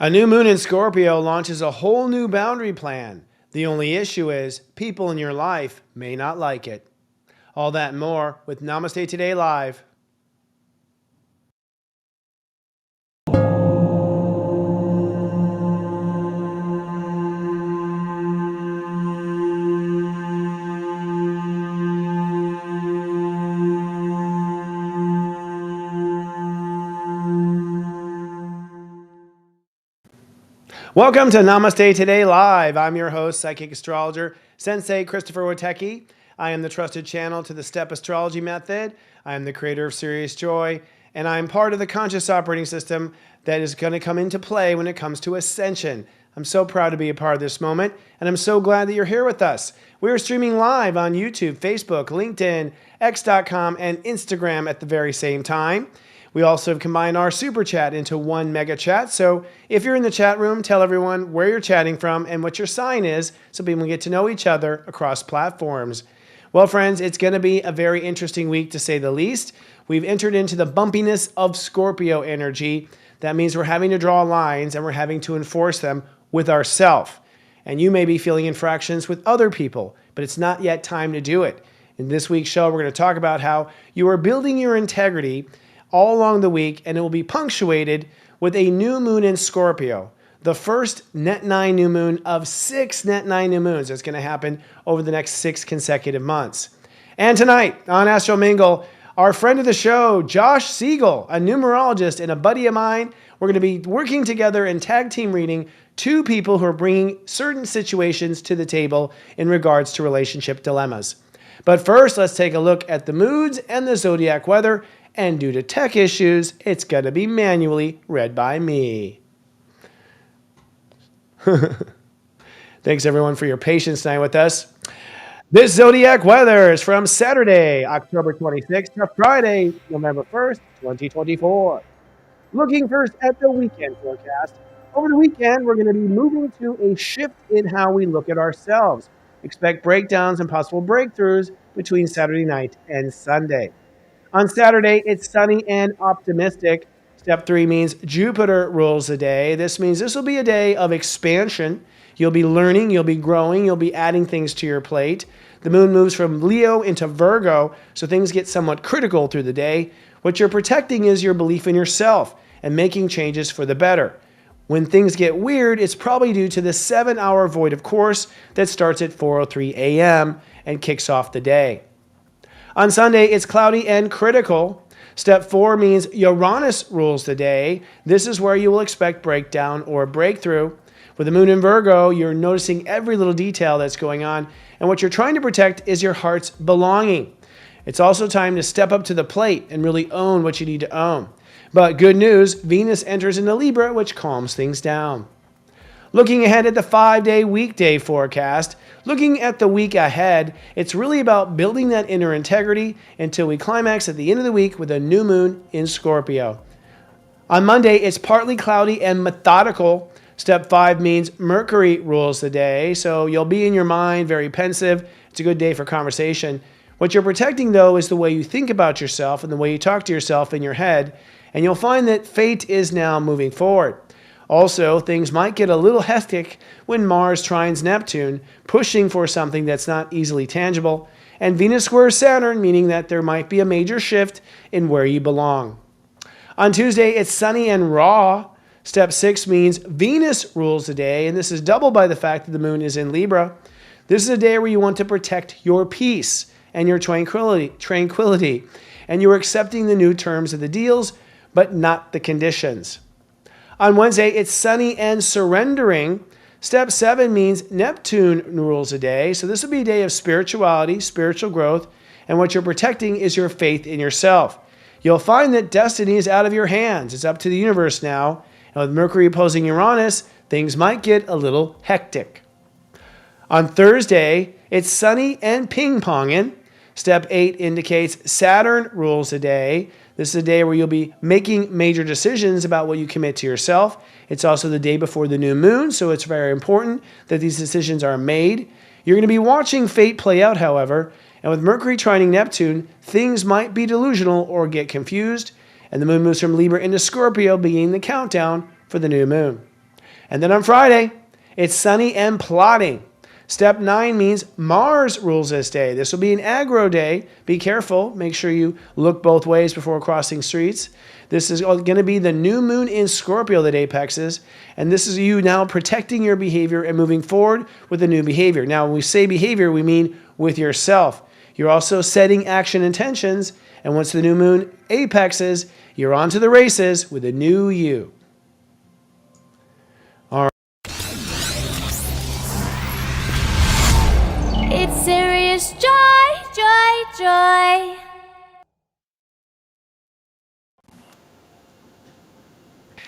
A new moon in Scorpio launches a whole new boundary plan. The only issue is people in your life may not like it. All that and more with Namaste Today Live. Welcome to Namaste Today Live. I'm your host, Psychic Astrologer, Sensei Christopher Witecki. I am the trusted channel to the Step Astrology method. I am the creator of Serious Joy, and I am part of the conscious operating system that is going to come into play when it comes to ascension. I'm so proud to be a part of this moment, and I'm so glad that you're here with us. We are streaming live on YouTube, Facebook, LinkedIn, X.com, and Instagram at the very same time. We also have combined our super chat into one mega chat. So if you're in the chat room, tell everyone where you're chatting from and what your sign is so people can get to know each other across platforms. Well, friends, it's going to be a very interesting week to say the least. We've entered into the bumpiness of Scorpio energy. That means we're having to draw lines and we're having to enforce them with ourselves. And you may be feeling infractions with other people, but it's not yet time to do it. In this week's show, we're going to talk about how you are building your integrity all along the week, and it will be punctuated with a new moon in Scorpio, the first net 9 new moon of 6 net 9 new moons that's going to happen over the next 6 consecutive months. And tonight on Astro Mingle, our friend of the show, Josh Siegel, a numerologist and a buddy of mine, we're going to be working together in tag team reading two people who are bringing certain situations to the table in regards to relationship dilemmas. But first, let's take a look at the moods and the zodiac weather. And due to tech issues, it's going to be manually read by me. Thanks everyone for your patience tonight with us. This zodiac weather is from Saturday, October 26th to Friday, November 1st, 2024. Looking first at the weekend forecast. Over the weekend, we're going to be moving to a shift in how we look at ourselves. Expect breakdowns and possible breakthroughs between Saturday night and Sunday. On Saturday, it's sunny and optimistic. Step 3 means Jupiter rules the day. This means this will be a day of expansion. You'll be learning, you'll be growing, you'll be adding things to your plate. The moon moves from Leo into Virgo, so things get somewhat critical through the day. What you're protecting is your belief in yourself and making changes for the better. When things get weird, it's probably due to the 7-hour void of course that starts at 4:03 a.m. and kicks off the day. On Sunday, it's cloudy and critical. Step 4 means Uranus rules the day. This is where you will expect breakdown or breakthrough. With the moon in Virgo, you're noticing every little detail that's going on, and what you're trying to protect is your heart's belonging. It's also time to step up to the plate and really own what you need to own. But good news, Venus enters into Libra, which calms things down. Looking ahead at the 5-day weekday forecast, looking at the week ahead, it's really about building that inner integrity until we climax at the end of the week with a new moon in Scorpio. On Monday, it's partly cloudy and methodical. Step 5 means Mercury rules the day, so you'll be in your mind very pensive. It's a good day for conversation. What you're protecting, though, is the way you think about yourself and the way you talk to yourself in your head, and you'll find that fate is now moving forward. Also, things might get a little hectic when Mars trines Neptune, pushing for something that's not easily tangible, and Venus squares Saturn, meaning that there might be a major shift in where you belong. On Tuesday, it's sunny and raw. Step 6 means Venus rules the day, and this is doubled by the fact that the moon is in Libra. This is a day where you want to protect your peace and your tranquility, and you're accepting the new terms of the deals, but not the conditions. On Wednesday, it's sunny and surrendering. Step 7 means Neptune rules the day. So this will be a day of spirituality, spiritual growth, and what you're protecting is your faith in yourself. You'll find that destiny is out of your hands. It's up to the universe now. And with Mercury opposing Uranus, things might get a little hectic. On Thursday, it's sunny and ping-ponging. Step 8 indicates Saturn rules the day. This is a day where you'll be making major decisions about what you commit to yourself. It's also the day before the new moon, so it's very important that these decisions are made. You're going to be watching fate play out, however, and with Mercury trining Neptune, things might be delusional or get confused, and the moon moves from Libra into Scorpio, beginning the countdown for the new moon. And then on Friday, it's sunny and plotting. Step 9 means Mars rules this day. This will be an aggro day. Be careful. Make sure you look both ways before crossing streets. This is going to be the new moon in Scorpio that apexes. And this is you now protecting your behavior and moving forward with a new behavior. Now, when we say behavior, we mean with yourself. You're also setting action intentions. And once the new moon apexes, you're on to the races with a new you. All right. It's serious joy, joy, joy.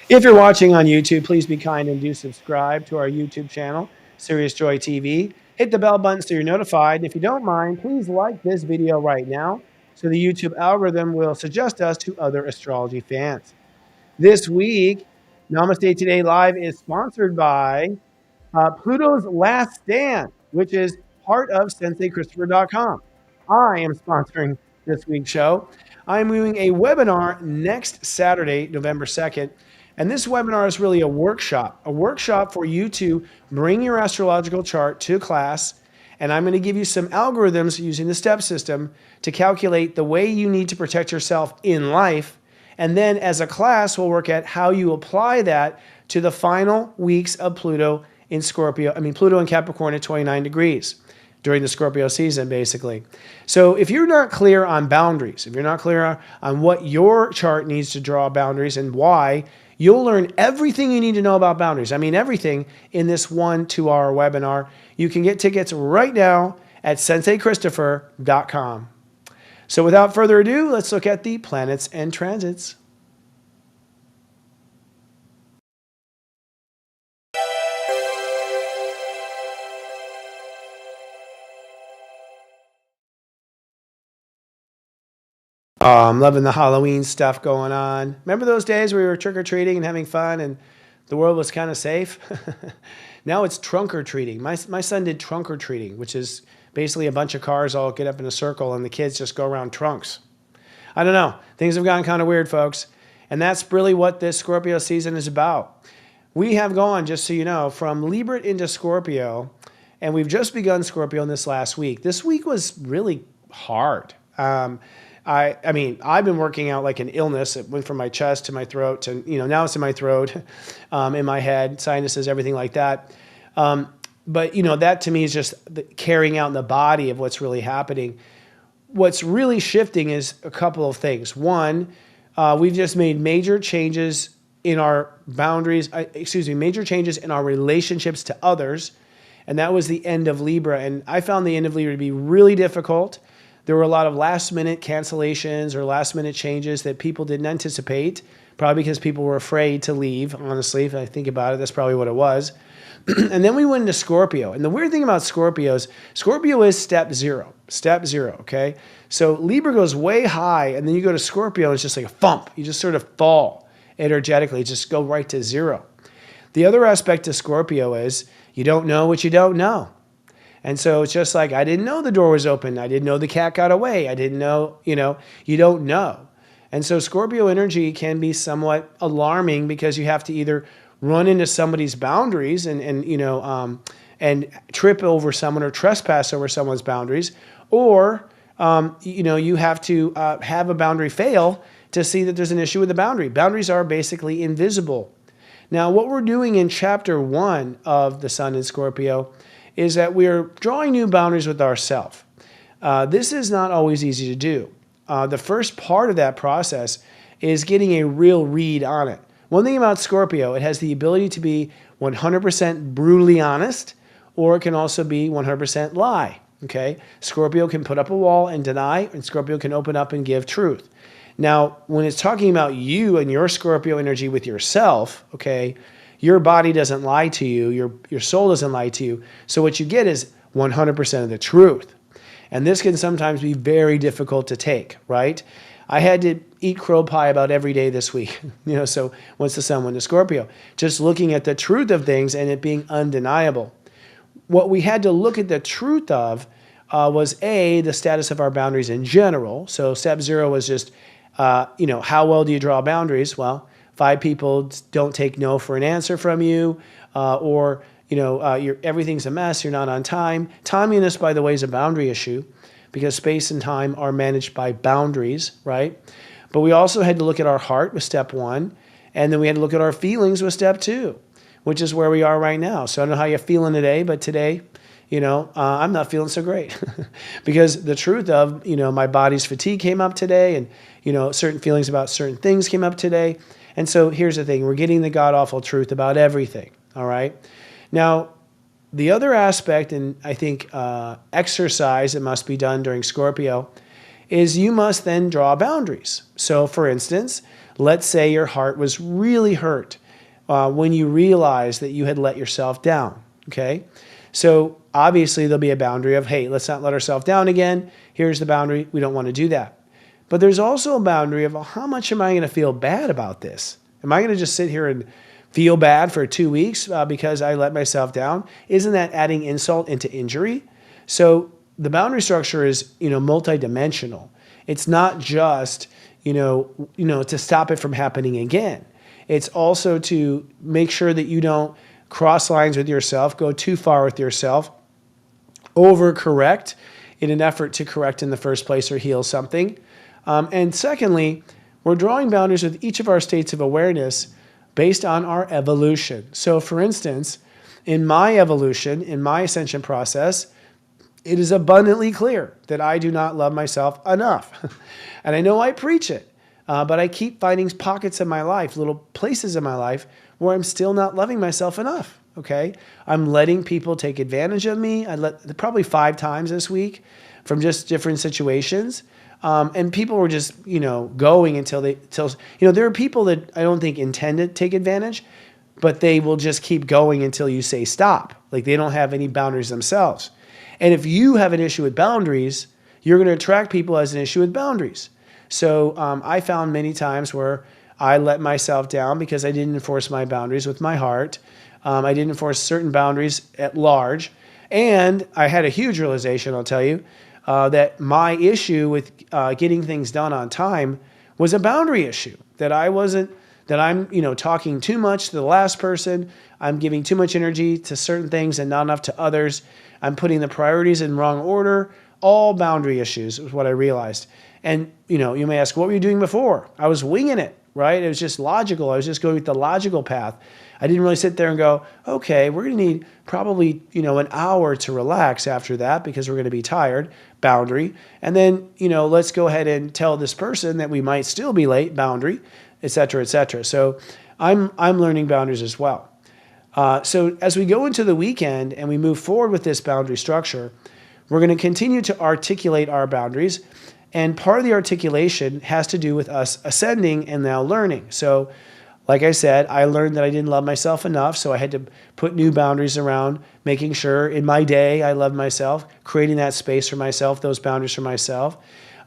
If you're watching on YouTube, please be kind and do subscribe to our YouTube channel, Serious Joy TV. Hit the bell button so you're notified. And if you don't mind, please like this video right now so the YouTube algorithm will suggest us to other astrology fans. This week, Namaste Today Live is sponsored by Pluto's Last Stand, which is part of SenseiChristopher.com. I am sponsoring this week's show. I'm doing a webinar next Saturday, November 2nd. And this webinar is really a workshop for you to bring your astrological chart to class. And I'm going to give you some algorithms using the step system to calculate the way you need to protect yourself in life. And then as a class, we'll work at how you apply that to the final weeks of Pluto in Scorpio. Pluto in Capricorn at 29 degrees during the Scorpio season, basically. So if you're not clear on boundaries, if you're not clear on what your chart needs to draw boundaries and why, you'll learn everything you need to know about boundaries. Everything in this 1-2-hour webinar. You can get tickets right now at SenseiChristopher.com. So without further ado, let's look at the planets and transits. Oh, I'm loving the Halloween stuff going on. Remember those days where we were trick-or-treating and having fun and the world was kind of safe? Now it's trunk-or-treating. My son did trunk-or-treating, which is basically a bunch of cars all get up in a circle and the kids just go around trunks. I don't know. Things have gotten kind of weird, folks. And that's really what this Scorpio season is about. We have gone, just so you know, from Libra into Scorpio, and we've just begun Scorpio in this last week. This week was really hard. I've been working out like an illness. It went from my chest to my throat to, now it's in my throat, in my head, sinuses, everything like that. But that to me is just carrying out in the body of what's really happening. What's really shifting is a couple of things. One, we've just made major changes in our boundaries, major changes in our relationships to others. And that was the end of Libra. And I found the end of Libra to be really difficult. There were a lot of last-minute cancellations or last-minute changes that people didn't anticipate, probably because people were afraid to leave, honestly. If I think about it, that's probably what it was. And then we went into Scorpio. And the weird thing about Scorpio is step zero, okay? So Libra goes way high, and then you go to Scorpio, it's just like a thump. You just sort of fall energetically, just go right to zero. The other aspect of Scorpio is you don't know what you don't know. And so it's just like, I didn't know the door was open. I didn't know the cat got away. I didn't know, you don't know. And so Scorpio energy can be somewhat alarming because you have to either run into somebody's boundaries and trip over someone or trespass over someone's boundaries, or, you have to have a boundary fail to see that there's an issue with the boundary. Boundaries are basically invisible. Now, what we're doing in chapter 1 of the Sun in Scorpio is that we're drawing new boundaries with ourselves. This is not always easy to do. The first part of that process is getting a real read on it. One thing about Scorpio, it has the ability to be 100% brutally honest, or it can also be 100% lie. Okay? Scorpio can put up a wall and deny, and Scorpio can open up and give truth. Now, when it's talking about you and your Scorpio energy with yourself, okay, your body doesn't lie to you. Your soul doesn't lie to you. So what you get is 100% of the truth. And this can sometimes be very difficult to take, right? I had to eat crow pie about every day this week. So once the Sun went to Scorpio, just looking at the truth of things and it being undeniable. What we had to look at the truth of was the status of our boundaries in general. So step 0 was just, how well do you draw boundaries? Well, 5 people don't take no for an answer from you, or everything's a mess, you're not on time. Timeliness, by the way, is a boundary issue because space and time are managed by boundaries, right? But we also had to look at our heart with step 1, and then we had to look at our feelings with step 2, which is where we are right now. So I don't know how you're feeling today, but today, I'm not feeling so great because the truth of, my body's fatigue came up today, and, certain feelings about certain things came up today. And so here's the thing, we're getting the god-awful truth about everything, all right? Now, the other aspect, and I think exercise that must be done during Scorpio, is you must then draw boundaries. So for instance, let's say your heart was really hurt when you realized that you had let yourself down, okay? So obviously there'll be a boundary of, hey, let's not let ourselves down again. Here's the boundary. We don't want to do that. But there's also a boundary of how much am I going to feel bad about this? Am I going to just sit here and feel bad for 2 weeks because I let myself down? Isn't that adding insult into injury? So the boundary structure is, multidimensional. It's not just, to stop it from happening again. It's also to make sure that you don't cross lines with yourself, go too far with yourself, overcorrect in an effort to correct in the first place or heal something. And secondly, we're drawing boundaries with each of our states of awareness based on our evolution. So for instance, in my evolution, in my ascension process, it is abundantly clear that I do not love myself enough. And I know I preach it, but I keep finding pockets in my life, little places in my life where I'm still not loving myself enough, okay? I'm letting people take advantage of me. Probably 5 times this week from just different situations. And people were just, going until there are people that I don't think intend to take advantage, but they will just keep going until you say stop. Like they don't have any boundaries themselves. And if you have an issue with boundaries, you're going to attract people as an issue with boundaries. So I found many times where I let myself down because I didn't enforce my boundaries with my heart. I didn't enforce certain boundaries at large. And I had a huge realization, I'll tell you, that my issue with getting things done on time was a boundary issue. That I'm talking too much to the last person. I'm giving too much energy to certain things and not enough to others. I'm putting the priorities in wrong order. All boundary issues is what I realized. And you may ask, what were you doing before? I was winging it, right? It was just logical. I was just going with the logical path. I didn't really sit there and go, okay, we're going to need probably, an hour to relax after that because we're going to be tired, boundary. And then, let's go ahead and tell this person that we might still be late, boundary, et cetera, et cetera. So I'm learning boundaries as well. So as we go into the weekend and we move forward with this boundary structure, we're going to continue to articulate our boundaries. And part of the articulation has to do with us ascending and now learning. So like I said, I learned that I didn't love myself enough, so I had to put new boundaries around making sure in my day I love myself, creating that space for myself, those boundaries for myself.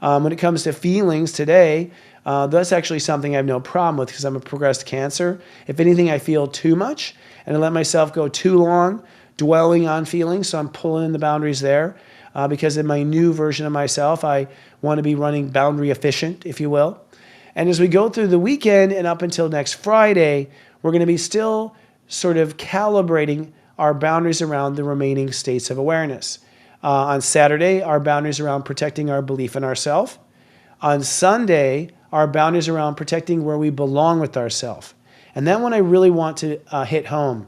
When it comes to feelings today, that's actually something I have no problem with because I'm a progressed Cancer. If anything, I feel too much and I let myself go too long dwelling on feelings, so I'm pulling in the boundaries there because in my new version of myself, I want to be running boundary efficient, if you will. And as we go through the weekend and up until next Friday, we're going to be still sort of calibrating our boundaries around the remaining states of awareness. On Saturday, our boundaries around protecting our belief in ourselves. On Sunday, our boundaries around protecting where we belong with ourselves. And that one I really want to hit home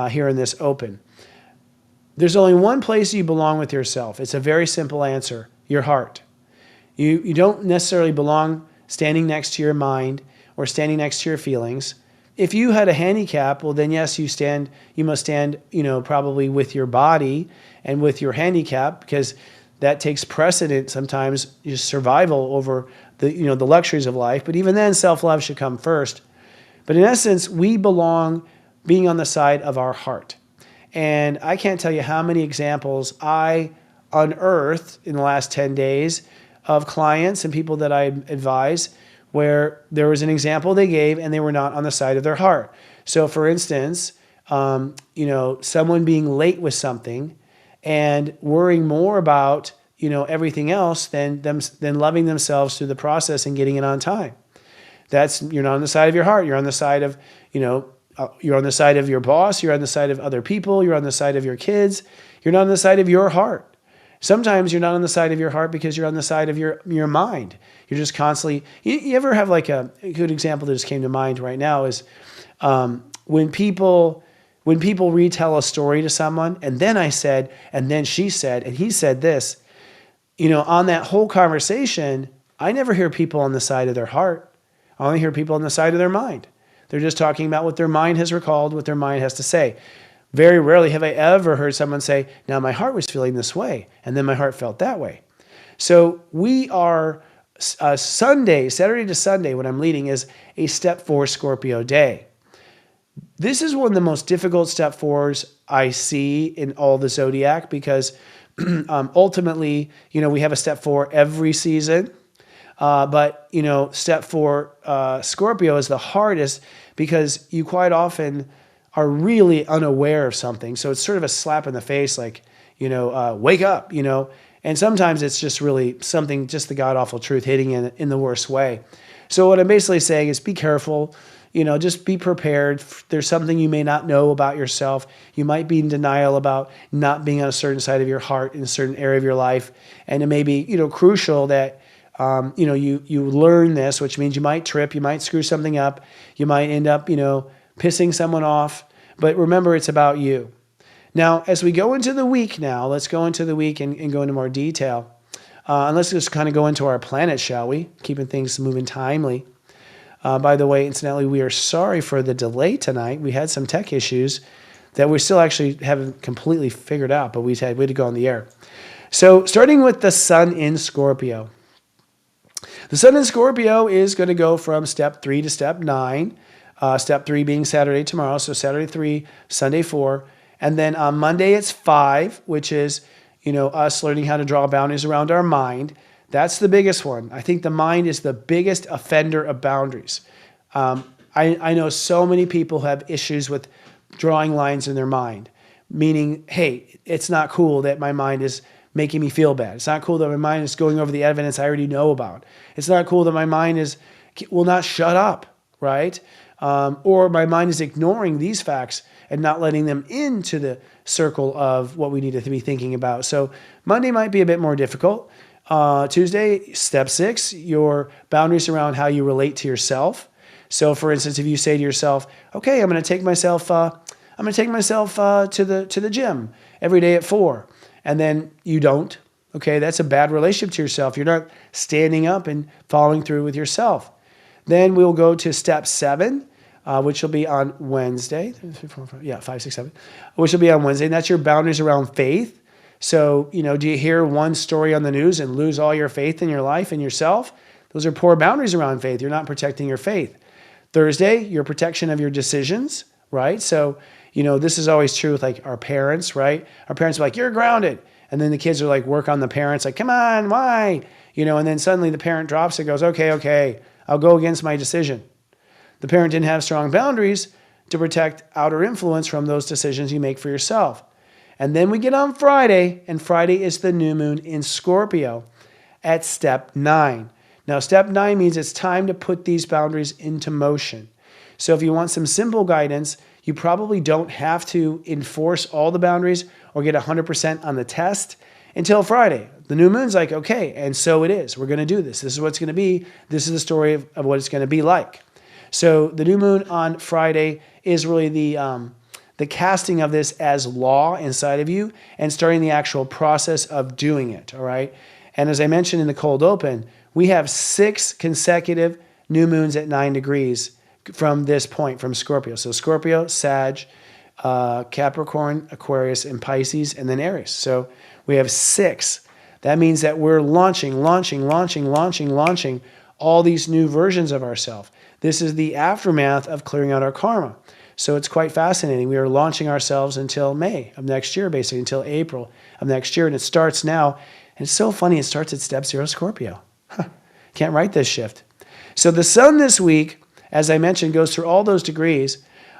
here in this open. There's only one place you belong with yourself. It's a very simple answer, your heart. You don't necessarily belong standing next to your mind or standing next to your feelings. If you had a handicap, well then yes, you must stand, probably with your body and with your handicap because that takes precedent sometimes, just survival over the luxuries of life. But even then, self-love should come first. But in essence, we belong being on the side of our heart. And I can't tell you how many examples I unearthed in the last 10 days of clients and people that I advise where there was an example they gave and they were not on the side of their heart. So for instance, someone being late with something and worrying more about, everything else than loving themselves through the process and getting it on time. You're not on the side of your heart. You're on the side of, you're on the side of your boss. You're on the side of other people. You're on the side of your kids. You're not on the side of your heart. Sometimes you're not on the side of your heart because you're on the side of your mind. You're just constantly, you ever have like a good example that just came to mind right now is when people retell a story to someone, and then I said, and then she said, and he said this, on that whole conversation, I never hear people on the side of their heart. I only hear people on the side of their mind. They're just talking about what their mind has recalled, what their mind has to say. Very rarely have I ever heard someone say, now my heart was feeling this way, and then my heart felt that way. So we are Saturday to Sunday, when I'm leading, is a step 4 Scorpio day. This is one of the most difficult step 4s I see in all the Zodiac because ultimately, we have a step 4 every season. But step 4 Scorpio is the hardest because you quite often are really unaware of something. So it's sort of a slap in the face, like, wake up, and sometimes it's just really something, just the god-awful truth hitting in the worst way. So what I'm basically saying is be careful, just be prepared. There's something you may not know about yourself. You might be in denial about not being on a certain side of your heart in a certain area of your life. And it may be, crucial that you learn this, which means you might trip, you might screw something up, you might end up, pissing someone off. But remember, it's about you. Now, as we go into the week now, let's go into the week and go into more detail. And let's just kind of go into our planet, shall we? Keeping things moving timely. By the way, incidentally, we are sorry for the delay tonight. We had some tech issues that we still actually haven't completely figured out, but we had to go on the air. So starting with the sun in Scorpio. The sun in Scorpio is going to go from step 3 to step 9. Step 3 being Saturday tomorrow. So Saturday 3, Sunday 4. And then on Monday it's 5, which is, us learning how to draw boundaries around our mind. That's the biggest one. I think the mind is the biggest offender of boundaries. I know so many people have issues with drawing lines in their mind, meaning, hey, it's not cool that my mind is making me feel bad. It's not cool that my mind is going over the evidence I already know about. It's not cool that my mind will not shut up, right? Or my mind is ignoring these facts and not letting them into the circle of what we need to be thinking about. So Monday might be a bit more difficult. Tuesday, step 6, your boundaries around how you relate to yourself. So for instance, if you say to yourself, okay, I'm going to take myself to the gym every day at 4, and then you don't, okay, that's a bad relationship to yourself. You're not standing up and following through with yourself. Then we'll go to step 7, which will be on Wednesday. 5, 6, 7, which will be on Wednesday. And that's your boundaries around faith. So, do you hear one story on the news and lose all your faith in your life and yourself? Those are poor boundaries around faith. You're not protecting your faith. Thursday, your protection of your decisions, right? So, this is always true with like our parents, right? Our parents are like, you're grounded. And then the kids are like, work on the parents, like, come on, why? And then suddenly the parent drops and goes, okay, I'll go against my decision. The parent didn't have strong boundaries to protect outer influence from those decisions you make for yourself. And then we get on Friday, and Friday is the new moon in Scorpio at step 9. Now, step 9 means it's time to put these boundaries into motion. So if you want some simple guidance, you probably don't have to enforce all the boundaries or get 100% on the test until Friday. The new moon's like, okay, and so it is. We're going to do this. This is what it's going to be. This is the story of what it's going to be like. So the new moon on Friday is really the casting of this as law inside of you and starting the actual process of doing it, all right? And as I mentioned in the cold open, we have 6 consecutive new moons at 9 degrees from this point, from Scorpio. So Scorpio, Sag, Capricorn, Aquarius, and Pisces, and then Aries. So we have 6. That means that we're launching all these new versions of ourselves. This is the aftermath of clearing out our karma. So it's quite fascinating. We are launching ourselves until May of next year, basically until April of next year. And it starts now. And it's so funny. It starts at step 0 Scorpio. Can't write this shift. So the sun this week, as I mentioned, goes through all those degrees.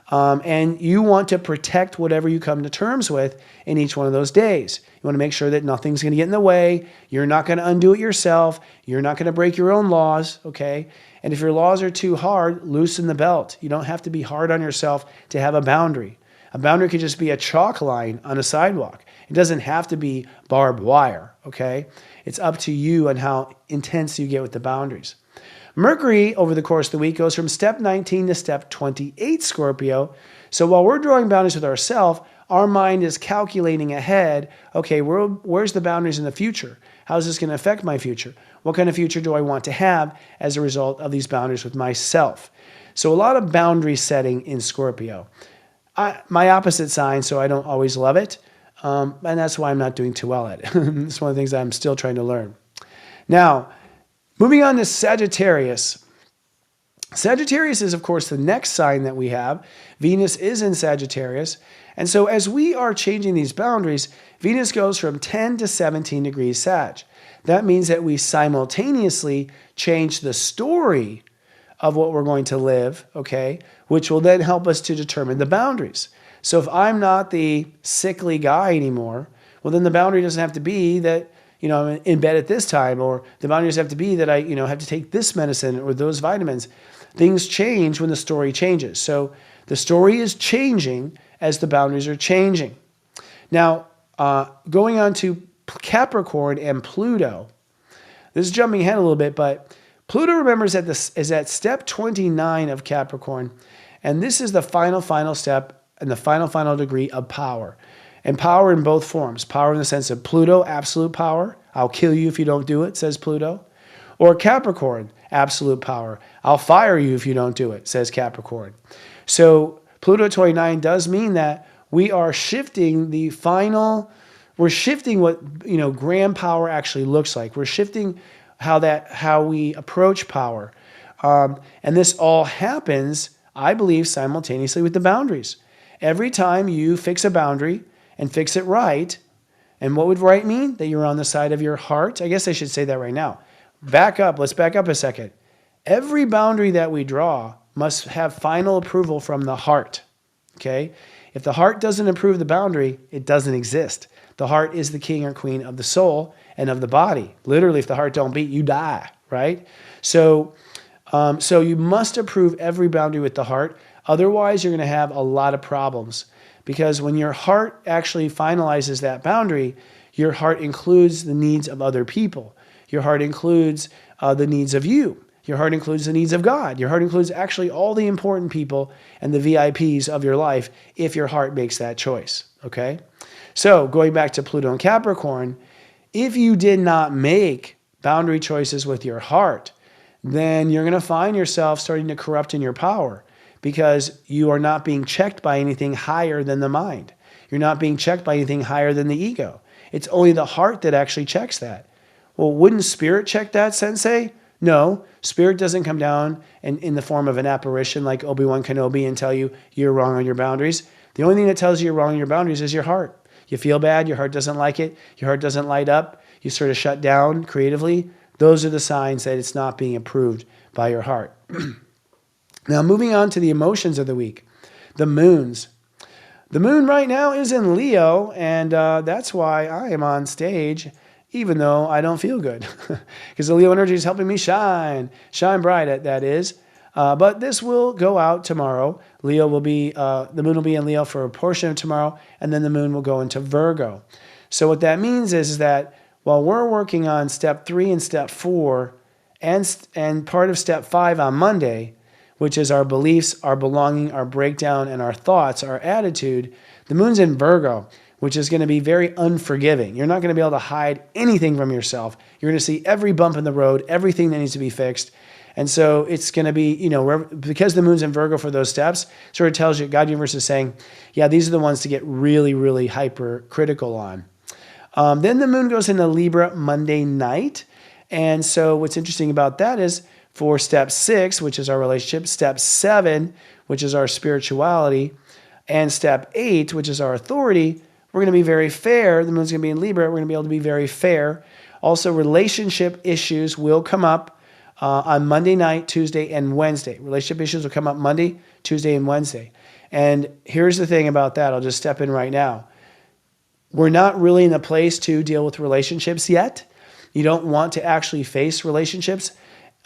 And you want to protect whatever you come to terms with in each one of those days. You want to make sure that nothing's going to get in the way. You're not going to undo it yourself. You're not going to break your own laws, okay? And if your laws are too hard, loosen the belt. You don't have to be hard on yourself to have a boundary. A boundary could just be a chalk line on a sidewalk. It doesn't have to be barbed wire, okay? It's up to you on how intense you get with the boundaries. Mercury, over the course of the week, goes from step 19 to step 28, Scorpio. So while we're drawing boundaries with ourselves, our mind is calculating ahead, okay, where's the boundaries in the future? How is this going to affect my future? What kind of future do I want to have as a result of these boundaries with myself? So a lot of boundary setting in Scorpio. My opposite sign, so I don't always love it. And that's why I'm not doing too well at it. It's one of the things I'm still trying to learn. Now, moving on to Sagittarius. Sagittarius is, of course, the next sign that we have. Venus is in Sagittarius. And so as we are changing these boundaries, Venus goes from 10 to 17 degrees Sag. That means that we simultaneously change the story of what we're going to live, okay, which will then help us to determine the boundaries. So if I'm not the sickly guy anymore, well, then the boundary doesn't have to be that, you know, I'm in bed at this time, or the boundaries have to be that I, have to take this medicine or those vitamins. Things change when the story changes. So the story is changing as the boundaries are changing. Now, going on to Capricorn and Pluto. This is jumping ahead a little bit, but Pluto, remember, is at step 29 of Capricorn. And this is the final step and the final degree of power. And power in both forms. Power in the sense of Pluto, absolute power. I'll kill you if you don't do it, says Pluto. Or Capricorn, absolute power. I'll fire you if you don't do it, says Capricorn. So Pluto 29 does mean that we are shifting we're shifting what, grand power actually looks like. We're shifting how we approach power. And this all happens, I believe, simultaneously with the boundaries. Every time you fix a boundary and fix it right, and what would right mean? That you're on the side of your heart. I guess I should say that right now. Let's back up a second. Every boundary that we draw must have final approval from the heart, okay? If the heart doesn't approve the boundary, it doesn't exist. The heart is the king or queen of the soul and of the body. Literally, if the heart don't beat, you die, right? So you must approve every boundary with the heart. Otherwise, you're going to have a lot of problems, because when your heart actually finalizes that boundary, your heart includes the needs of other people. Your heart includes the needs of you. Your heart includes the needs of God. Your heart includes actually all the important people and the VIPs of your life if your heart makes that choice, okay? So going back to Pluto and Capricorn, if you did not make boundary choices with your heart, then you're going to find yourself starting to corrupt in your power, because you are not being checked by anything higher than the mind. You're not being checked by anything higher than the ego. It's only the heart that actually checks that. Well, wouldn't spirit check that, Sensei? No, spirit doesn't come down in the form of an apparition like Obi-Wan Kenobi and tell you you're wrong on your boundaries. The only thing that tells you you're wrong on your boundaries is your heart. You feel bad, your heart doesn't like it, your heart doesn't light up, you sort of shut down creatively. Those are the signs that it's not being approved by your heart. Now, moving on to the emotions of the week, the moons. The moon right now is in Leo, and that's why I am on stage, even though I don't feel good, because the Leo energy is helping me shine bright, that is. But this will go out tomorrow. The moon will be in Leo for a portion of tomorrow, and then the moon will go into Virgo. So what that means is that while we're working on step 3 and step 4, and part of step 5 on Monday, which is our beliefs, our belonging, our breakdown, and our thoughts, our attitude, the moon's in Virgo, which is going to be very unforgiving. You're not going to be able to hide anything from yourself. You're going to see every bump in the road, everything that needs to be fixed. And so it's going to be, because the moon's in Virgo for those steps, sort of tells you, God universe is saying, yeah, these are the ones to get really, really hypercritical on. Then the moon goes into Libra Monday night. And so what's interesting about that is, for step 6, which is our relationship, step 7, which is our spirituality, and step 8, which is our authority, we're going to be very fair. The moon's going to be in Libra. We're going to be able to be very fair. Also, relationship issues will come up on Monday night, Tuesday, and Wednesday. Relationship issues will come up Monday, Tuesday, and Wednesday. And here's the thing about that. I'll just step in right now. We're not really in a place to deal with relationships yet. You don't want to actually face relationships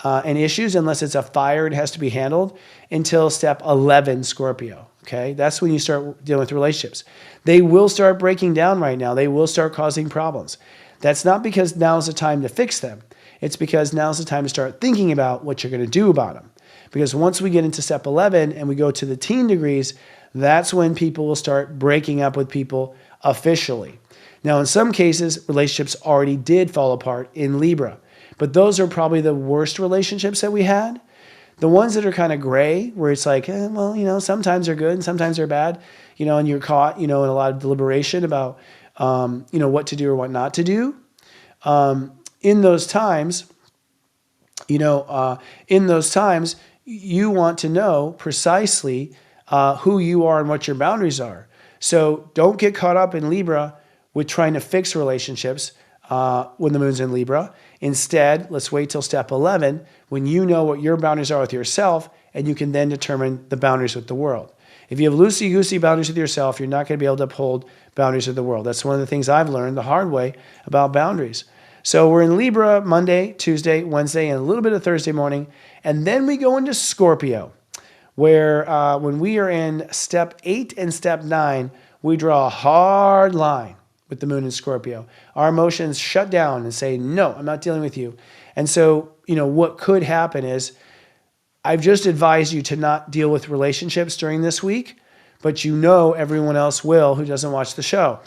and issues unless it's a fire and has to be handled until step 11, Scorpio. Okay, that's when you start dealing with relationships. They will start breaking down right now. They will start causing problems. That's not because now's the time to fix them. It's because now's the time to start thinking about what you're going to do about them. Because once we get into step 11 and we go to the teen degrees, that's when people will start breaking up with people officially. Now, in some cases, relationships already did fall apart in Libra, but those are probably the worst relationships that we had. The ones that are kind of gray, where it's like, well, sometimes they're good and sometimes they're bad, and you're caught, in a lot of deliberation about, what to do or what not to do. In those times, you want to know precisely who you are and what your boundaries are. So don't get caught up in Libra with trying to fix relationships when the moon's in Libra. Instead, let's wait till step 11 when you know what your boundaries are with yourself, and you can then determine the boundaries with the world. If you have loosey-goosey boundaries with yourself, you're not going to be able to uphold boundaries with the world. That's one of the things I've learned the hard way about boundaries. So we're in Libra Monday, Tuesday, Wednesday, and a little bit of Thursday morning. And then we go into Scorpio, where when we are in step 8 and step 9, we draw a hard line with the moon in Scorpio. Our emotions shut down and say, no, I'm not dealing with you. And so, what could happen is I've just advised you to not deal with relationships during this week, but everyone else will who doesn't watch the show,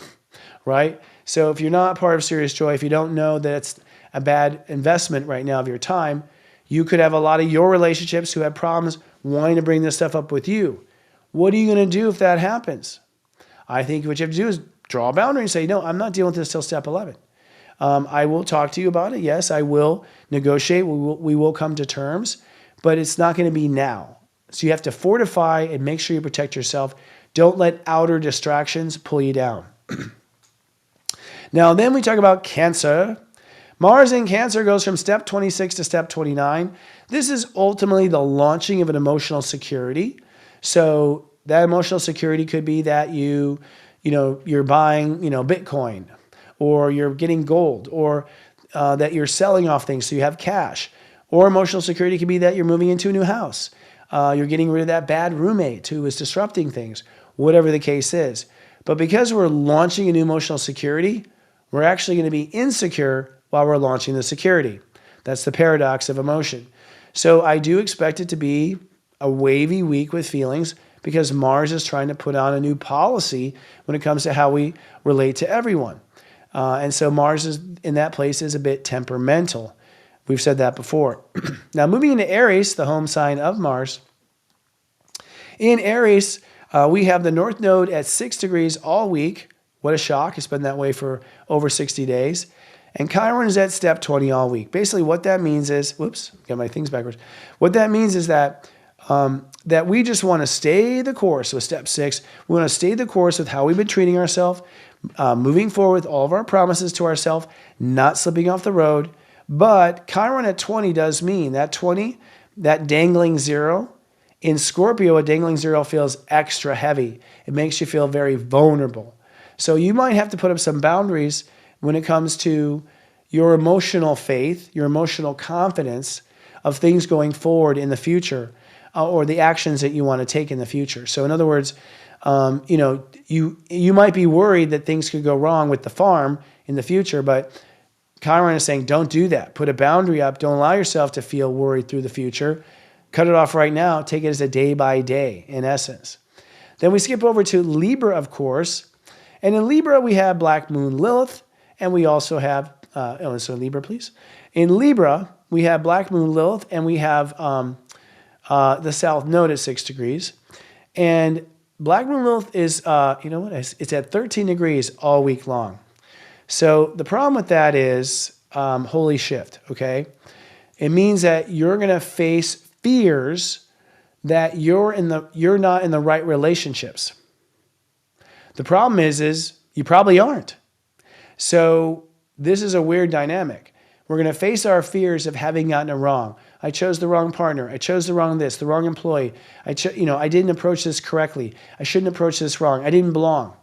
right? So if you're not part of Serious Joy, if you don't know that it's a bad investment right now of your time, you could have a lot of your relationships who have problems wanting to bring this stuff up with you. What are you going to do if that happens? I think what you have to do is draw a boundary and say, no, I'm not dealing with this till step 11. I will talk to you about it. Yes, I will negotiate. We will come to terms, but it's not going to be now. So you have to fortify and make sure you protect yourself. Don't let outer distractions pull you down. Now, then we talk about Cancer. Mars in Cancer goes from step 26 to step 29. This is ultimately the launching of an emotional security. So that emotional security could be that you're buying, Bitcoin, or you're getting gold, or that you're selling off things so you have cash. Or emotional security could be that you're moving into a new house. You're getting rid of that bad roommate who is disrupting things, whatever the case is. But because we're launching a new emotional security, we're actually going to be insecure while we're launching the security. That's the paradox of emotion. So I do expect it to be a wavy week with feelings because Mars is trying to put on a new policy when it comes to how we relate to everyone. And so Mars is in that place is a bit temperamental. We've said that before. Now moving into Aries, the home sign of Mars. In Aries, we have the North Node at 6 degrees all week. What a shock. It's been that way for over 60 days. And Chiron is at step 20 all week. Basically what that means is, whoops, got my things backwards. What that means is that that we just want to stay the course with step 6. We want to stay the course with how we've been treating ourselves, moving forward with all of our promises to ourselves, not slipping off the road. But Chiron at 20 does mean that 20, that dangling zero. In Scorpio, a dangling zero feels extra heavy. It makes you feel very vulnerable. So you might have to put up some boundaries when it comes to your emotional faith, your emotional confidence of things going forward in the future, or the actions that you want to take in the future. So in other words, you might be worried that things could go wrong with the farm in the future, but Chiron is saying, don't do that. Put a boundary up. Don't allow yourself to feel worried through the future. Cut it off right now. Take it as a day by day, in essence. Then we skip over to Libra, of course. And in Libra, we have Black Moon Lilith. And we also have, so Libra, please. In Libra, we have Black Moon Lilith. And we have the South Node at 6 degrees. And Black Moon Lilith is, it's at 13 degrees all week long. So the problem with that is holy shift, okay? It means that you're going to face fears that you're not in the right relationships. The problem is you probably aren't. So this is a weird dynamic. We're going to face our fears of having gotten it wrong, I chose the wrong partner. I chose the wrong this, the wrong employee. I didn't approach this correctly. I shouldn't approach this wrong. I didn't belong.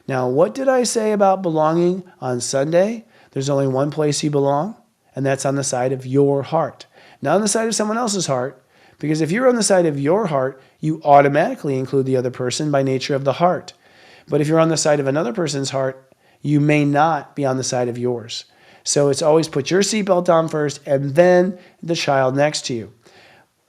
Now, what did I say about belonging on Sunday? There's only one place you belong, and that's on the side of your heart, not on the side of someone else's heart. Because if you're on the side of your heart, you automatically include the other person by nature of the heart. But if you're on the side of another person's heart, you may not be on the side of yours. So it's always put your seatbelt on first and then the child next to you.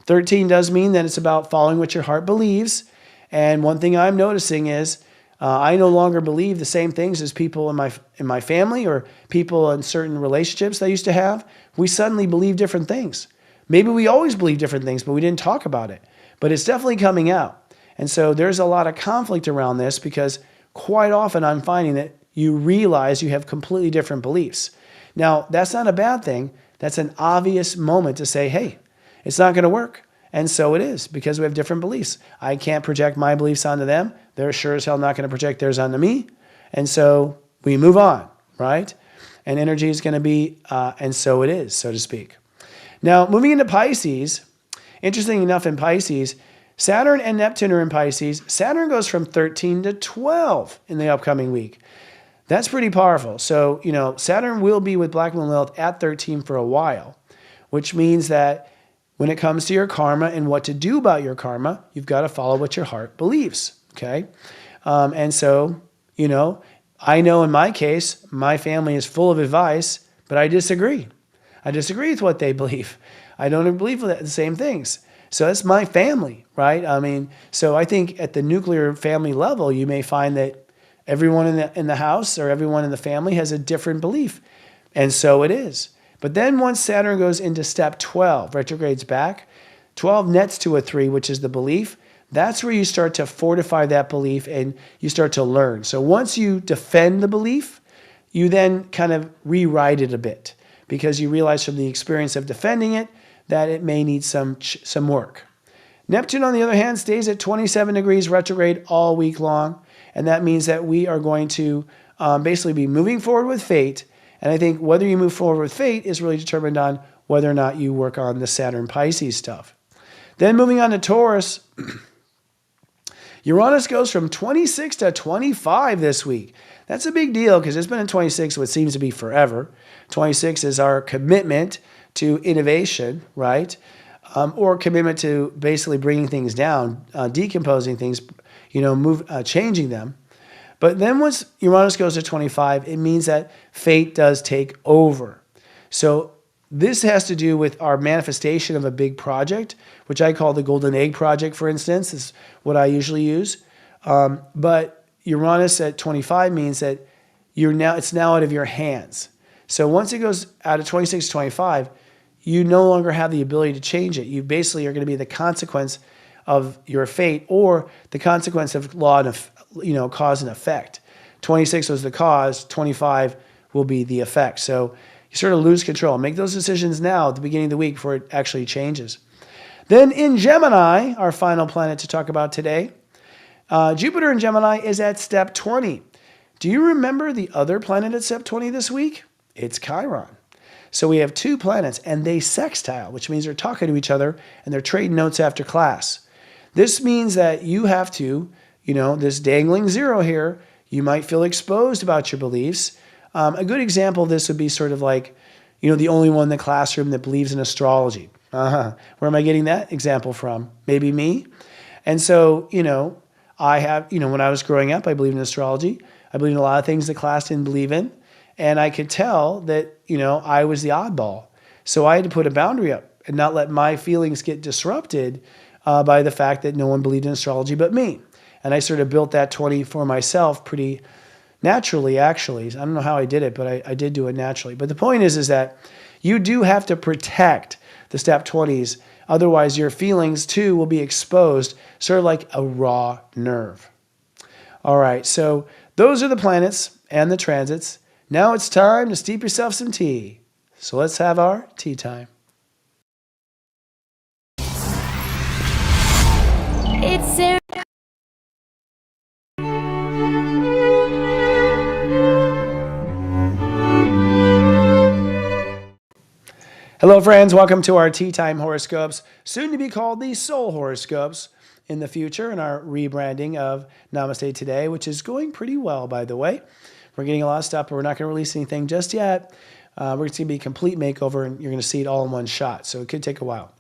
13 does mean that it's about following what your heart believes. And one thing I'm noticing is I no longer believe the same things as people in my family or people in certain relationships that I used to have. We suddenly believe different things. Maybe we always believe different things, but we didn't talk about it. But it's definitely coming out. And so there's a lot of conflict around this because quite often I'm finding that you realize you have completely different beliefs. Now, that's not a bad thing. That's an obvious moment to say, hey, it's not going to work. And so it is because we have different beliefs. I can't project my beliefs onto them. They're sure as hell not going to project theirs onto me. And so we move on, right? And energy is going to be, and so it is, so to speak. Now, moving into Pisces, interesting enough in Pisces, Saturn and Neptune are in Pisces. Saturn goes from 13 to 12 in the upcoming week. That's pretty powerful. So, Saturn will be with Black Moon Lilith at 13 for a while, which means that when it comes to your karma and what to do about your karma, you've got to follow what your heart believes, okay? And so, I know in my case, my family is full of advice, but I disagree. I disagree with what they believe. I don't believe the same things. So that's my family, right? So I think at the nuclear family level, you may find that everyone in the house or everyone in the family has a different belief. And so it is. But then once Saturn goes into step 12, retrogrades back, 12 nets to a 3, which is the belief. That's where you start to fortify that belief and you start to learn. So once you defend the belief, you then kind of rewrite it a bit because you realize from the experience of defending it that it may need some work. Neptune, on the other hand, stays at 27 degrees retrograde all week long. And that means that we are going to basically be moving forward with fate. And I think whether you move forward with fate is really determined on whether or not you work on the Saturn Pisces stuff. Then moving on to Taurus, Uranus goes from 26 to 25 this week. That's a big deal because it's been in 26 what seems to be forever. 26 is our commitment to innovation, right? Or commitment to basically bringing things down, decomposing things, changing them. But then once Uranus goes to 25, it means that fate does take over. So this has to do with our manifestation of a big project, which I call the Golden Egg Project, for instance, is what I usually use. But Uranus at 25 means that it's now out of your hands. So once it goes out of 26 to 25, you no longer have the ability to change it. You basically are going to be the consequence of your fate or the consequence of law and cause and effect. 26 was the cause, 25 will be the effect. So you sort of lose control. Make those decisions now at the beginning of the week before it actually changes. Then in Gemini, our final planet to talk about today, Jupiter in Gemini is at step 20. Do you remember the other planet at step 20 this week? It's Chiron. So we have two planets and they sextile, which means they're talking to each other and they're trading notes after class. This means that you have to, this dangling zero here, you might feel exposed about your beliefs. A good example of this would be sort of like, the only one in the classroom that believes in astrology. Where am I getting that example from? Maybe me. And so, I have, when I was growing up, I believed in astrology. I believed in a lot of things the class didn't believe in. And I could tell that, I was the oddball. So I had to put a boundary up and not let my feelings get disrupted by the fact that no one believed in astrology but me. And I sort of built that 20 for myself pretty naturally, actually. I don't know how I did it, but I did do it naturally. But the point is that you do have to protect the step 20s. Otherwise, your feelings, too, will be exposed, sort of like a raw nerve. All right, so those are the planets and the transits. Now it's time to steep yourself some tea. So let's have our tea time. It's a Hello, friends. Welcome to our Tea Time horoscopes, soon to be called the Soul horoscopes in the future, in our rebranding of Namaste Today, which is going pretty well, by the way. We're getting a lot of stuff, but we're not going to release anything just yet. We're going to be a complete makeover, and you're going to see it all in one shot, so it could take a while.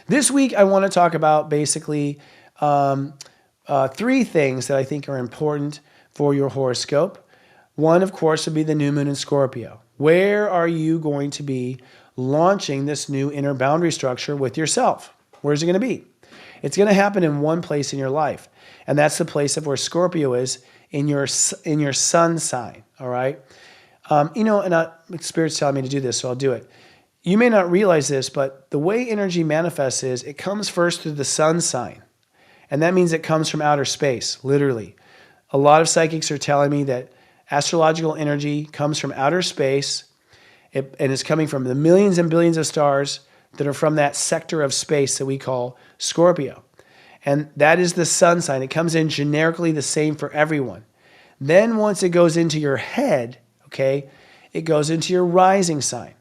This week, I want to talk about basically three things that I think are important for your horoscope. One, of course, would be the new moon in Scorpio. Where are you going to be launching this new inner boundary structure with yourself? Where's it going to be? It's going to happen in one place in your life, and that's the place of where Scorpio is in your sun sign, all right? Spirit's telling me to do this, so I'll do it. You may not realize this, but the way energy manifests is it comes first through the sun sign, and that means it comes from outer space, literally. A lot of psychics are telling me that astrological energy comes from outer space, and is coming from the millions and billions of stars that are from that sector of space that we call Scorpio. And that is the sun sign. It comes in generically the same for everyone. Then once it goes into your head, okay, it goes into your rising sign.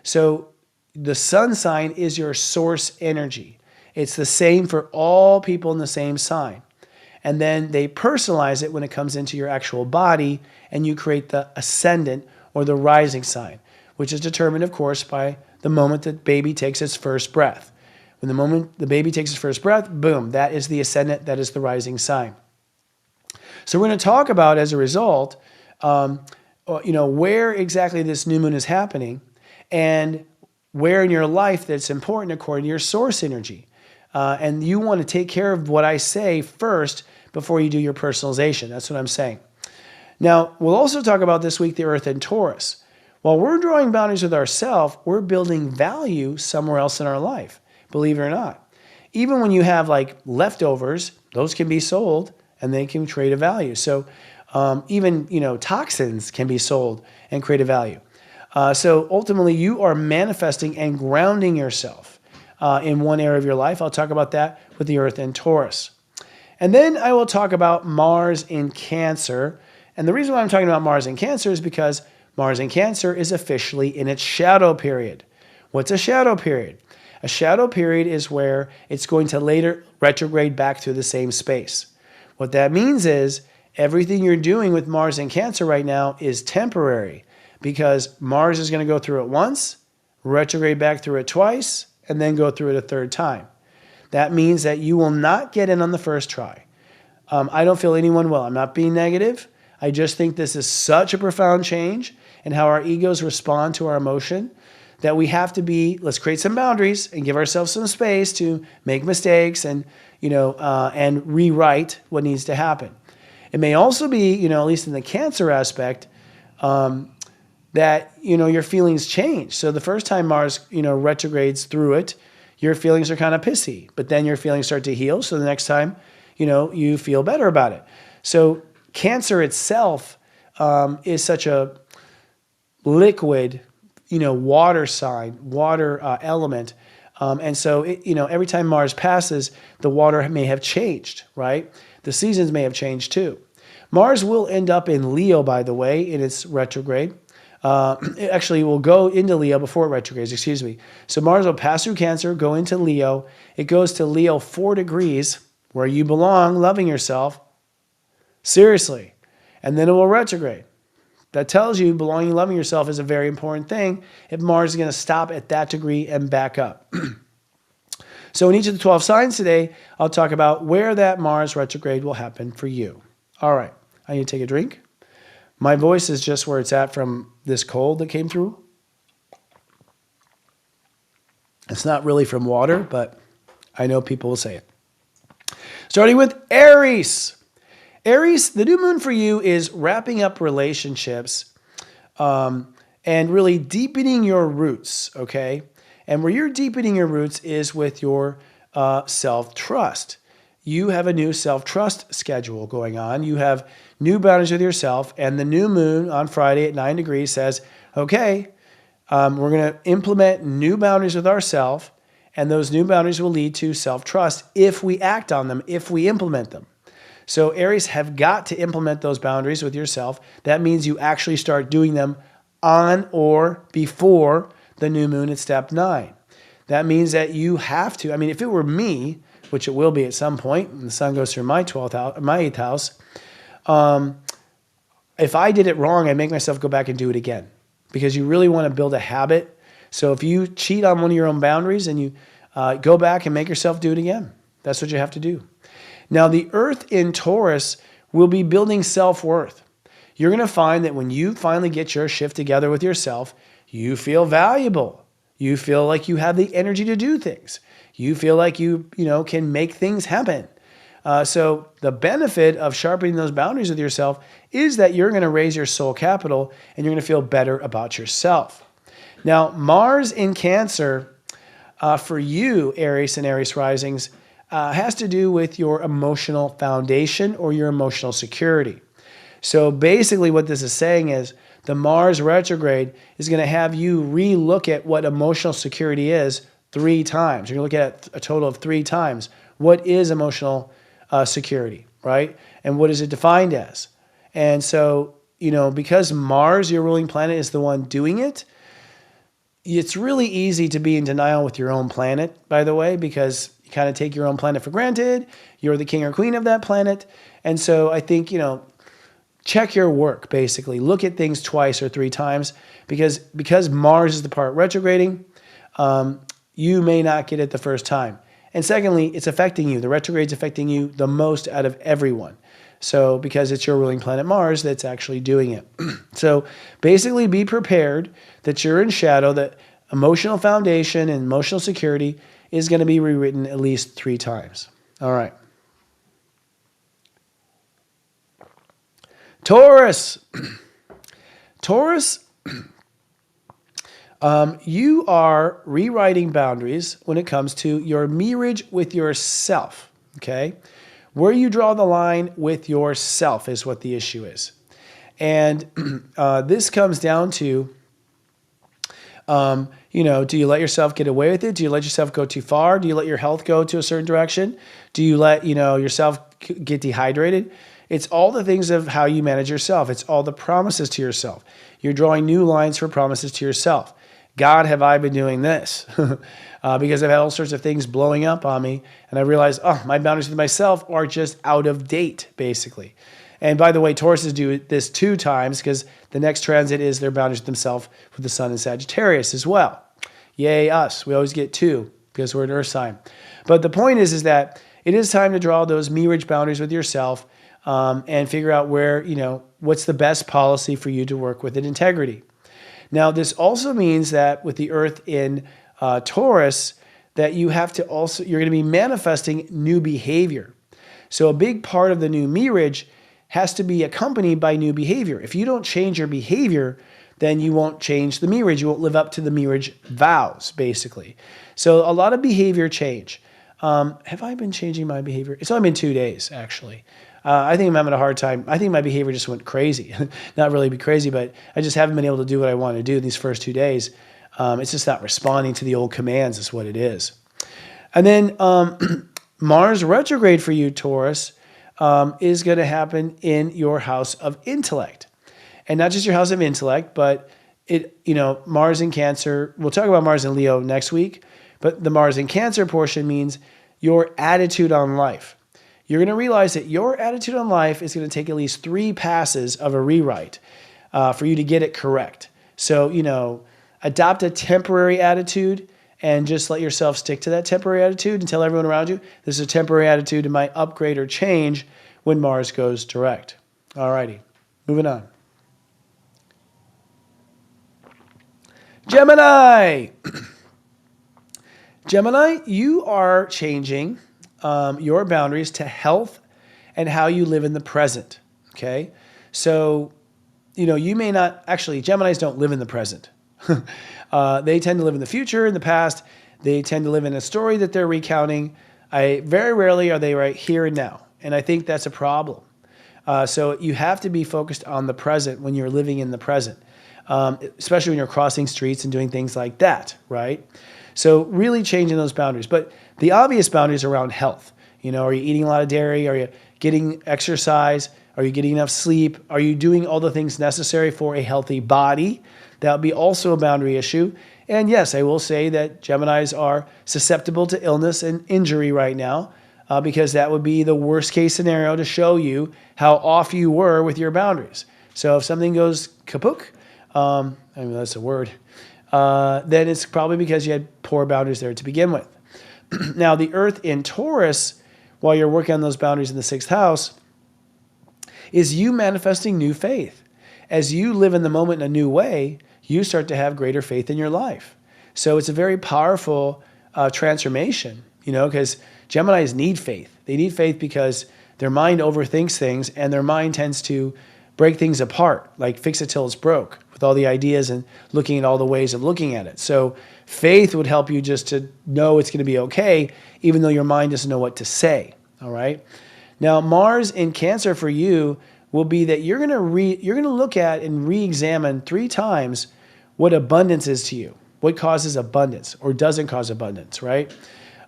So the sun sign is your source energy. It's the same for all people in the same sign. And then they personalize it when it comes into your actual body, and you create the ascendant or the rising sign, which is determined, of course, by the moment that baby takes its first breath. When the moment the baby takes its first breath, boom, that is the ascendant, that is the rising sign. So we're going to talk about, as a result, where exactly this new moon is happening and where in your life that's important according to your source energy. And you want to take care of what I say first before you do your personalization. That's what I'm saying. Now, we'll also talk about this week the Earth and Taurus. While we're drawing boundaries with ourselves, we're building value somewhere else in our life, believe it or not. Even when you have like leftovers, those can be sold and they can create a value. So even toxins can be sold and create a value. So ultimately, you are manifesting and grounding yourself in one area of your life. I'll talk about that with the Earth and Taurus. And then I will talk about Mars in Cancer. And the reason why I'm talking about Mars in Cancer is because Mars in Cancer is officially in its shadow period. What's a shadow period? A shadow period is where it's going to later retrograde back through the same space. What that means is everything you're doing with Mars in Cancer right now is temporary, because Mars is going to go through it once, retrograde back through it twice, and then go through it a third time. That means that you will not get in on the first try. I don't feel anyone will. I'm not being negative. I just think this is such a profound change in how our egos respond to our emotion that we have to let's create some boundaries and give ourselves some space to make mistakes and rewrite what needs to happen. It may also be, at least in the Cancer aspect, that, your feelings change. So the first time Mars, retrogrades through it, your feelings are kind of pissy, but then your feelings start to heal. So the next time, you feel better about it. So Cancer itself is such a liquid, water sign, water element. And so, every time Mars passes, the water may have changed, right? The seasons may have changed too. Mars will end up in Leo, by the way, in its retrograde. It actually will go into Leo before it retrogrades, excuse me. So Mars will pass through Cancer, go into Leo. It goes to Leo 4 degrees, where you belong, loving yourself. Seriously. And then it will retrograde. That tells you belonging, loving yourself is a very important thing if Mars is going to stop at that degree and back up. So in each of the 12 signs today, I'll talk about where that Mars retrograde will happen for you. All right. I need to take a drink. My voice is just where it's at from this cold that came through. It's not really from water, but I know people will say it. Starting with Aries. Aries, the new moon for you is wrapping up relationships and really deepening your roots, okay? And where you're deepening your roots is with your self-trust. You have a new self-trust schedule going on. You have new boundaries with yourself, and the new moon on Friday at 9 degrees says, okay, we're going to implement new boundaries with ourselves, and those new boundaries will lead to self-trust if we act on them, if we implement them. So Aries have got to implement those boundaries with yourself. That means you actually start doing them on or before the new moon at step 9. That means that you have to, I mean, if it were me, which it will be at some point when the sun goes through my 12th house, my 8th house, if I did it wrong, I'd make myself go back and do it again, because you really want to build a habit. So if you cheat on one of your own boundaries, and you go back and make yourself do it again, that's what you have to do. Now, the Earth in Taurus will be building self-worth. You're going to find that when you finally get your shift together with yourself, you feel valuable. You feel like you have the energy to do things. You feel like you can make things happen. So the benefit of sharpening those boundaries with yourself is that you're going to raise your soul capital, and you're going to feel better about yourself. Now, Mars in Cancer, for you, Aries and Aries risings, has to do with your emotional foundation or your emotional security. So basically what this is saying is the Mars retrograde is going to have you re-look at what emotional security is 3 times. You're going to look at a total of 3 times. What is emotional security, right? And what is it defined as? And so, because Mars, your ruling planet, is the one doing it, it's really easy to be in denial with your own planet, by the way, because you kind of take your own planet for granted. You're the king or queen of that planet. And so I think, check your work, basically. Look at things twice or 3 times, because Mars is the part retrograding, you may not get it the first time. And secondly, it's affecting you. The retrograde's affecting you the most out of everyone. So because it's your ruling planet Mars that's actually doing it. So basically be prepared that you're in shadow, that emotional foundation and emotional security is going to be rewritten at least 3 times. All right. Taurus. Taurus, you are rewriting boundaries when it comes to your marriage with yourself, okay? Where you draw the line with yourself is what the issue is. And this comes down to, do you let yourself get away with it? Do you let yourself go too far? Do you let your health go to a certain direction? Do you let, yourself get dehydrated? It's all the things of how you manage yourself. It's all the promises to yourself. You're drawing new lines for promises to yourself. God, have I been doing this? Because I've had all sorts of things blowing up on me, and I realized, my boundaries with myself are just out of date, basically. And by the way, Tauruses do this 2 times, because the next transit is their boundaries with themselves with the sun in Sagittarius as well. Yay, us. We always get 2 because we're an earth sign. But the point is that it is time to draw those marriage boundaries with yourself, and figure out where, what's the best policy for you to work with in integrity. Now, this also means that with the Earth in Taurus, that you're going to be manifesting new behavior. So a big part of the new marriage has to be accompanied by new behavior. If you don't change your behavior, then you won't change the marriage. You won't live up to the marriage vows, basically. So a lot of behavior change. Have I been changing my behavior? It's only been 2 days, actually. I think I'm having a hard time. I think my behavior just went crazy. Not really be crazy, but I just haven't been able to do what I want to do these first 2 days. It's just not responding to the old commands is what it is. And then Mars retrograde for you, Taurus, is going to happen in your house of intellect. And not just your house of intellect, but Mars in Cancer. We'll talk about Mars in Leo next week, but the Mars in Cancer portion means your attitude on life. You're going to realize that your attitude on life is going to take at least 3 passes of a rewrite for you to get it correct. So, adopt a temporary attitude and just let yourself stick to that temporary attitude and tell everyone around you, this is a temporary attitude and might upgrade or change when Mars goes direct. All righty, moving on. Gemini. Gemini, you are changing your boundaries to health and how you live in the present, okay? So, you may not, actually, Geminis don't live in the present. They tend to live in the future, in the past. They tend to live in a story that they're recounting. Very rarely are they right here and now, and I think that's a problem. So you have to be focused on the present when you're living in the present, especially when you're crossing streets and doing things like that, right? So really changing those boundaries. But the obvious boundaries around health. Are you eating a lot of dairy? Are you getting exercise? Are you getting enough sleep? Are you doing all the things necessary for a healthy body? That would be also a boundary issue. And yes, I will say that Geminis are susceptible to illness and injury right now, because that would be the worst case scenario to show you how off you were with your boundaries. So if something goes kaput, I mean, that's a word, then it's probably because you had poor boundaries there to begin with. Now, the Earth in Taurus, while you're working on those boundaries in the 6th house, is you manifesting new faith. As you live in the moment in a new way, you start to have greater faith in your life. So it's a very powerful transformation, because Geminis need faith. They need faith because their mind overthinks things, and their mind tends to break things apart, like fix it till it's broke, with all the ideas and looking at all the ways of looking at it. So faith would help you just to know it's going to be okay, even though your mind doesn't know what to say. All right. Now, Mars in Cancer for you will be that you're going to look at and re-examine 3 times what abundance is to you, what causes abundance or doesn't cause abundance, right?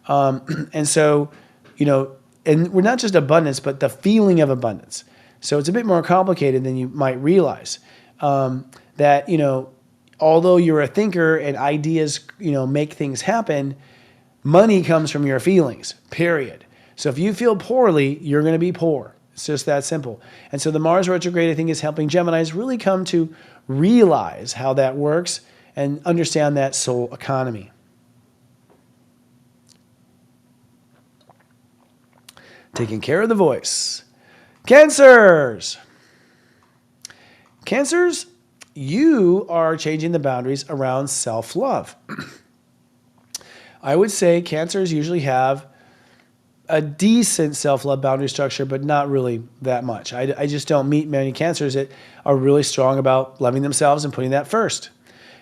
And so, and we're not just abundance, but the feeling of abundance. So it's a bit more complicated than you might realize. That, although you're a thinker and ideas, make things happen, money comes from your feelings, period. So if you feel poorly, you're going to be poor. It's just that simple. And so the Mars retrograde, I think, is helping Geminis really come to realize how that works and understand that soul economy. Taking care of the voice. Cancers. Cancers, you are changing the boundaries around self-love. I would say Cancers usually have a decent self-love boundary structure, but not really that much. I just don't meet many Cancers that are really strong about loving themselves and putting that first.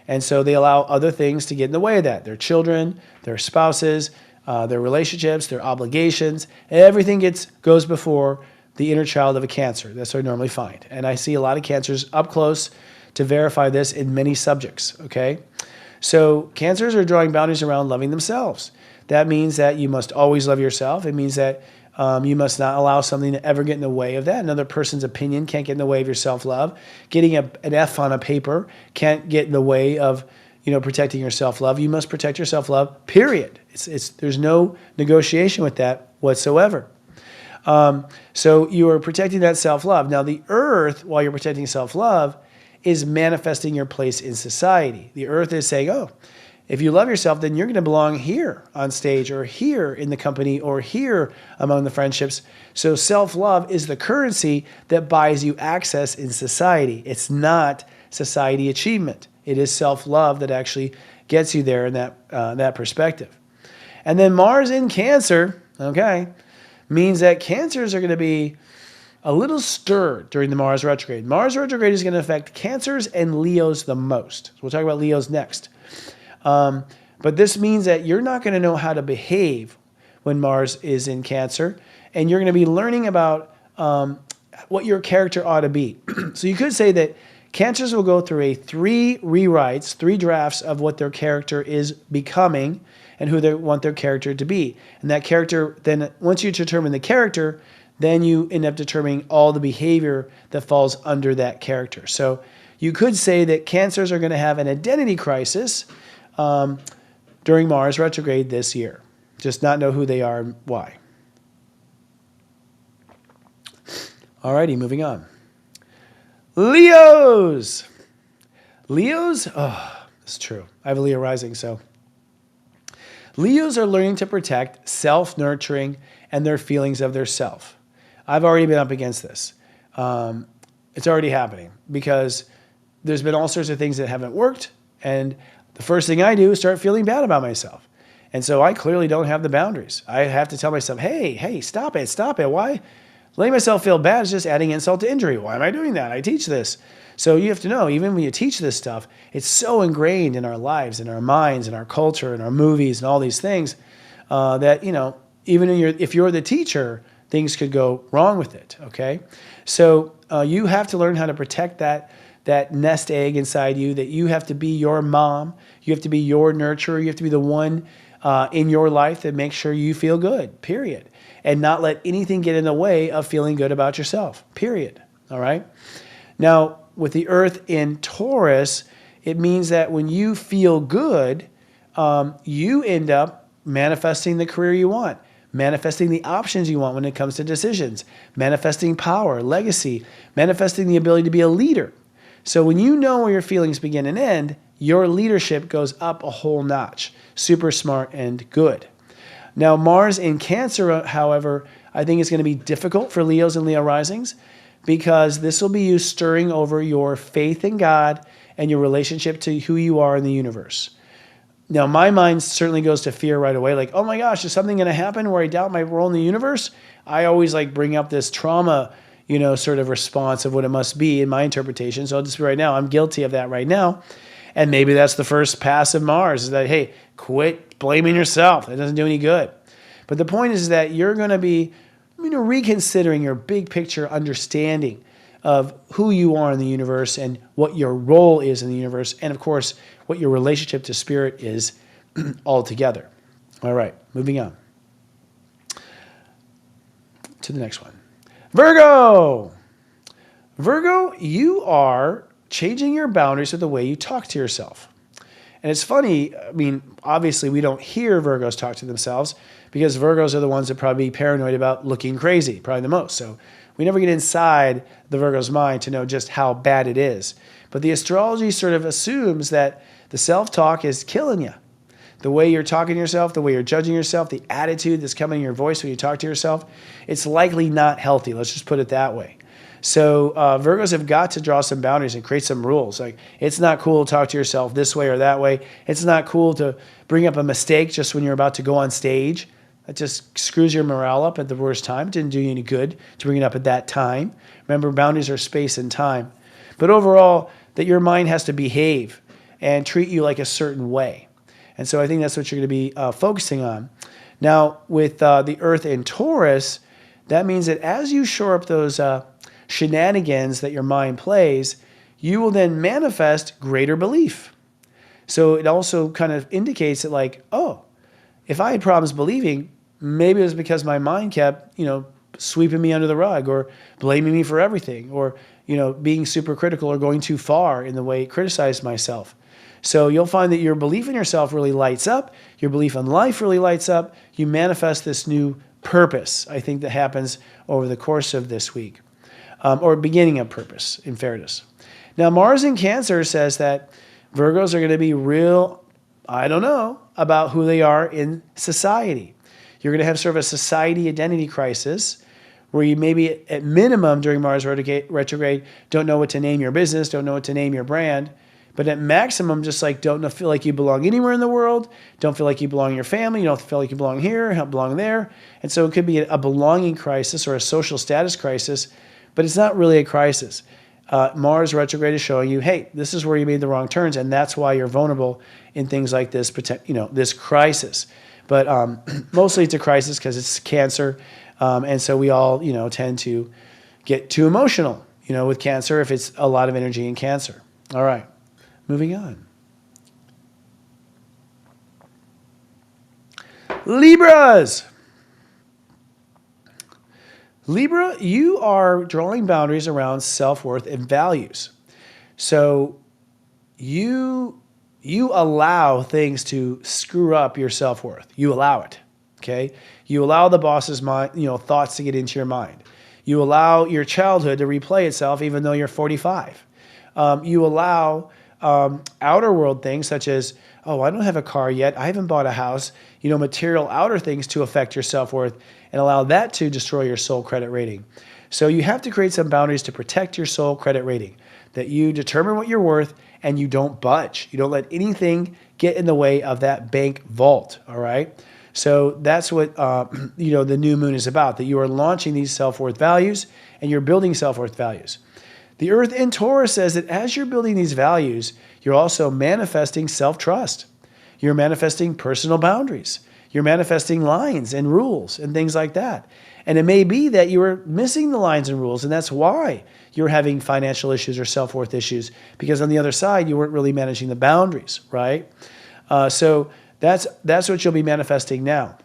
And so they allow other things to get in the way of that. Their children, their spouses, their relationships, their obligations, everything goes before the inner child of a Cancer. That's what I normally find. And I see a lot of Cancers up close to verify this in many subjects, okay? So Cancers are drawing boundaries around loving themselves. That means that you must always love yourself. It means that you must not allow something to ever get in the way of that. Another person's opinion can't get in the way of your self-love. Getting an F on a paper can't get in the way of protecting your self-love. You must protect your self-love, period. There's no negotiation with that whatsoever. So you are protecting that self-love. Now, the Earth, while you're protecting self-love, is manifesting your place in society. The Earth is saying, oh, if you love yourself, then you're going to belong here on stage or here in the company or here among the friendships. So self-love is the currency that buys you access in society. It's not society achievement. It is self-love that actually gets you there in that perspective. And then Mars in Cancer, okay, means that Cancers are going to be a little stirred during the Mars retrograde. Mars retrograde is going to affect Cancers and Leos the most. So we'll talk about Leos next. But this means that you're not going to know how to behave when Mars is in Cancer, and you're going to be learning about what your character ought to be. So you could say that Cancers will go through 3 rewrites, 3 drafts of what their character is becoming and who they want their character to be. And that character, then once you determine the character, then you end up determining all the behavior that falls under that character. So you could say that Cancers are going to have an identity crisis during Mars retrograde this year. Just not know who they are and why. Alrighty, moving on. Leos. Leos, oh, it's true. I have a Leo rising, so. Leos are learning to protect self-nurturing and their feelings of their self. I've already been up against this. It's already happening because there's been all sorts of things that haven't worked, and the first thing I do is start feeling bad about myself. And so I clearly don't have the boundaries. I have to tell myself, hey, stop it. Why? Letting myself feel bad is just adding insult to injury. Why am I doing that? I teach this. So you have to know, even when you teach this stuff, it's so ingrained in our lives, in our minds, in our culture, in our movies, and all these things that, even if you're the teacher, things could go wrong with it, okay? So you have to learn how to protect that nest egg inside you, that you have to be your mom, you have to be your nurturer, you have to be the one in your life that makes sure you feel good, period. And not let anything get in the way of feeling good about yourself, period, all right? Now, with the Earth in Taurus, it means that when you feel good, you end up manifesting the career you want, manifesting the options you want when it comes to decisions, manifesting power, legacy, manifesting the ability to be a leader. So when you know where your feelings begin and end, your leadership goes up a whole notch. Super smart and good. Now, Mars in Cancer, however, I think is going to be difficult for Leos and Leo risings, because this will be you stirring over your faith in God and your relationship to who you are in the universe. Now, my mind certainly goes to fear right away. Like, oh my gosh, is something going to happen where I doubt my role in the universe? I always like bring up this trauma, sort of response of what it must be in my interpretation. So I'll just be right now, I'm guilty of that right now. And maybe that's the first pass of Mars, is that, hey, quit blaming yourself. It doesn't do any good. But the point is that you're going to be reconsidering your big picture understanding of who you are in the universe and what your role is in the universe, and of course, what your relationship to spirit is altogether. All right, moving on to the next one. Virgo. Virgo, you are changing your boundaries with the way you talk to yourself. And it's funny, obviously we don't hear Virgos talk to themselves, because Virgos are the ones that probably be paranoid about looking crazy, probably the most. So we never get inside the Virgo's mind to know just how bad it is. But the astrology sort of assumes that the self-talk is killing you. The way you're talking to yourself, the way you're judging yourself, the attitude that's coming in your voice when you talk to yourself, it's likely not healthy. Let's just put it that way. So Virgos have got to draw some boundaries and create some rules. Like, it's not cool to talk to yourself this way or that way. It's not cool to bring up a mistake just when you're about to go on stage. That just screws your morale up at the worst time. It didn't do you any good to bring it up at that time. Remember, boundaries are space and time. But overall, that your mind has to behave and treat you like a certain way. And so I think that's what you're going to be focusing on. Now, with the Earth in Taurus, that means that as you shore up those shenanigans that your mind plays, you will then manifest greater belief. So it also kind of indicates that, like, oh, if I had problems believing, maybe it was because my mind kept, sweeping me under the rug, or blaming me for everything, or, being super critical or going too far in the way it criticized myself. So you'll find that your belief in yourself really lights up. Your belief in life really lights up. You manifest this new purpose, I think, that happens over the course of this week, or beginning of purpose, in fairness. Now, Mars in Cancer says that Virgos are going to be real, about who they are in society. You're going to have sort of a society identity crisis, where you maybe at minimum during Mars retrograde don't know what to name your business, don't know what to name your brand, but at maximum just like don't feel like you belong anywhere in the world, don't feel like you belong in your family, you don't feel like you belong here, don't belong there. And so it could be a belonging crisis or a social status crisis, but it's not really a crisis. Mars retrograde is showing you, hey, this is where you made the wrong turns, and that's why you're vulnerable in things like this, this crisis. But mostly it's a crisis because it's Cancer, and so we all, tend to get too emotional, with Cancer if it's a lot of energy in Cancer. All right, moving on. Libras. Libra, you are drawing boundaries around self-worth and values. So you allow things to screw up your self-worth. You allow it, okay? You allow the boss's mind, thoughts to get into your mind. You allow your childhood to replay itself even though you're 45. You allow outer world things such as, oh, I don't have a car yet, I haven't bought a house, material outer things to affect your self-worth and allow that to destroy your soul credit rating. So you have to create some boundaries to protect your soul credit rating, that you determine what you're worth and you don't budge. You don't let anything get in the way of that bank vault, all right? So that's what the new moon is about, that you are launching these self-worth values and you're building self-worth values. The Earth in Taurus says that as you're building these values, you're also manifesting self-trust. You're manifesting personal boundaries. You're manifesting lines and rules and things like that. And it may be that you were missing the lines and rules, and that's why you're having financial issues or self-worth issues, because on the other side, you weren't really managing the boundaries, right? So that's what you'll be manifesting now.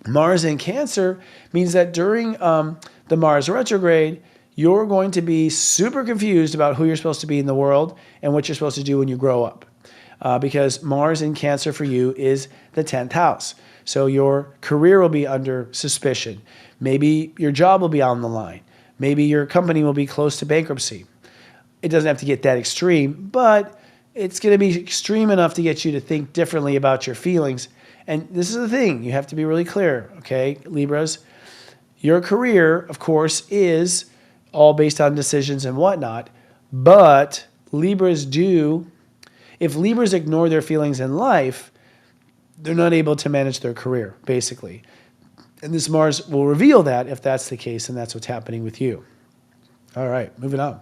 Mars in Cancer means that during the Mars retrograde, you're going to be super confused about who you're supposed to be in the world and what you're supposed to do when you grow up. Because Mars in Cancer for you is the 10th house. So your career will be under suspicion. Maybe your job will be on the line. Maybe your company will be close to bankruptcy. It doesn't have to get that extreme, but it's going to be extreme enough to get you to think differently about your feelings. And this is the thing, you have to be really clear, okay, Libras? Your career, of course, is all based on decisions and whatnot, but Libras if Libras ignore their feelings in life, they're not able to manage their career, basically. And this Mars will reveal that if that's the case, and that's what's happening with you. All right, moving on.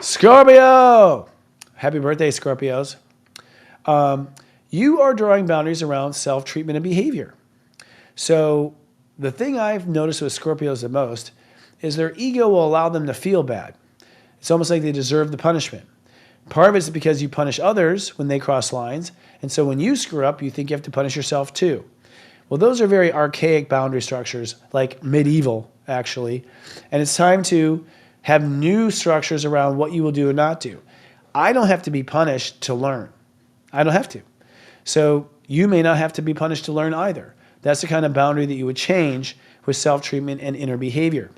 Scorpio! Happy birthday, Scorpios. You are drawing boundaries around self-treatment and behavior. So the thing I've noticed with Scorpios the most is their ego will allow them to feel bad. It's almost like they deserve the punishment. Part of it's because you punish others when they cross lines, and so when you screw up, you think you have to punish yourself too. Well, those are very archaic boundary structures, like medieval, actually, and it's time to have new structures around what you will do and not do. I don't have to be punished to learn. I don't have to. So you may not have to be punished to learn either. That's the kind of boundary that you would change with self-treatment and inner behavior.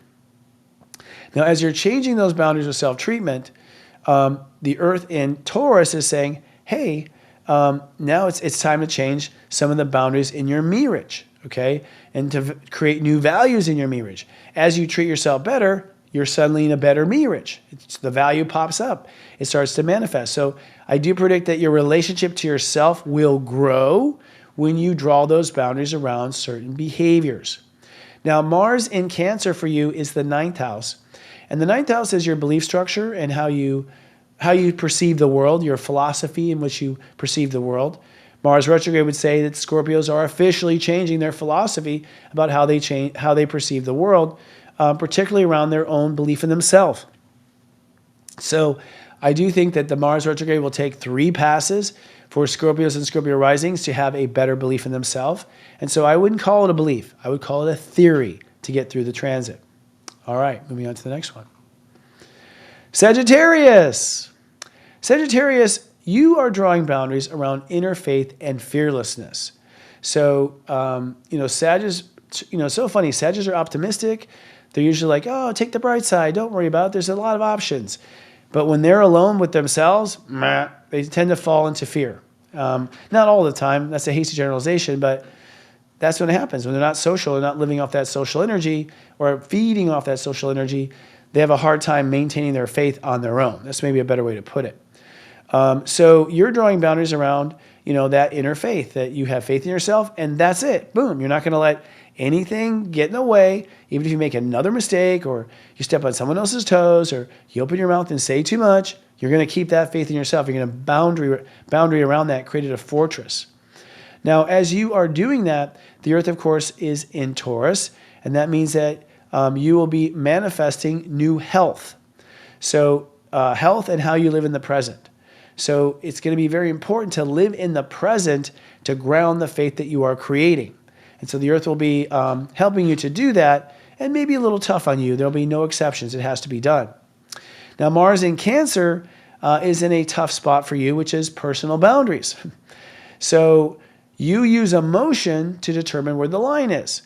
Now, as you're changing those boundaries with self-treatment, the Earth in Taurus is saying, hey, now it's time to change some of the boundaries in your marriage, okay? And to create new values in your marriage. As you treat yourself better, you're suddenly in a better marriage. The value pops up. It starts to manifest. So I do predict that your relationship to yourself will grow when you draw those boundaries around certain behaviors. Now, Mars in Cancer for you is the 9th house. And the 9th house is your belief structure and how you perceive the world, your philosophy in which you perceive the world. Mars retrograde would say that Scorpios are officially changing their philosophy about how they perceive the world, particularly around their own belief in themselves. So I do think that the Mars retrograde will take 3 passes for Scorpios and Scorpio risings to have a better belief in themselves. And so I wouldn't call it a belief. I would call it a theory to get through the transit. All right, moving on to the next one. Sagittarius. Sagittarius, you are drawing boundaries around inner faith and fearlessness. So, Sagittarius, so funny. Sagittarius are optimistic. They're usually like, oh, take the bright side. Don't worry about it. There's a lot of options. But when they're alone with themselves, they tend to fall into fear. Not all the time. That's a hasty generalization, but that's when it happens. When they're not social, they're not living off that social energy or feeding off that social energy, they have a hard time maintaining their faith on their own. That's maybe a better way to put it. So you're drawing boundaries around, that inner faith, that you have faith in yourself, and that's it. Boom. You're not going to let anything get in the way, even if you make another mistake or you step on someone else's toes or you open your mouth and say too much. You're going to keep that faith in yourself. You're going to boundary around that, create a fortress. Now, as you are doing that, the Earth, of course, is in Taurus, and that means that you will be manifesting new health. So health and how you live in the present. So it's going to be very important to live in the present to ground the faith that you are creating. And so the Earth will be helping you to do that, and maybe a little tough on you. There'll be no exceptions. It has to be done. Now, Mars in Cancer is in a tough spot for you, which is personal boundaries. So you use emotion to determine where the line is.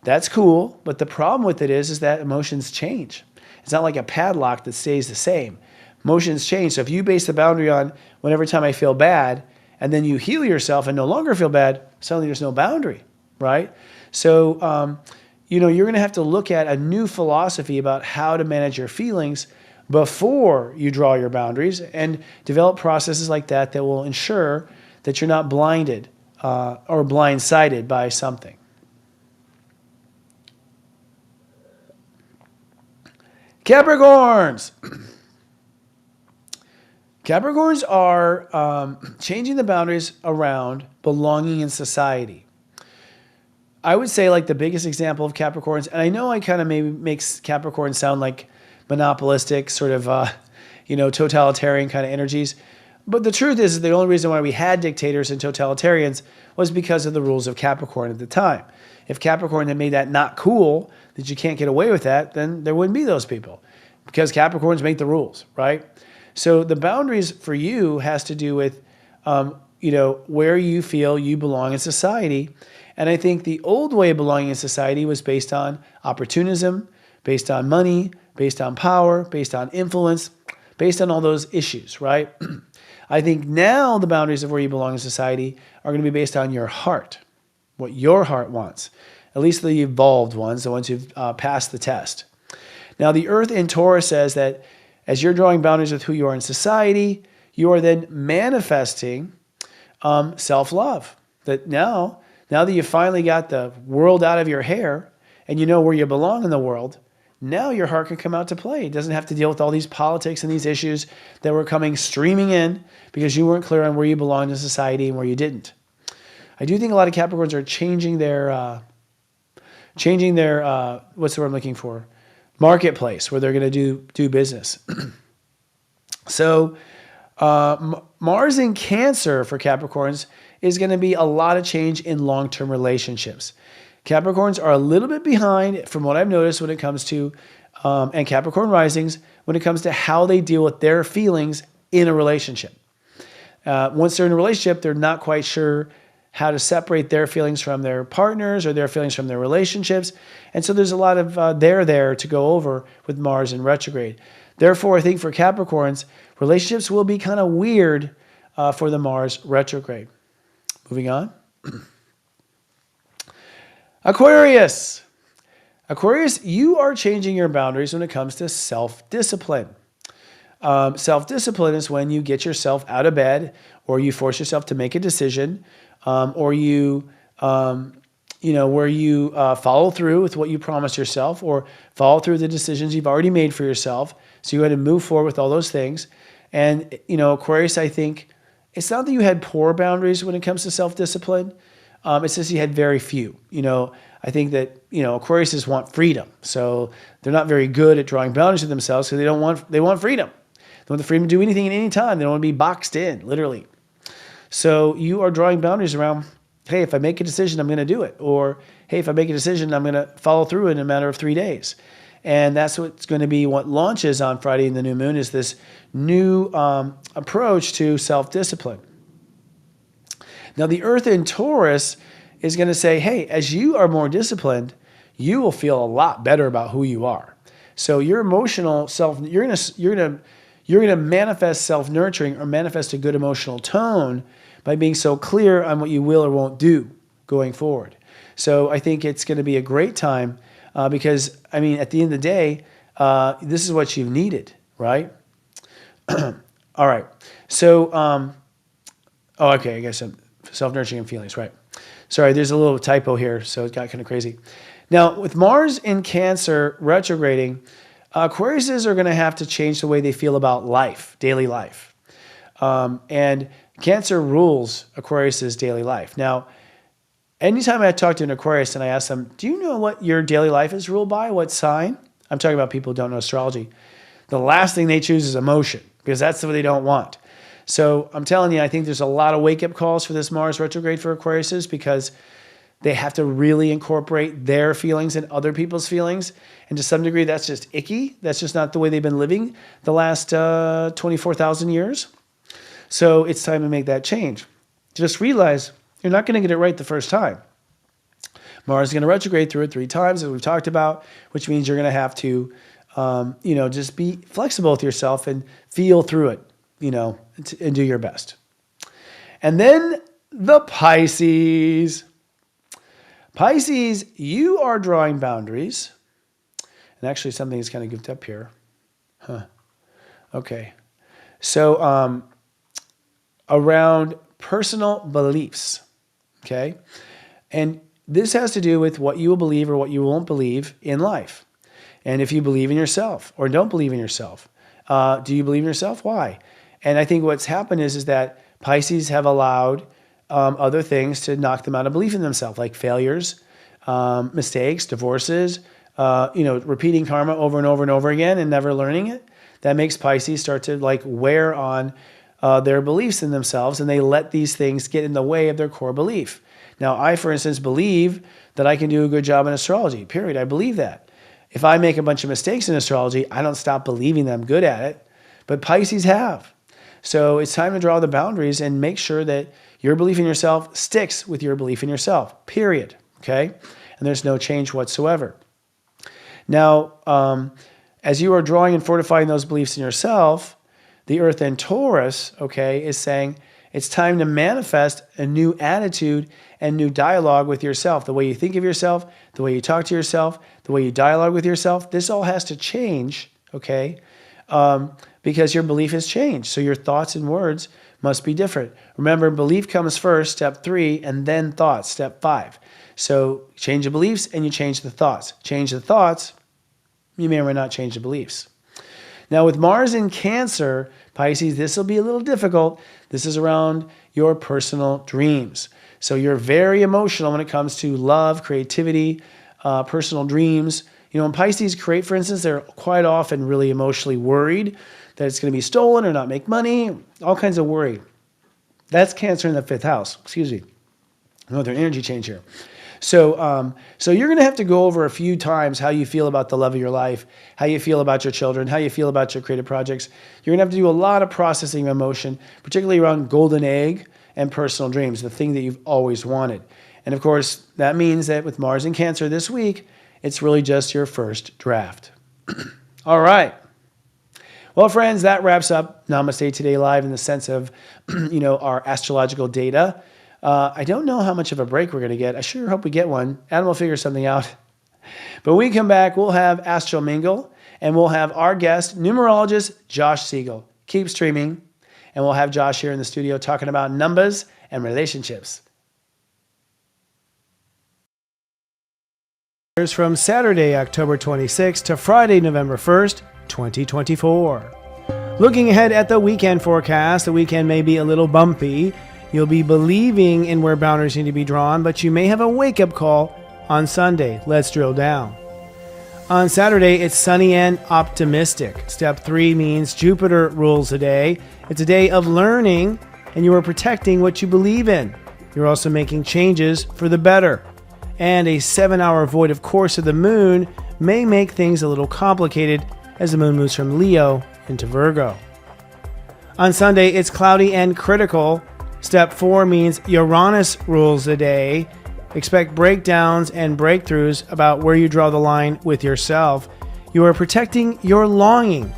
That's cool, but the problem with it is that emotions change. It's not like a padlock that stays the same. Emotions change. So if you base the boundary on whenever time I feel bad, and then you heal yourself and no longer feel bad, suddenly there's no boundary, right? So, you're going to have to look at a new philosophy about how to manage your feelings before you draw your boundaries and develop processes like that that will ensure that you're not blinded or blindsided by something. Capricorns. Capricorns are changing the boundaries around belonging in society. I would say like the biggest example of Capricorns, and I know I kind of maybe makes Capricorns sound like monopolistic, sort of, totalitarian kind of energies. But the truth is the only reason why we had dictators and totalitarians was because of the rules of Capricorn at the time. If Capricorn had made that not cool, that you can't get away with that, then there wouldn't be those people because Capricorns make the rules, right? So the boundaries for you has to do with, where you feel you belong in society. And I think the old way of belonging in society was based on opportunism, based on money, based on power, based on influence, based on all those issues, right? I think now the boundaries of where you belong in society are going to be based on your heart, what your heart wants, at least the evolved ones, the ones who've passed the test. Now, the Earth in Taurus says that as you're drawing boundaries with who you are in society, you are then manifesting self-love. That now that you finally got the world out of your hair and you know where you belong in the world, now your heart can come out to play. It doesn't have to deal with all these politics and these issues that were coming streaming in because you weren't clear on where you belonged in society and where you didn't. I do think a lot of Capricorns are changing their what's the word I'm looking for? Marketplace, where they're going to do business. So Mars in Cancer for Capricorns is going to be a lot of change in long-term relationships. Capricorns are a little bit behind from what I've noticed when it comes to, and Capricorn risings, when it comes to how they deal with their feelings in a relationship. Once they're in a relationship, they're not quite sure how to separate their feelings from their partners or their feelings from their relationships. And so there's a lot of there to go over with Mars in retrograde. Therefore, I think for Capricorns, relationships will be kind of weird for the Mars retrograde. Moving on. Aquarius. Aquarius, you are changing your boundaries when it comes to self-discipline. Self-discipline is when you get yourself out of bed or you force yourself to make a decision or you, where you follow through with what you promised yourself or follow through the decisions you've already made for yourself. So you had to move forward with all those things. And, Aquarius, I think it's not that you had poor boundaries when it comes to self-discipline. It's just you had very few. I think that, Aquariuses want freedom. So they're not very good at drawing boundaries with themselves because they want freedom. They want the freedom to do anything at any time. They don't want to be boxed in, literally. So you are drawing boundaries around, hey, if I make a decision, I'm going to do it. Or, hey, if I make a decision, I'm going to follow through in a matter of 3 days. And that's what's going to be what launches on Friday in the new moon is this new approach to self-discipline. Now, the Earth in Taurus is going to say, hey, as you are more disciplined, you will feel a lot better about who you are. So your emotional self, you're going to manifest self-nurturing or manifest a good emotional tone by being so clear on what you will or won't do going forward. So I think it's going to be a great time because, at the end of the day, this is what you've needed, right? All right. So, okay, I guess self-nurturing and feelings, right? Sorry, there's a little typo here, so it got kind of crazy. Now, with Mars in Cancer retrograding, Aquariuses are going to have to change the way they feel about life, daily life. And Cancer rules Aquarius's daily life. Now, anytime I talk to an Aquarius and I ask them, do you know what your daily life is ruled by? What sign? I'm talking about people who don't know astrology. The last thing they choose is emotion because that's what they don't want. So I'm telling you, I think there's a lot of wake-up calls for this Mars retrograde for Aquariuses because they have to really incorporate their feelings and other people's feelings. And to some degree, that's just icky. That's just not the way they've been living the last 24,000 years. So it's time to make that change. Just realize you're not going to get it right the first time. Mars is going to retrograde through it 3 times, as we've talked about, which means you're going to have to, just be flexible with yourself and feel through it, and do your best. And then the Pisces. Pisces, you are drawing boundaries. And actually something is kind of goofed up here. Okay. So around personal beliefs. Okay. And this has to do with what you will believe or what you won't believe in life. And if you believe in yourself or don't believe in yourself. Do you believe in yourself? Why? And I think what's happened is that Pisces have allowed other things to knock them out of belief in themselves, like failures, mistakes, divorces, repeating karma over and over and over again and never learning it. That makes Pisces start to wear on their beliefs in themselves, and they let these things get in the way of their core belief. Now, I, for instance, believe that I can do a good job in astrology, period. I believe that. If I make a bunch of mistakes in astrology, I don't stop believing that I'm good at it, but Pisces have. So it's time to draw the boundaries and make sure that your belief in yourself sticks with your belief in yourself, period, okay? And there's no change whatsoever. Now, as you are drawing and fortifying those beliefs in yourself, the Earth in Taurus, okay, is saying it's time to manifest a new attitude and new dialogue with yourself. The way you think of yourself, the way you talk to yourself, the way you dialogue with yourself, this all has to change, okay? Because your belief has changed. So your thoughts and words must be different. Remember, belief comes first, step 3, and then thoughts, step 5. So change the beliefs and you change the thoughts. Change the thoughts, you may or may not change the beliefs. Now with Mars in Cancer, Pisces, this will be a little difficult. This is around your personal dreams. So you're very emotional when it comes to love, creativity, personal dreams. You know, when Pisces create, for instance, they're quite often really emotionally worried that it's going to be stolen or not make money, all kinds of worry. That's Cancer in the 5th house. Excuse me. Another energy change here. So you're going to have to go over a few times how you feel about the love of your life, how you feel about your children, how you feel about your creative projects. You're going to have to do a lot of processing of emotion, particularly around golden egg and personal dreams, the thing that you've always wanted. And of course, that means that with Mars in Cancer this week, it's really just your first draft. All right. Well, friends, that wraps up Namaste Today Live in the sense of, our astrological data. I don't know how much of a break we're going to get. I sure hope we get one. Adam will figure something out. But when we come back, we'll have Astro Mingle, and we'll have our guest, numerologist Josh Siegel. Keep streaming, and we'll have Josh here in the studio talking about numbers and relationships. Here's from Saturday, October 26th to Friday, November 1st, 2024. Looking ahead at the weekend forecast, the weekend may be a little bumpy. You'll be believing in where boundaries need to be drawn, but you may have a wake-up call on Sunday. Let's drill down. On Saturday, it's sunny and optimistic. Step 3 means Jupiter rules the day. It's a day of learning, and you are protecting what you believe in. You're also making changes for the better. And a 7-hour void of course of the moon may make things a little complicated as the moon moves from Leo into Virgo. On Sunday, it's cloudy and critical. Step 4 means Uranus rules the day. Expect breakdowns and breakthroughs about where you draw the line with yourself. You are protecting your longing,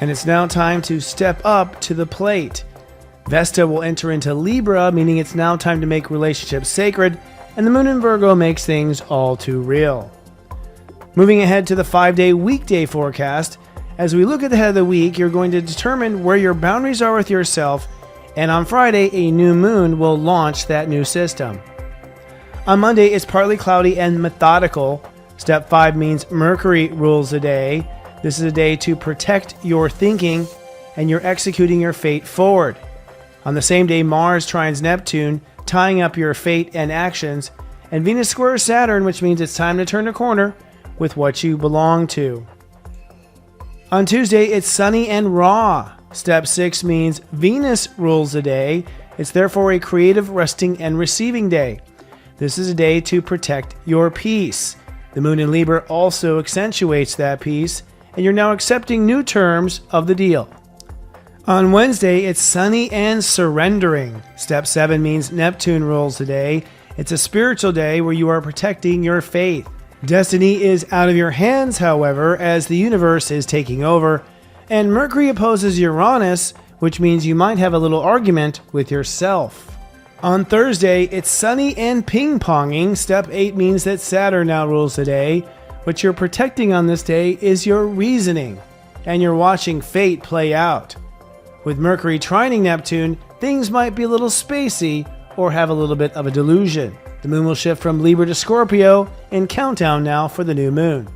and it's now time to step up to the plate. Vesta will enter into Libra, meaning it's now time to make relationships sacred, and the moon in Virgo makes things all too real. Moving ahead to the 5-day weekday forecast, as we look at the head of the week, you're going to determine where your boundaries are with yourself, and on Friday, a new moon will launch that new system. On Monday, it's partly cloudy and methodical. Step 5 means Mercury rules the day. This is a day to protect your thinking, and you're executing your fate forward. On the same day, Mars trines Neptune, tying up your fate and actions, and Venus squares Saturn, which means it's time to turn a corner with what you belong to. On Tuesday, it's sunny and raw. Step 6 means Venus rules the day. It's therefore a creative resting and receiving day. This is a day to protect your peace. The moon in Libra also accentuates that peace, and you're now accepting new terms of the deal. On Wednesday, it's sunny and surrendering. Step 7 means Neptune rules the day. It's a spiritual day where you are protecting your faith. Destiny is out of your hands, however, as the universe is taking over, and Mercury opposes Uranus, which means you might have a little argument with yourself. On Thursday, it's sunny and ping-ponging. Step 8 means that Saturn now rules the day. What you're protecting on this day is your reasoning, and you're watching fate play out. With Mercury trining Neptune, things might be a little spacey or have a little bit of a delusion. The moon will shift from Libra to Scorpio in countdown now for the new moon.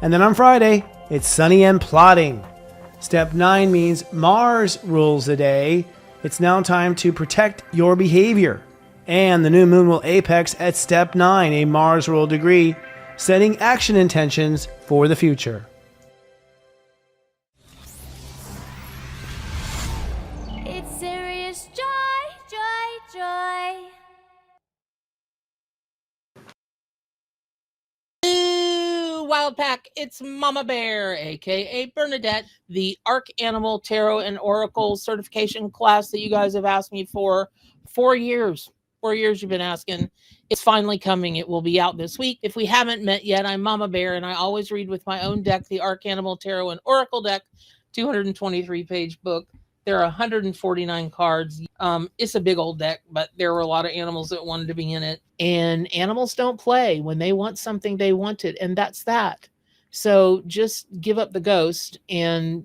And then on Friday, it's sunny and plotting. Step 9 means Mars rules the day. It's now time to protect your behavior. And the new moon will apex at step 9, a Mars rule degree, setting action intentions for the future. It's wild pack. It's Mama Bear, aka Bernadette, the Arc Animal Tarot and Oracle certification class that you guys have asked me for 4 years. 4 years you've been asking. It's finally coming. It will be out this week. If we haven't met yet, I'm Mama Bear, and I always read with my own deck, the Arc Animal Tarot and Oracle deck, 223-page book. There are 149 cards. It's a big old deck, but there were a lot of animals that wanted to be in it. And animals don't play. When they want something, they want it. And that's that. So just give up the ghost and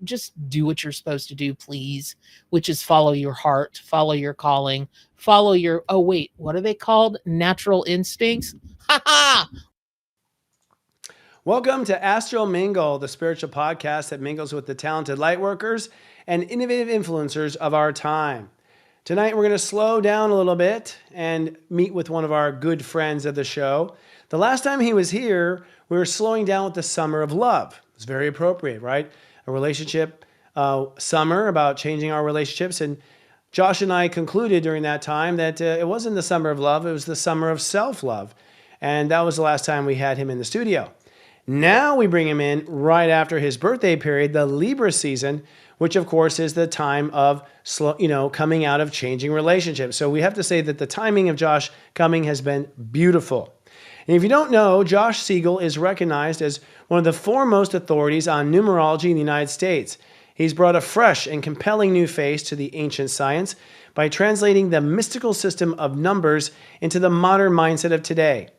just do what you're supposed to do, please, which is follow your heart, follow your calling, follow your, oh, wait, what are they called? Natural instincts? Ha ha! Welcome to Astro Mingle, the spiritual podcast that mingles with the talented lightworkers and innovative influencers of our time. Tonight, we're going to slow down a little bit and meet with one of our good friends of the show. The last time he was here, we were slowing down with the summer of love. It's very appropriate, right? A relationship summer about changing our relationships. And Josh and I concluded during that time that it wasn't the summer of love, it was the summer of self-love. And that was the last time we had him in the studio. Now we bring him in right after his birthday period, the Libra season, which of course is the time of coming out of changing relationships. So we have to say that the timing of Josh coming has been beautiful. And if you don't know, Josh SIEGEL is recognized as one of the foremost authorities on numerology in the United States. He's brought a fresh and compelling new face to the ancient science by translating the mystical system of numbers into the modern mindset of today.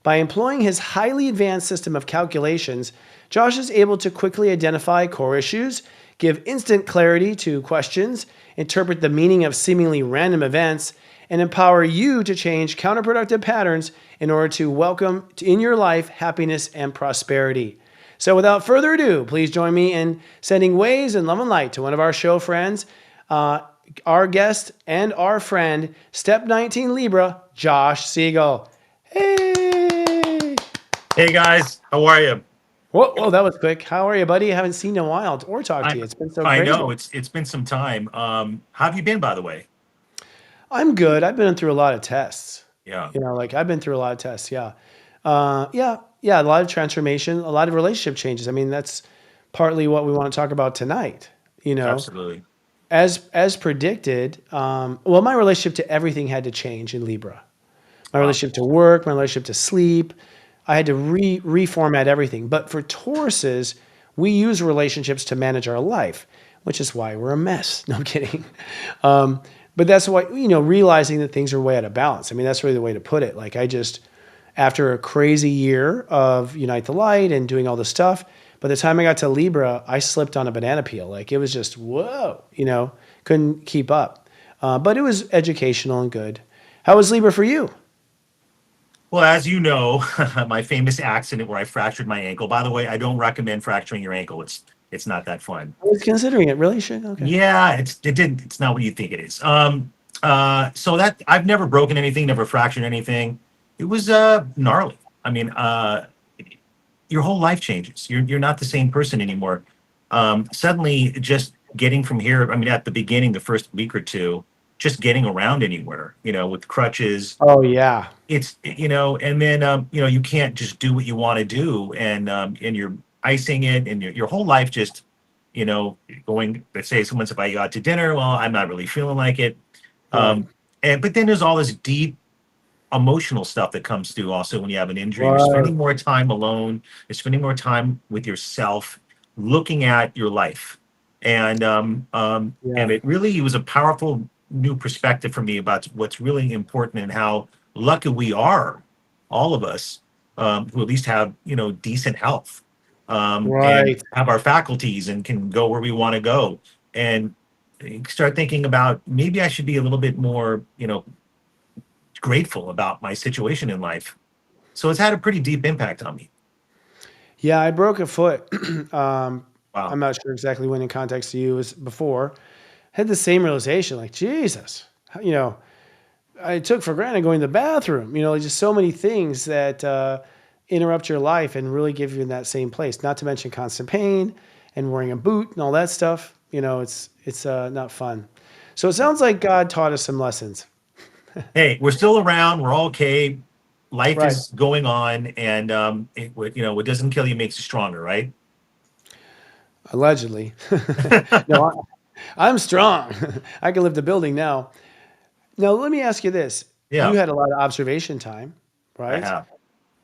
By employing his highly advanced system of calculations, Josh is able to quickly identify core issues, give instant clarity to questions, interpret the meaning of seemingly random events, and empower you to change counterproductive patterns in order to welcome in your life happiness and prosperity. So without further ado, please join me in sending waves and love and light to one of our show friends, our guest and our friend, Step 19 Libra, Josh SIEGEL. Hey! Hey guys, how are you? Whoa, that was quick. How are you, buddy? I haven't seen you in a while or talked to you. It's been so crazy. I know it's been some time. How have you been, by the way? I'm good. I've been through a lot of tests. Yeah. I've been through a lot of tests. Yeah. A lot of transformation, a lot of relationship changes. I mean, that's partly what we want to talk about tonight. Absolutely. As predicted, my relationship to everything had to change in Libra. My relationship to work, my relationship to sleep. I had to reformat everything. But for Tauruses, we use relationships to manage our life, which is why we're a mess. No, I'm kidding. But that's why, realizing that things are way out of balance. I mean, that's really the way to put it. Like after a crazy year of Unite the Light and doing all this stuff, by the time I got to Libra, I slipped on a banana peel. Like it was just, whoa, couldn't keep up. But it was educational and good. How was Libra for you? Well, as you know, my famous accident where I fractured my ankle. By the way, I don't recommend fracturing your ankle. It's not that fun. I was considering it. Really? Shit. Okay. Yeah, it's not what you think it is. So that I've never broken anything, never fractured anything. It was gnarly. I mean, your whole life changes. You're not the same person anymore. Suddenly, just getting from here. I mean, at the beginning, the first week or two, just getting around anywhere, with crutches. Oh yeah. It's, and then, you can't just do what you want to do. And you're icing it and your whole life just, going, let's say someone's invited you out to dinner. Well, I'm not really feeling like it. Right. But then there's all this deep emotional stuff that comes through also when you have an injury. Right. You're spending more time alone. You're spending more time with yourself, looking at your life. And and it really was a powerful new perspective for me about what's really important and how lucky we are, all of us, who at least have decent health, and have our faculties and can go where we want to go, and start thinking about maybe I should be a little bit more grateful about my situation in life. So it's had a pretty deep impact on me. Yeah, I broke a foot. Wow. I'm not sure exactly when in context to you, it was before. Had the same realization, like, Jesus, I took for granted going to the bathroom, just so many things that interrupt your life and really give you in that same place, not to mention constant pain and wearing a boot and all that stuff. It's not fun. So it sounds like God taught us some lessons. Hey, we're still around. We're all okay. life Right. is going on, and what doesn't kill you makes you stronger, right? Allegedly. No, I'm strong. I can lift the building now. Now, let me ask you this. You Yeah, had a lot of observation time, I right? have.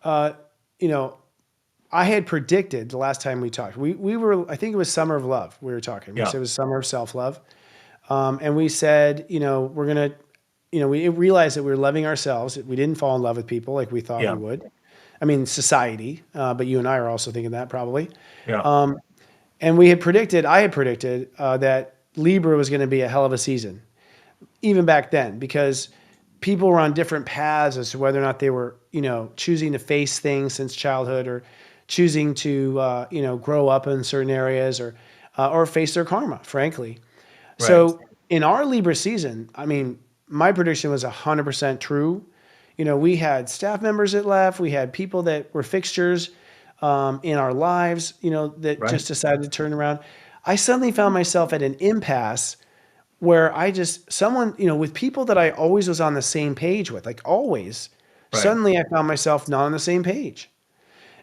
Uh, you know, I had predicted the last time we talked. We were, I think it was Summer of Love. We were talking. We Yeah, said it was Summer of Self Love, and we said, we're gonna, we realized that we were loving ourselves. We didn't fall in love with people like we thought we yeah, would. I mean, society, but you and I are also thinking that probably. yeah. And I had predicted that Libra was going to be a hell of a season, even back then, because people were on different paths as to whether or not they were, choosing to face things since childhood, or choosing to, grow up in certain areas, or face their karma, frankly. Right, So in our Libra season, I mean, my prediction was 100% true. We had staff members that left. We had people that were fixtures in our lives, that right, just decided to turn around. I suddenly found myself at an impasse where someone, with people that I always was on the same page with, like always, right. suddenly I found myself not on the same page.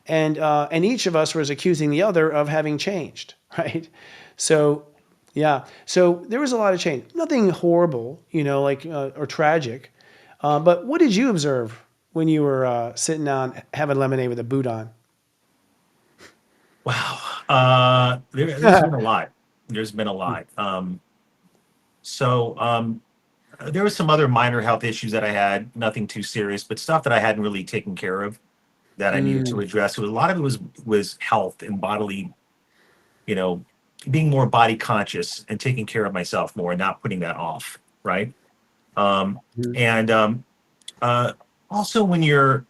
And each of us was accusing the other of having changed, right? So, yeah. So there was a lot of change. Nothing horrible, like or tragic. But what did you observe when you were sitting down having lemonade with a boot on? Wow. There's been a lot. There's been a lot. So there were some other minor health issues that I had, nothing too serious, but stuff that I hadn't really taken care of that I needed to Mm. address. So a lot of it was health and bodily, you know, being more body conscious and taking care of myself more and not putting that off, right? Um, Mhm. and uh, Also, when you're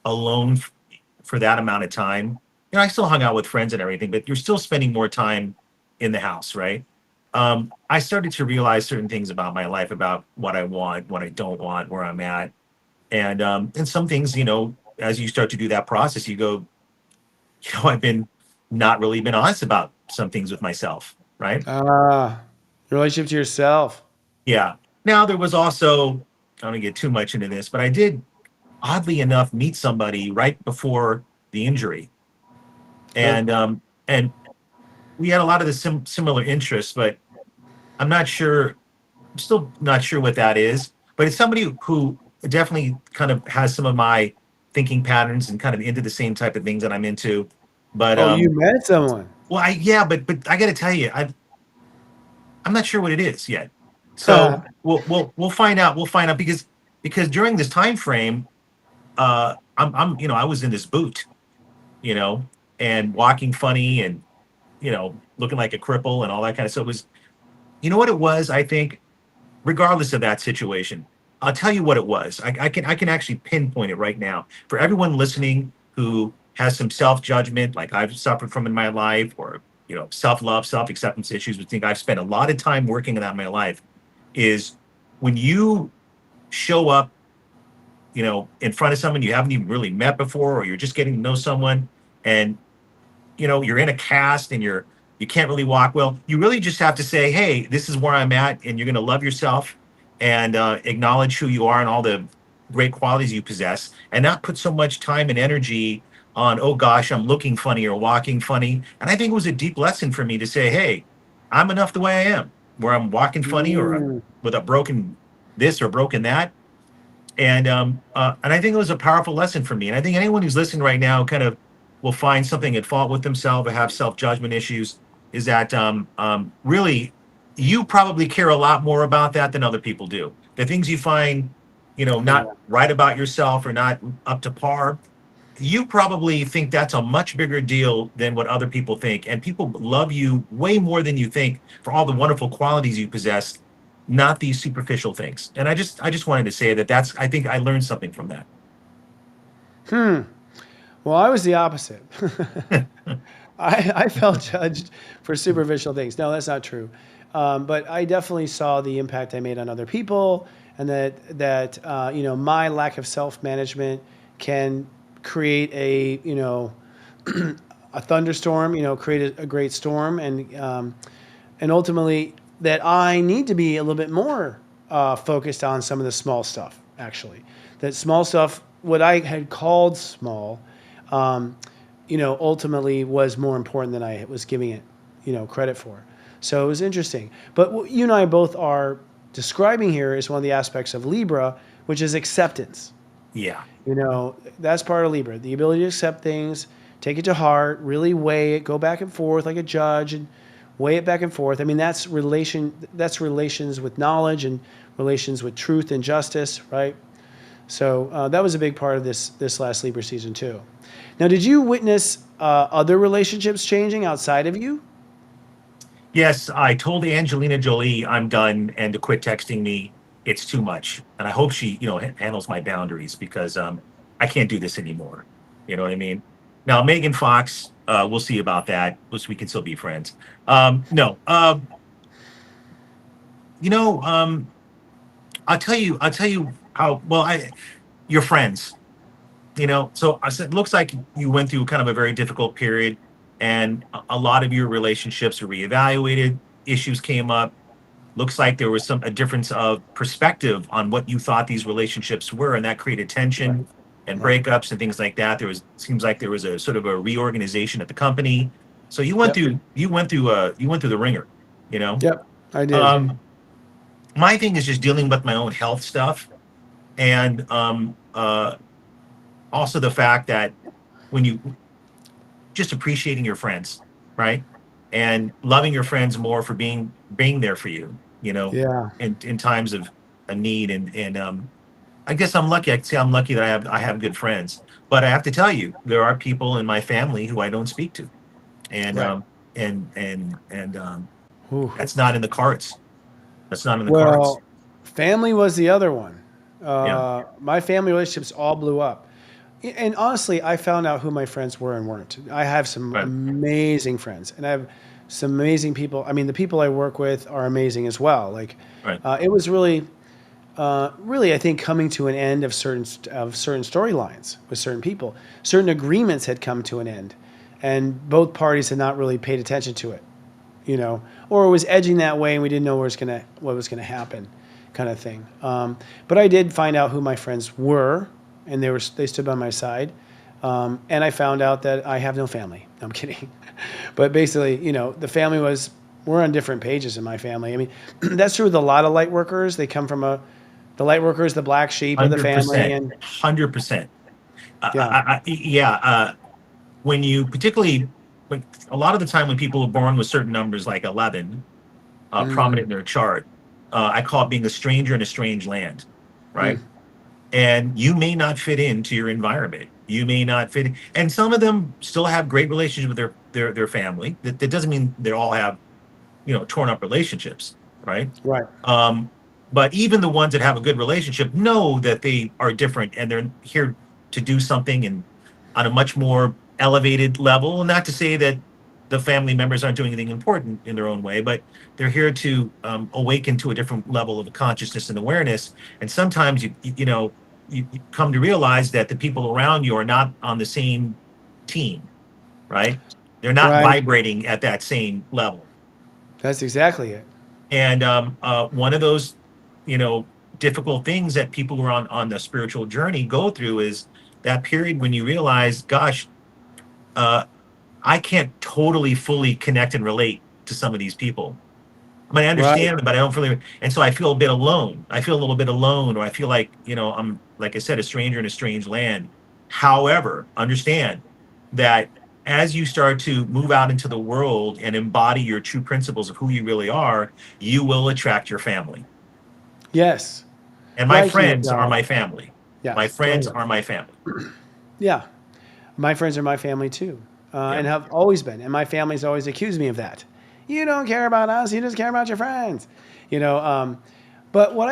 alone for that amount of time, I still hung out with friends and everything, but you're still spending more time in the house, right? I started to realize certain things about my life, about what I want, what I don't want, where I'm at, and some things, as you start to do that process, you go, I've been not really been honest about some things with myself, right? Ah, relationship to yourself. Yeah. Now there was also, I don't want to get too much into this, but I did oddly enough meet somebody right before the injury, Huh. and we had a lot of the similar interests, but I'm not sure. I'm still not sure what that is. But it's somebody who definitely kind of has some of my thinking patterns and kind of into the same type of things that I'm into. But Oh, you met someone. well, yeah, but I got to tell you, I'm not sure what it is yet. So we'll find out. We'll find out because during this time frame, I was in this boot, you know, and walking funny and looking like a cripple and all that kind of stuff. It was, what it was. I think, regardless of that situation, I'll tell you what it was. I can actually pinpoint it right now for everyone listening who has some self judgment, like I've suffered from in my life, or self love, self acceptance issues. But think I've spent a lot of time working on that in my life. Is when you show up, in front of someone you haven't even really met before, or you're just getting to know someone, and you're in a cast and you can't really walk well. You really just have to say, hey, this is where I'm at, and you're going to love yourself and acknowledge who you are and all the great qualities you possess, and not put so much time and energy on, oh gosh, I'm looking funny or walking funny. And I think it was a deep lesson for me to say, hey, I'm enough the way I am, where I'm walking funny, or I'm Mm. with a broken this or broken that. And I think it was a powerful lesson for me. And I think anyone who's listening right now kind of will find something at fault with themselves or have self judgment issues. Is that really, you probably care a lot more about that than other people do. The things you find, not right about yourself or not up to par, you probably think that's a much bigger deal than what other people think. And people love you way more than you think for all the wonderful qualities you possess, not these superficial things. And I just wanted to say I think I learned something from that. Hmm. Well, I was the opposite. I felt judged for superficial things. No, that's not true. But I definitely saw the impact I made on other people, and that my lack of self management can create a thunderstorm. Create a great storm, and ultimately that I need to be a little bit more focused on some of the small stuff. Actually, that small stuff what I had called small, ultimately was more important than I was giving it, credit for. So it was interesting. But what you and I both are describing here is one of the aspects of Libra, which is acceptance. Yeah. That's part of Libra, the ability to accept things, take it to heart, really weigh it, go back and forth like a judge and weigh it back and forth. I mean, that's relations with knowledge and relations with truth and justice, right? So that was a big part of this last Libra season too. Now, did you witness other relationships changing outside of you? Yes, I told Angelina Jolie I'm done and to quit texting me. It's too much, and I hope she, handles my boundaries because I can't do this anymore. You know what I mean? Now, Megan Fox, we'll see about that. We can still be friends. No, you know, I'll tell you how well your friends. So I said, looks like you went through kind of a very difficult period, and a lot of your relationships were reevaluated. Issues came up. Looks like there was a difference of perspective on what you thought these relationships were, and that created Right. tension and Right. breakups and things like that. Seems like there was a sort of a reorganization at the company. So you went Yep. through the ringer, you know. Yep. I did. Um, my thing is just dealing with my own health stuff, and also the fact that when you just appreciating your friends, right, and loving your friends more for being there for you, Yeah. in times of a need, and I guess I'm lucky. I can say I'm lucky that I have good friends, but I have to tell you, there are people in my family who I don't speak to, and Right. Whew. that's not in the cards. That's not in the cards. Well, family was the other one. Yeah, My family relationships all blew up. And honestly, I found out who my friends were and weren't. I have some right, amazing friends, and I have some amazing people. I mean, the people I work with are amazing as well. Like, right, it was really, I think, coming to an end of certain storylines with certain people. Certain agreements had come to an end, and both parties had not really paid attention to it, or it was edging that way, and we didn't know what was gonna happen, kind of thing. But I did find out who my friends were, and they stood by my side. And I found out that I have no family. No, I'm kidding. But basically, the family we're on different pages in my family. I mean, that's true with a lot of light workers. They come from the light worker is the black sheep of the family, 100%, and 100%. yeah. Yeah. When you particularly, when a lot of the time when people are born with certain numbers like 11 prominent Mm, in their chart, I call it being a stranger in a strange land, right? mm, And you may not fit into your environment. You may not fit in, and some of them still have great relationships with their family. That doesn't mean they all have torn up relationships, right? right. Um, but even the ones that have a good relationship know that they are different and they're here to do something and on a much more elevated level. And not to say that the family members aren't doing anything important in their own way, but they're here to awaken to a different level of consciousness and awareness. And sometimes you come to realize that the people around you are not on the same team, right? They're not Right. vibrating at that same level. That's exactly it. And one of those, you know, difficult things that people who are on the spiritual journey go through is that period when you realize, gosh, uh, I can't totally fully connect and relate to some of these people. I mean, I Right. understand them, but I don't really, and so I feel a bit alone. I feel a little bit alone, or I feel like, I'm, like I said, a stranger in a strange land. However, understand that as you start to move out into the world and embody your true principles of who you really are, you will attract your family. Yes. And my Like friends are yourself. my family. My Yes. friends Totally. are my family. Yeah. My friends are my family too, Yeah. and have always been. And my family's always accused me of that. You don't care about us. You just care about your friends. You know. But what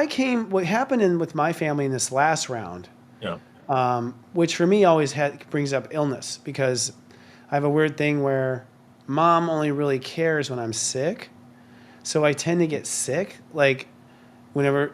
happened with my family in this last round, Yeah. which for me always brings up illness because I have a weird thing where mom only really cares when I'm sick, so I tend to get sick like whenever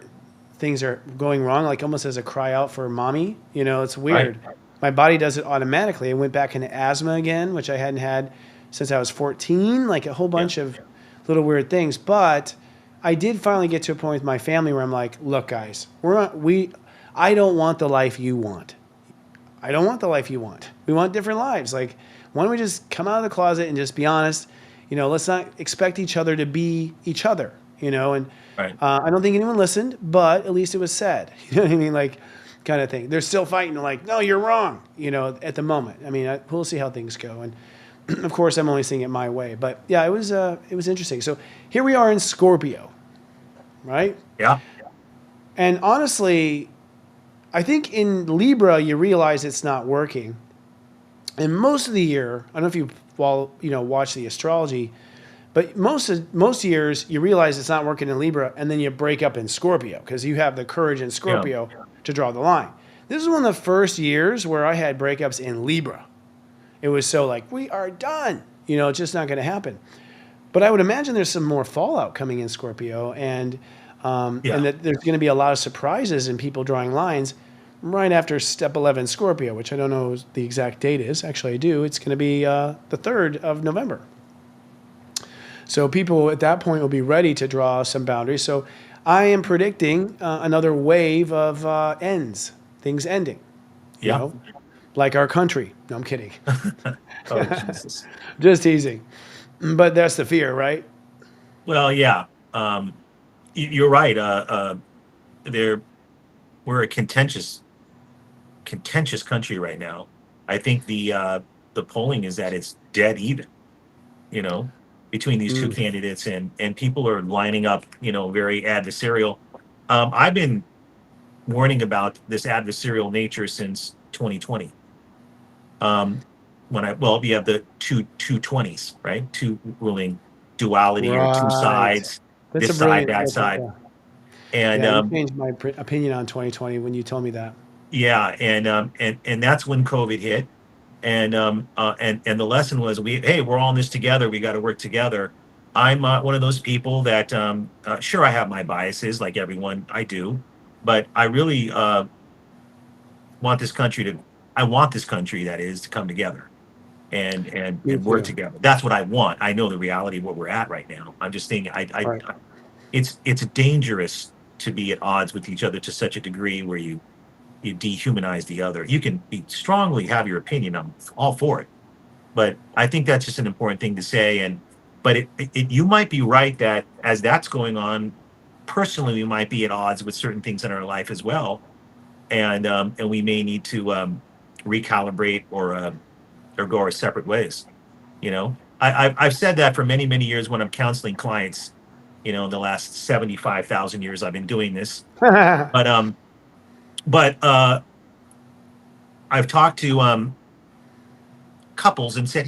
things are going wrong, like almost as a cry out for mommy. It's Right. weird. My body does it automatically. I went back into asthma again, which I hadn't had since I was 14, like a whole Yeah. bunch of little weird things. But I did finally get to a point with my family where I'm like, look, guys, I don't want the life you want. I don't want the life you want. We want different lives. Like, why don't we just come out of the closet and just be honest? Let's not expect each other to be each other, and Right. I don't think anyone listened, but at least it was said. You know what I mean? Like, kind of thing. They're still fighting, like, no, you're wrong, at the moment. I mean, we'll see how things go. And of course, I'm only seeing it my way. But yeah, it was interesting. So here we are in Scorpio, right? Yeah. And honestly, I think in Libra, you realize it's not working. And most of the year, I don't know if you watch the astrology, but most years you realize it's not working in Libra, and then you break up in Scorpio because you have the courage in Scorpio to draw the line. This is one of the first years where I had breakups in Libra. It was so like, we are done. It's just not going to happen. But I would imagine there's some more fallout coming in Scorpio, and that there's going to be a lot of surprises in people drawing lines right after step 11 Scorpio, which I don't know the exact date is. Actually, I do. It's going to be the 3rd of November. So people at that point will be ready to draw some boundaries. So I am predicting another wave of ends, things ending. Like our country. No, I'm kidding. Oh, Jesus. Just teasing. But that's the fear, right? Well, yeah. You're right. We're a contentious country right now. I think the polling is that it's dead even, between these two candidates, and people are lining up, very adversarial. I've been warning about this adversarial nature since 2020. We have the two 20s, right? Two ruling duality, or two sides, That's this side, that side. And you changed my opinion on 2020 when you told me that. Yeah, and that's when COVID hit, and the lesson was, we're all in this together. We got to work together. I'm one of those people that sure, I have my biases, like everyone. I do, but I really want this country that is to come together and work together. That's what I want. I know the reality of what we're at right now. I'm just thinking, it's dangerous to be at odds with each other to such a degree where you dehumanize the other. You can strongly have your opinion. I'm all for it, but I think that's just an important thing to say. But you might be right that as that's going on, personally, we might be at odds with certain things in our life as well, and we may need to recalibrate or go our separate ways. I've said that for many, many years when I'm counseling clients. The last 75,000 years I've been doing this, but I've talked to couples and said,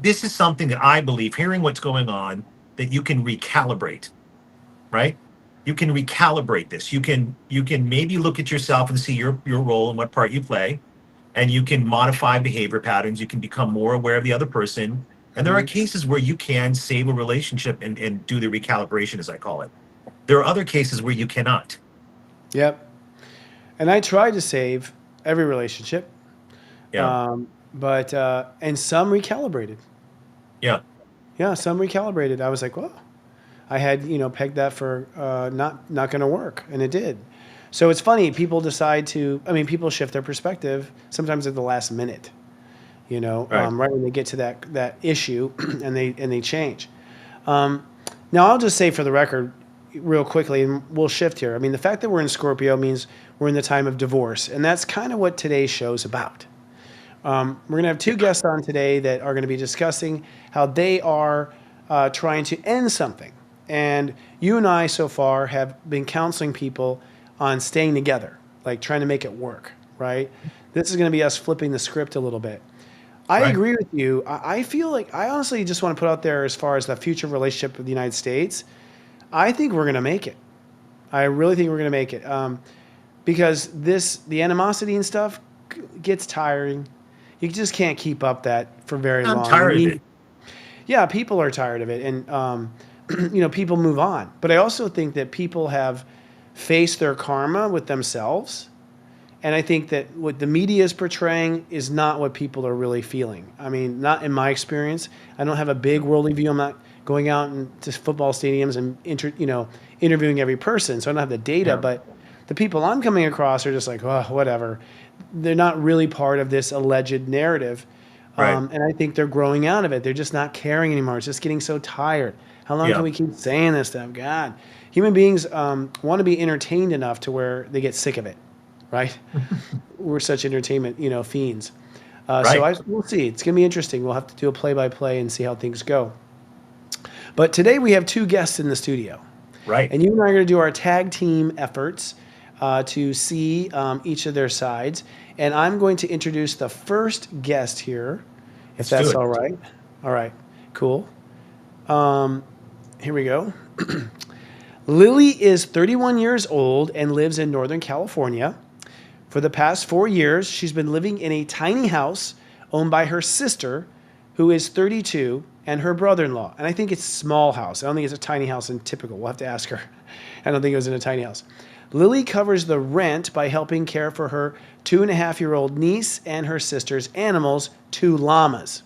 this is something that I believe, hearing what's going on, that you can recalibrate, right? You can recalibrate this. You can maybe look at yourself and see your role and what part you play, and you can modify behavior patterns. You can become more aware of the other person. And there are cases where you can save a relationship and do the recalibration, as I call it. There are other cases where you cannot. Yep. And I tried to save every relationship. Yeah. And some recalibrated. Yeah. Yeah, some recalibrated. I was like, well, I had, pegged that for not going to work, and it did. So it's funny, people people shift their perspective sometimes at the last minute. Right when they get to that issue, and they change. Now I'll just say for the record, real quickly, and we'll shift here. I mean, the fact that we're in Scorpio means we're in the time of divorce, and that's kind of what today's show's about. We're going to have two guests on today that are going to be discussing how they are trying to end something. And you and I so far have been counseling people on staying together, like trying to make it work, right? This is going to be us flipping the script a little bit. I agree with you. I feel like I honestly just want to put out there, as far as the future relationship with the United States, I think we're going to make it. I really think we're going to make it. Because the animosity and stuff gets tiring. You just can't keep up that for very long. I'm tired of it. Yeah, people are tired of it. And, people move on. But I also think that people have faced their karma with themselves. And I think that what the media is portraying is not what people are really feeling. I mean, not in my experience. I don't have a big worldly view. I'm not going out to football stadiums and interviewing every person. So I don't have the data. Yeah. But the people I'm coming across are just like, oh, whatever. they're not really part of this alleged narrative. Right. And I think they're growing out of it. They're just not caring anymore. It's just getting so tired. How long Yeah. can we keep saying this stuff? God, human beings want to be entertained enough to where they get sick of it, right? We're such entertainment, fiends. Right. We'll see. It's going to be interesting. We'll have to do a play-by-play and see how things go. But today we have two guests in the studio. Right. And you and I are going to do our tag team efforts to see each of their sides. And I'm going to introduce the first guest here, if Let's do that's it. all right. All right, cool. Here we go. Lily is 31 years old and lives in Northern California. For the past 4 years, she's been living in a tiny house owned by her sister, who is 32, and her brother-in-law. And I think it's a small house. I don't think it's a tiny house in typical. We'll have to ask her. I don't think it was in a tiny house. Lily covers the rent by helping care for her 2.5-year-old niece and her sister's animals, 2 llamas,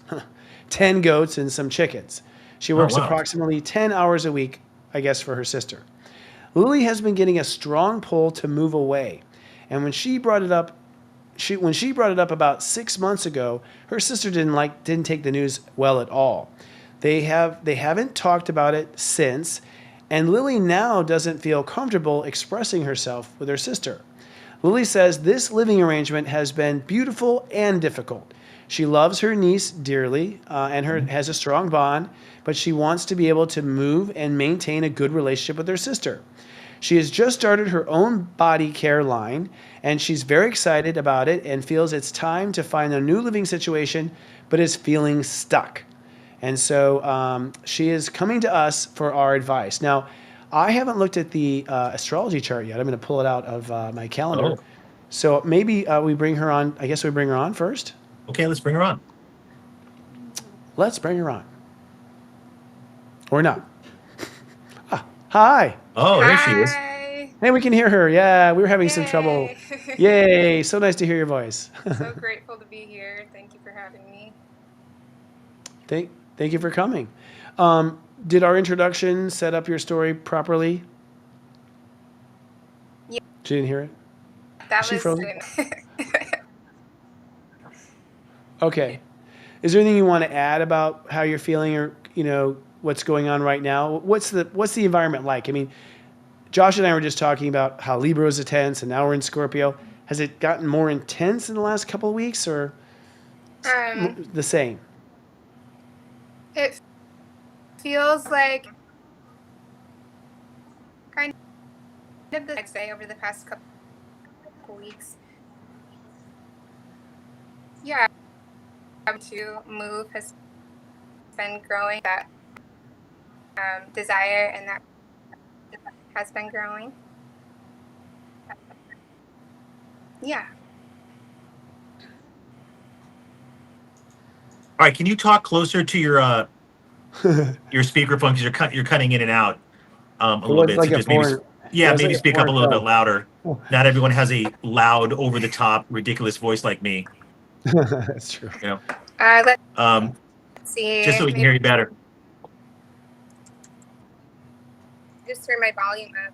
10 goats, and some chickens. She works wow. approximately 10 hours a week, I guess, for her sister. Lily has been getting a strong pull to move away. And when she brought it up about 6 months ago, her sister didn't take the news well at all. They haven't talked about it since, and Lily now doesn't feel comfortable expressing herself with her sister. Lily says this living arrangement has been beautiful and difficult. She loves her niece dearly and has a strong bond, but she wants to be able to move and maintain a good relationship with her sister. She has just started her own body care line, and she's very excited about it and feels it's time to find a new living situation, but is feeling stuck. And so she is coming to us for our advice. Now, I haven't looked at the astrology chart yet. I'm going to pull it out of my calendar. Oh. So maybe we bring her on. I guess we bring her on first. Okay, let's bring her on. Let's bring her on. Or not. Hi. Oh, there she is. Hi. Hey, we can hear her. Yeah, we were having some trouble. Yay. Yay. So nice to hear your voice. So grateful to be here. Thank you for having me. Thank you for coming. Did our introduction set up your story properly? Yeah. She didn't hear it? That Is she was frozen? good. Okay. Is there anything you want to add about how you're feeling or, what's going on right now? What's the environment like? I mean, Josh and I were just talking about how Libra is intense and now we're in Scorpio. Has it gotten more intense in the last couple of weeks or the same? It feels like kind of the, I'd say, over the past couple weeks. Yeah, to move has been growing. That desire and that has been growing. Yeah. All right, can you talk closer to your speakerphone because you're cutting in and out a little bit. Like so just maybe like a speak up a foreign little bit tone. louder. Not everyone has a loud, over the top, ridiculous voice like me. That's true. Let's see. Just so we can hear you better. Just turn my volume up.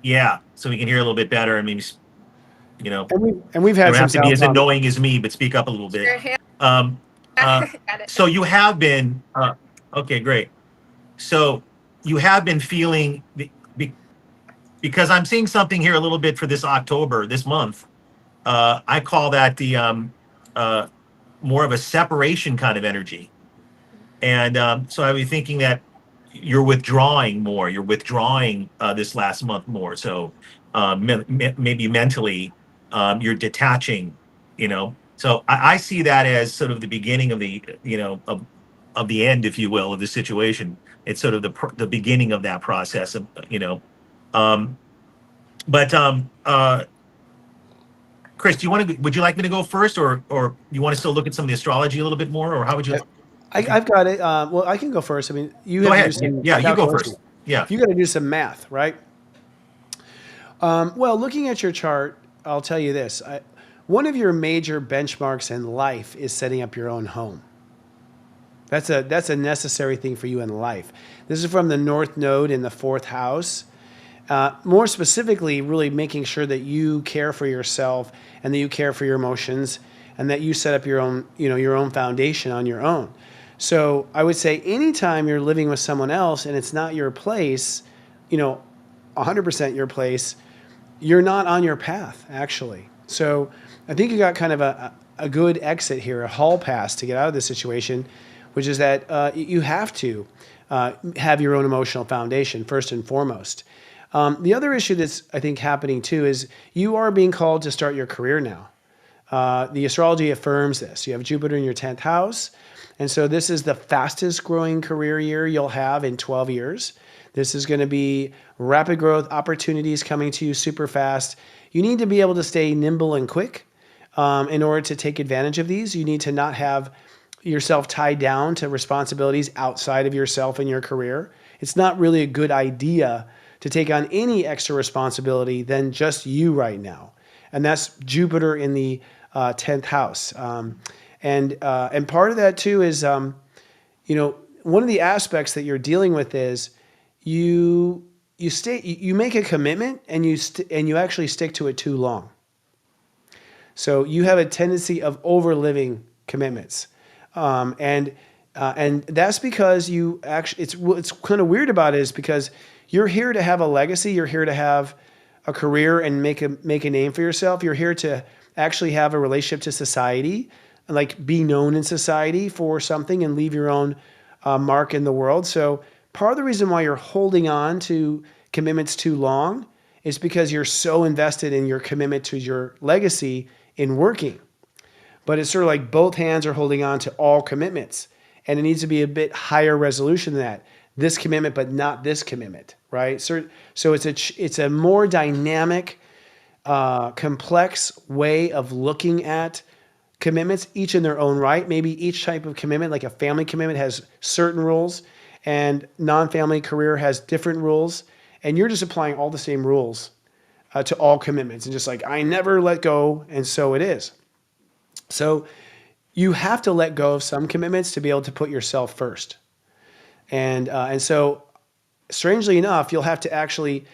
Yeah, so we can hear a little bit better. I mean, And we've had you don't some have to be as sound annoying as me, but speak up a little bit. Sure. So you have been okay, great. So you have been feeling because I'm seeing something here a little bit for this October, this month. I call that the more of a separation kind of energy, and so I was thinking that you're withdrawing more. You're withdrawing this last month more. So maybe mentally, you're detaching. So I see that as sort of the beginning of the of the end, if you will, of the situation. It's sort of the beginning of that process. Chris, would you like me to go first, or you want to still look at some of the astrology a little bit more, or how would you? I've got it. Well, I can go first. I mean, you Go have ahead. to do some Yeah, you go calculation. first. Yeah. You got to do some math, right? Well, looking at your chart, I'll tell you this. One of your major benchmarks in life is setting up your own home. That's a necessary thing for you in life. This is from the North Node in the 4th house. More specifically, really making sure that you care for yourself and that you care for your emotions and that you set up your own, your own foundation on your own. So I would say anytime you're living with someone else and it's not your place, 100% your place, you're not on your path, actually. So I think you got kind of a good exit here, a hall pass to get out of this situation, which is that you have to have your own emotional foundation, first and foremost. The other issue that's, I think, happening too is you are being called to start your career now. The astrology affirms this. You have Jupiter in your 10th house. And so this is the fastest growing career year you'll have in 12 years. This is going to be rapid growth, opportunities coming to you super fast. You need to be able to stay nimble and quick in order to take advantage of these. You need to not have yourself tied down to responsibilities outside of yourself and your career. It's not really a good idea to take on any extra responsibility than just you right now. And that's Jupiter in the 10th house. And part of that too is, one of the aspects that you're dealing with is you make a commitment and you actually stick to it too long. So you have a tendency of overliving commitments, and that's because you actually it's kind of weird about it is because you're here to have a legacy, you're here to have a career and make a name for yourself. You're here to actually have a relationship to society, like be known in society for something and leave your own mark in the world. So part of the reason why you're holding on to commitments too long is because you're so invested in your commitment to your legacy in working. But it's sort of like both hands are holding on to all commitments. And it needs to be a bit higher resolution than that. This commitment, but not this commitment, right? So it's a more dynamic, complex way of looking at commitments, each in their own right. Maybe each type of commitment, like a family commitment, has certain rules, and non-family career has different rules. And you're just applying all the same rules to all commitments, and just like, I never let go, and so it is. So you have to let go of some commitments to be able to put yourself first. And so, strangely enough, you'll have to actually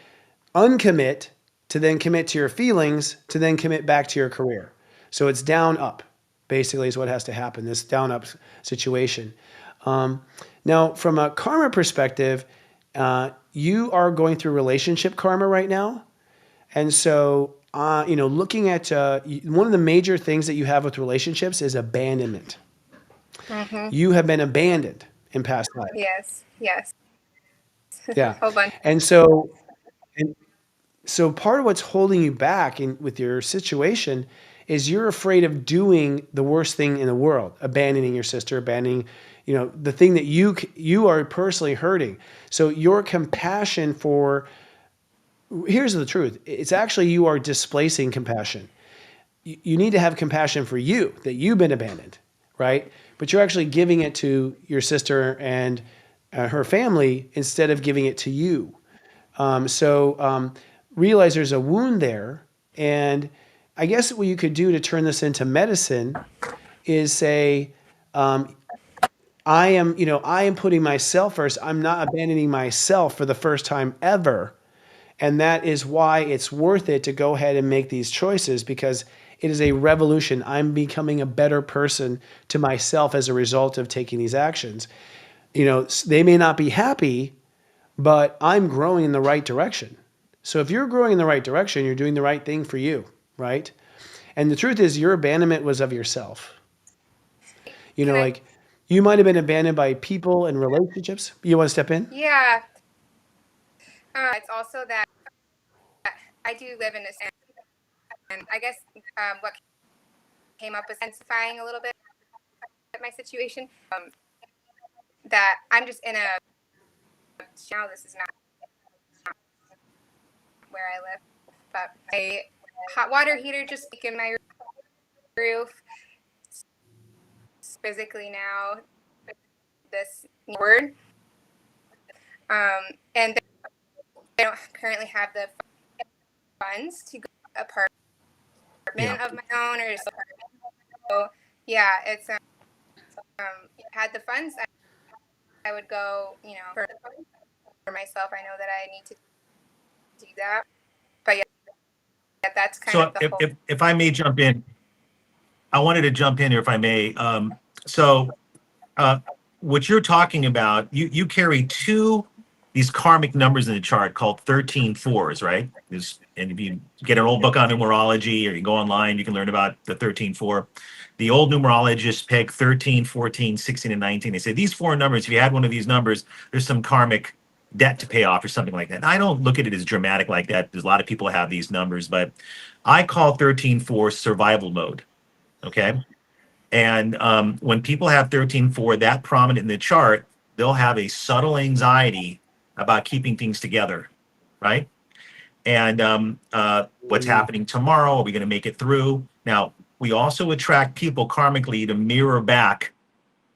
uncommit to then commit to your feelings to then commit back to your career. So it's down up, basically, is what has to happen. This down up situation. Now, from a karma perspective, you are going through relationship karma right now, and so looking at one of the major things that you have with relationships is abandonment. Mm-hmm. You have been abandoned in past life. Yes. Yeah. Whole bunch. And so part of what's holding you back with your situation is you're afraid of doing the worst thing in the world, abandoning your sister, abandoning, the thing that you are personally hurting. So your compassion here's the truth. It's actually you are displacing compassion. You need to have compassion for you, that you've been abandoned, right? But you're actually giving it to your sister and her family instead of giving it to you. Realize there's a wound there. And I guess what you could do to turn this into medicine is say, I am putting myself first. I'm not abandoning myself for the first time ever. And that is why it's worth it to go ahead and make these choices, because it is a revolution. I'm becoming a better person to myself as a result of taking these actions. They may not be happy, but I'm growing in the right direction. So if you're growing in the right direction, you're doing the right thing for you, right? And the truth is your abandonment was of yourself. Like you might have been abandoned by people and relationships. You want to step in? Yeah. It's also that I do live in this, and I guess what came up was intensifying a little bit my situation. That I'm just in a. Now this is not where I live, but a hot water heater just leaked in my roof. Physically now, this word, and they don't currently have the funds to go to an apartment of my own, or so yeah, it's had the funds, I would go, for myself. I know that I need to do that. But yeah, that's kind So of the whole. if I may jump in, I wanted to jump in here if I may. So uh, what you're talking about, you carry these karmic numbers in the chart called 13 fours, right? And if you get an old book on numerology or you go online, you can learn about the 13-4. The old numerologists peg 13, 14, 16, and 19. They say these four numbers, if you had one of these numbers, there's some karmic debt to pay off or something like that. And I don't look at it as dramatic like that. There's a lot of people have these numbers, but I call 13-4 survival mode. Okay. And when people have 13-4 that prominent in the chart, they'll have a subtle anxiety about keeping things together, right? And what's happening tomorrow? Are we going to make it through? Now, we also attract people karmically to mirror back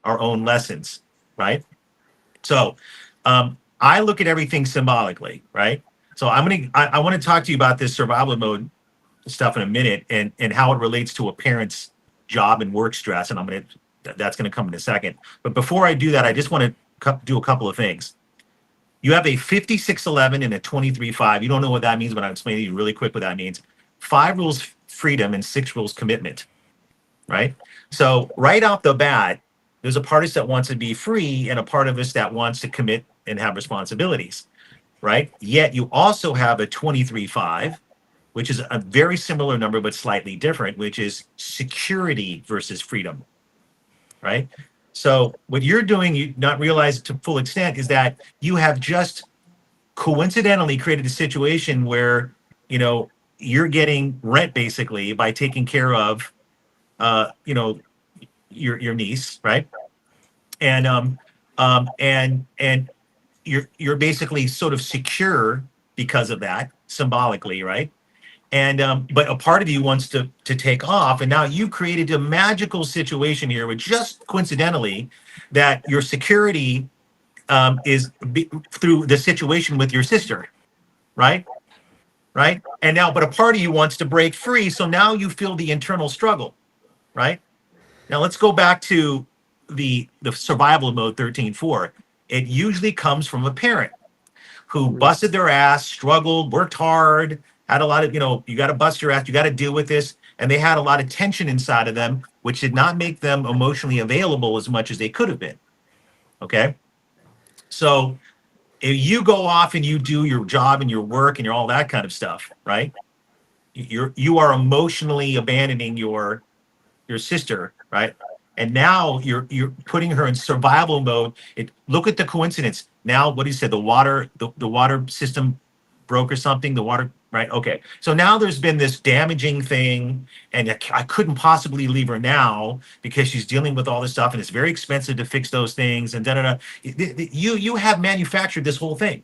our own lessons, right? So I look at everything symbolically, right? So I want to talk to you about this survival mode stuff in a minute and how it relates to a parent's job and work stress. And that's going to come in a second. But before I do that, I just want to do a couple of things. You have a 5611 and a 23-5. You don't know what that means, but I'll explain to you really quick what that means. 5 rules freedom and 6 rules commitment, right? So right off the bat, there's a part of us that wants to be free and a part of us that wants to commit and have responsibilities, right? Yet you also have a 23-5, which is a very similar number, but slightly different, which is security versus freedom, right? So what you're doing, you not realize it to full extent, is that you have just coincidentally created a situation where, you're getting rent basically by taking care of, your niece, right? And you're basically sort of secure because of that symbolically, right? And but a part of you wants to take off, and now you created a magical situation here, with just coincidentally that your security is through the situation with your sister, right? Right? And now, but a part of you wants to break free, so now you feel the internal struggle, right? Now let's go back to the survival mode 13-4. It usually comes from a parent who busted their ass, struggled, worked hard, had a lot of, you got to bust your ass, you got to deal with this. And they had a lot of tension inside of them, which did not make them emotionally available as much as they could have been. Okay. So if you go off and you do your job and your work and all that kind of stuff, right? You are emotionally abandoning your sister, right? And now you're putting her in survival mode. Look at the coincidence. Now, what he said, the water system broke or something, the water, right? Okay. So now there's been this damaging thing, and I couldn't possibly leave her now because she's dealing with all this stuff, and it's very expensive to fix those things, and da-da-da. You have manufactured this whole thing.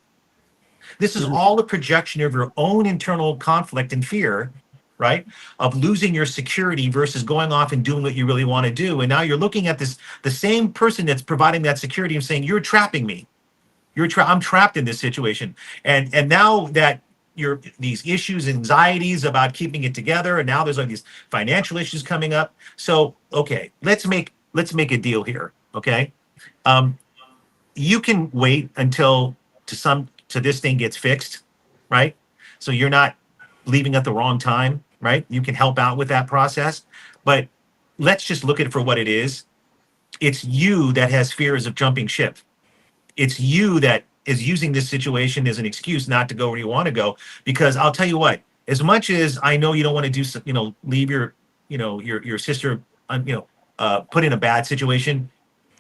This is all a projection of your own internal conflict and fear, right? Of losing your security versus going off and doing what you really want to do. And now you're looking at the same person that's providing that security and saying, you're trapping me. I'm trapped in this situation. And now that these issues, anxieties about keeping it together, and now there's like these financial issues coming up. So, okay, let's make a deal here. Okay. You can wait until this thing gets fixed, right? So you're not leaving at the wrong time, right? You can help out with that process, but let's just look at it for what it is. It's you that has fears of jumping ship. It's you that is using this situation as an excuse not to go where you want to go. Because I'll tell you what, as much as I know you don't want to do, leave your sister, put in a bad situation.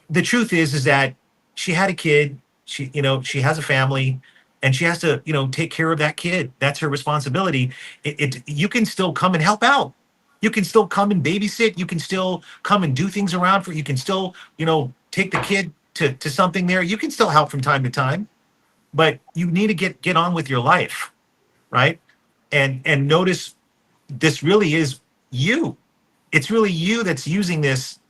The truth is that she had a kid. She has a family, and she has to, take care of that kid. That's her responsibility. You can still come and help out. You can still come and babysit. You can still come and do things around for. You can still, take the kid to something there. You can still help from time to time, but you need to get on with your life, right? And notice this really is you. It's really you that's using this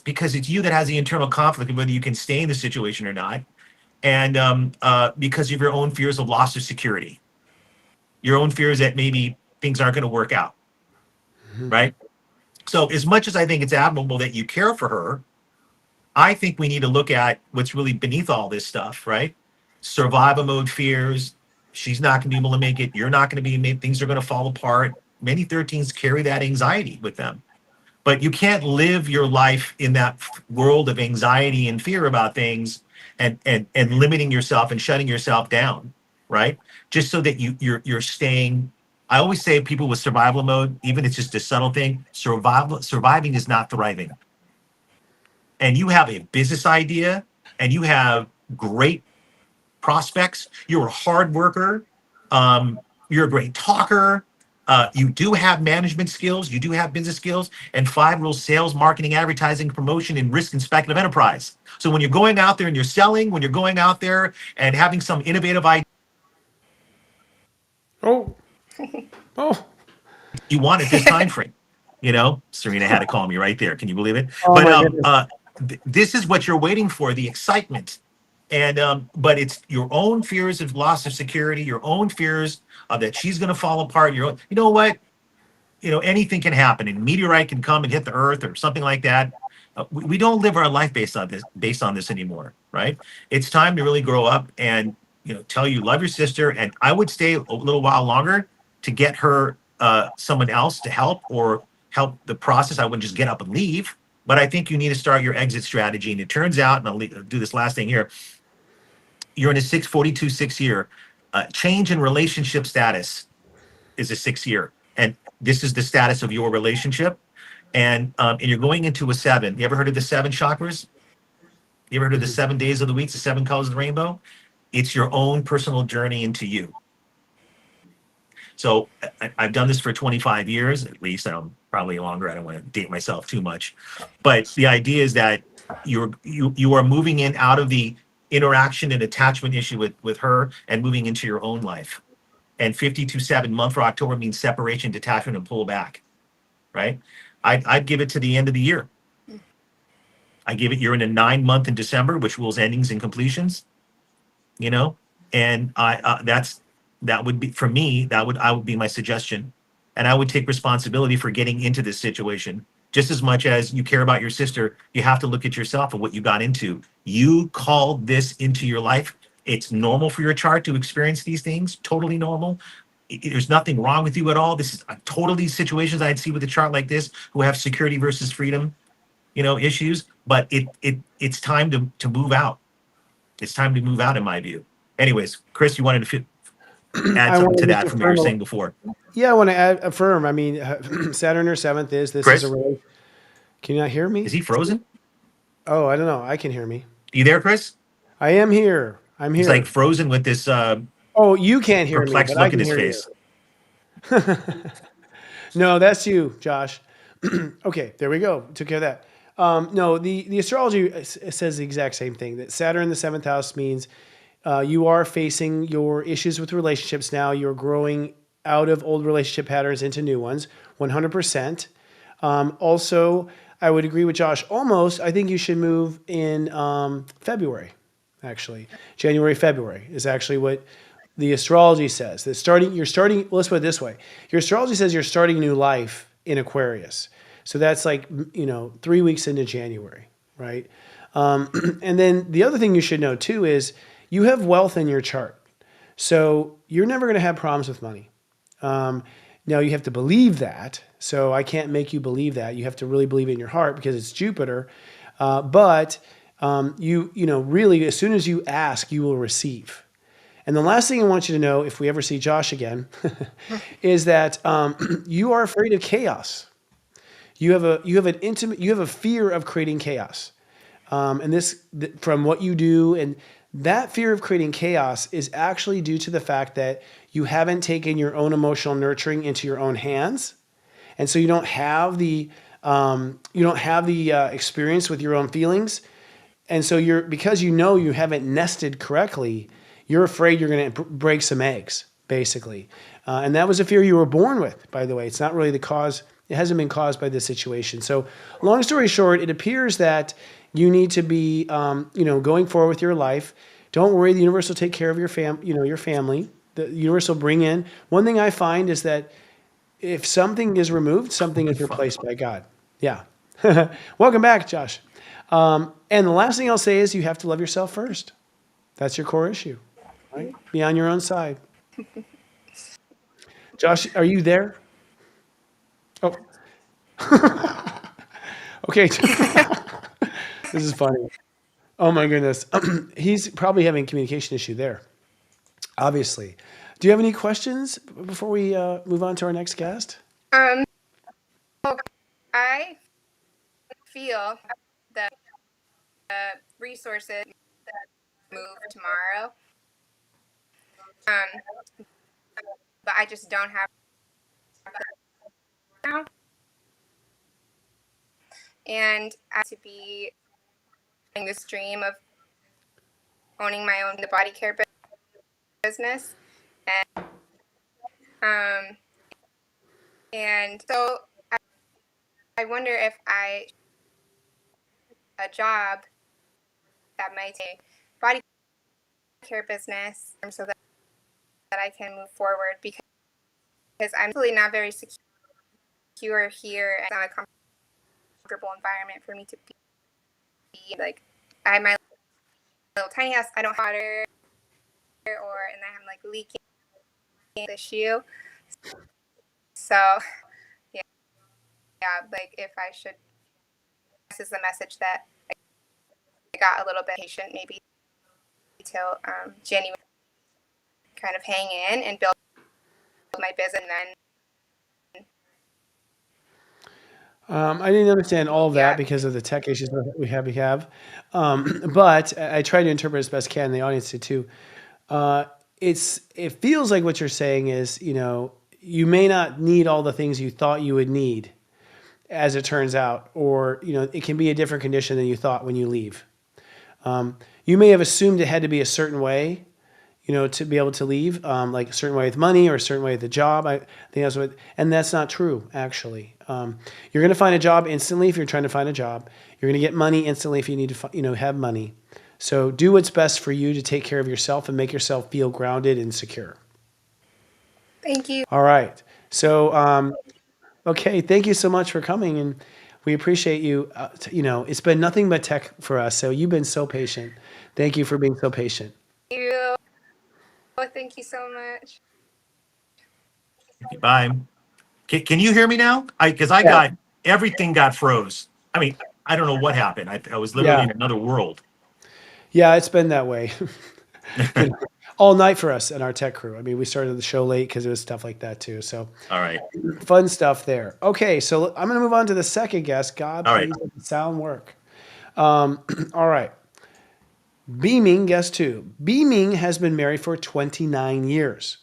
because it's you that has the internal conflict of whether you can stay in the situation or not. And because of your own fears of loss of security, your own fears that maybe things aren't going to work out, right? So as much as I think it's admirable that you care for her, I think we need to look at what's really beneath all this stuff, right? Survival mode fears, She's not going to be able to make it. You're not going to be. Things are going to fall apart. Many 13s carry that anxiety with them, but you can't live your life in that world of anxiety and fear about things, and limiting yourself and shutting yourself down, right? Just so that you're staying. I always say people with survival mode, even it's just a subtle thing. Surviving is not thriving. And you have a business idea, and you have great prospects. You're a hard worker. You're a great talker. You do have management skills. You do have business skills. And 5 rules: sales, marketing, advertising, promotion, and risk and speculative enterprise. So when you're going out there and you're selling, when you're going out there and having some innovative idea, Oh, oh, you want at this time frame. Serena had to call me right there. Can you believe it? oh But my goodness. this is what you're waiting for, the excitement. And but it's your own fears of loss of security, your own fears of that she's going to fall apart. You know what? Anything can happen. And meteorite can come and hit the earth or something like that. We don't live our life based on this anymore, right? It's time to really grow up and tell you love your sister. And I would stay a little while longer to get her someone else to help or help the process. I wouldn't just get up and leave. But I think you need to start your exit strategy. And it turns out, and I'll do this last thing here, you're in a 6 year. Change in relationship status is a 6 year. And this is the status of your relationship. And you're going into a 7. You ever heard of the 7 chakras? You ever heard of the 7 days of the week, the 7 colors of the rainbow? It's your own personal journey into you. So I've done this for 25 years, at least. I'm probably longer. I don't want to date myself too much. But the idea is that you are moving in out of the interaction and attachment issue with her and moving into your own life. And 52-7 month for October means separation, detachment, and pull back, right? I'd give it to the end of the year. You're in a 9 month in December, which rules endings and completions, and that would be, for me, I would be my suggestion. And I would take responsibility for getting into this situation. Just as much as you care about your sister, you have to look at yourself and what you got into. You called this into your life. It's normal for your chart to experience these things, totally normal. There's nothing wrong with you at all. This is totally situations I'd see with a chart like this who have security versus freedom, issues. But it's time to move out. It's time to move out, in my view. Anyways, Chris, you wanted to add something to that from what you were saying before. Yeah, I want to affirm. I mean, Saturn or 7th is Chris? is a really. Can you not hear me? Is he frozen? Oh, I don't know. I can hear me. You there, Chris? I am here. I'm here. He's like frozen with this oh, you can't hear me, perplexed but I look can in his hear face. you. No, that's you, Josh. Okay, there we go. Took care of that. No, the astrology says the exact same thing. That Saturn in the 7th house means you are facing your issues with relationships now. You're growing out of old relationship patterns into new ones, 100%. Also, I would agree with Josh almost. I think you should move in February, actually. January, February is actually what the astrology says. That let's put it this way. Your astrology says you're starting a new life in Aquarius. So that's like, 3 weeks into January, right? And then the other thing you should know too is you have wealth in your chart. So you're never going to have problems with money. Now you have to believe that. So I can't make you believe that. You have to really believe it in your heart because it's Jupiter. But really, as soon as you ask, you will receive. And the last thing I want you to know, if we ever see Josh again, is that you are afraid of chaos. You have a fear of creating chaos. And this, from what you do, and that fear of creating chaos is actually due to the fact that you haven't taken your own emotional nurturing into your own hands. And so you don't have the experience with your own feelings. And so because you haven't nested correctly, you're afraid you're going to break some eggs, basically. And that was a fear you were born with, by the way. It's not really the cause. It hasn't been caused by this situation. So long story short, it appears that you need to be, going forward with your life. Don't worry. The universe will take care of your family. The universe will bring in. One thing I find is that if something is removed, something is replaced by God. Yeah. Welcome back, Josh. And the last thing I'll say is you have to love yourself first. That's your core issue, right? Be on your own side. Josh, are you there? Oh. Okay. This is funny. Oh my goodness. He's probably having a communication issue there. Obviously. Do you have any questions before we move on to our next guest? I feel the resources move tomorrow. But I just don't have now. And I have to be in this dream of owning my own body care business. And so I wonder if a job that might take body care business so that I can move forward, because I'm really not very secure here. It's not a comfortable environment for me to be. Like, I have my little tiny house, I don't have water, and I'm like leaking issue. So yeah, like if I should, this is the message that I got a little bit patient, maybe till January, kind of hang in and build my business, and then I didn't understand all of that because of the tech issues that we have. But I try to interpret as best can. The audience did too. It feels like what you're saying is, you may not need all the things you thought you would need, as it turns out, or it can be a different condition than you thought when you leave. You may have assumed it had to be a certain way, to be able to leave, like a certain way with money or a certain way with the job. I think that's and that's not true, actually. You're going to find a job instantly if you're trying to find a job. You're going to get money instantly if you need to, have money. So do what's best for you to take care of yourself and make yourself feel grounded and secure. thank you. All right. So, okay. Thank you so much for coming, and we appreciate you. It's been nothing but tech for us. So you've been so patient. Thank you for being so patient. Thank you so much. Bye. Can you hear me now? Because I got everything got froze. I mean, I don't know what happened. I was literally in another world. Yeah, it's been that way all night for us and our tech crew. I mean, we started the show late because it was stuff like that too. So, all right, fun stuff there. Okay, so I'm going to move on to the second guest. God, all please let the sound work. All right. Beaming, guest two. Beaming has been married for 29 years.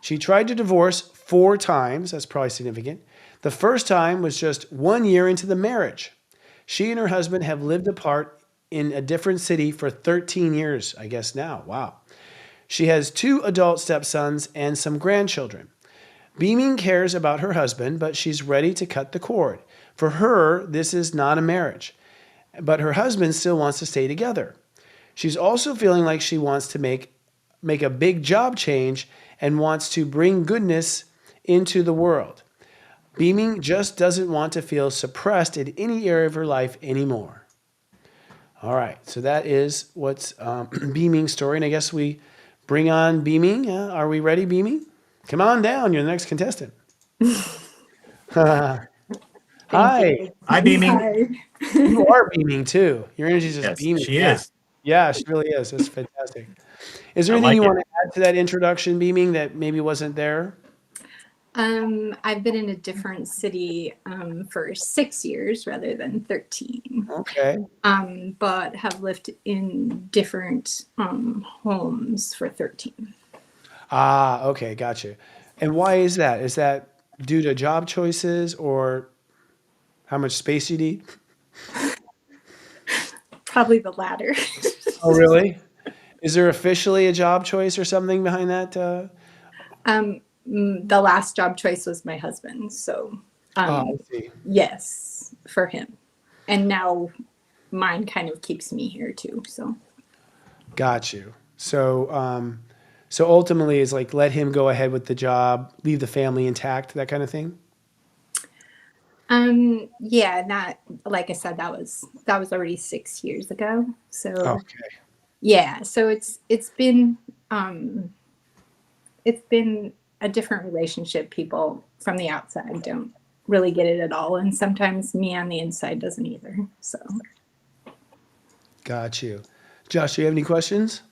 She tried to divorce 4 times. That's probably significant. The first time was just 1 year into the marriage. She and her husband have lived apart in a different city for 13 years, I guess now. Wow. She has 2 adult stepsons and some grandchildren. Beaming cares about her husband, but she's ready to cut the cord. For her, this is not a marriage, but her husband still wants to stay together. She's also feeling like she wants to make a big job change and wants to bring goodness into the world. Beaming just doesn't want to feel suppressed in any area of her life anymore. All right, so that is what's Beaming's story, and I guess we bring on Beaming. Are we ready, Beaming? Come on down. You're the next contestant. Hi. Hi, Beaming. Hi. You are beaming too. Your energy is just Yes, beaming. she is. Yeah, she really is. It's fantastic. Is there I anything like you it. want to add to that introduction, Beaming, that maybe wasn't there? I've been in a different city for 6 years rather than 13. Okay. But have lived in different homes for 13. Ah, okay, gotcha. And why is that? Is that due to job choices or how much space you need? Probably the latter. Oh, really? Is there officially a job choice or something behind that? The last job choice was my husband. So I see. yes, for him. And now mine kind of keeps me here too. So Got you. So, so ultimately, it's like let him go ahead with the job, leave the family intact, that kind of thing. yeah, that, like I said, that was already 6 years ago. So Okay. yeah, so it's been it's been a different relationship. People from the outside don't really get it at all, and sometimes me on the inside doesn't either. So, Got you. Josh, do you have any questions?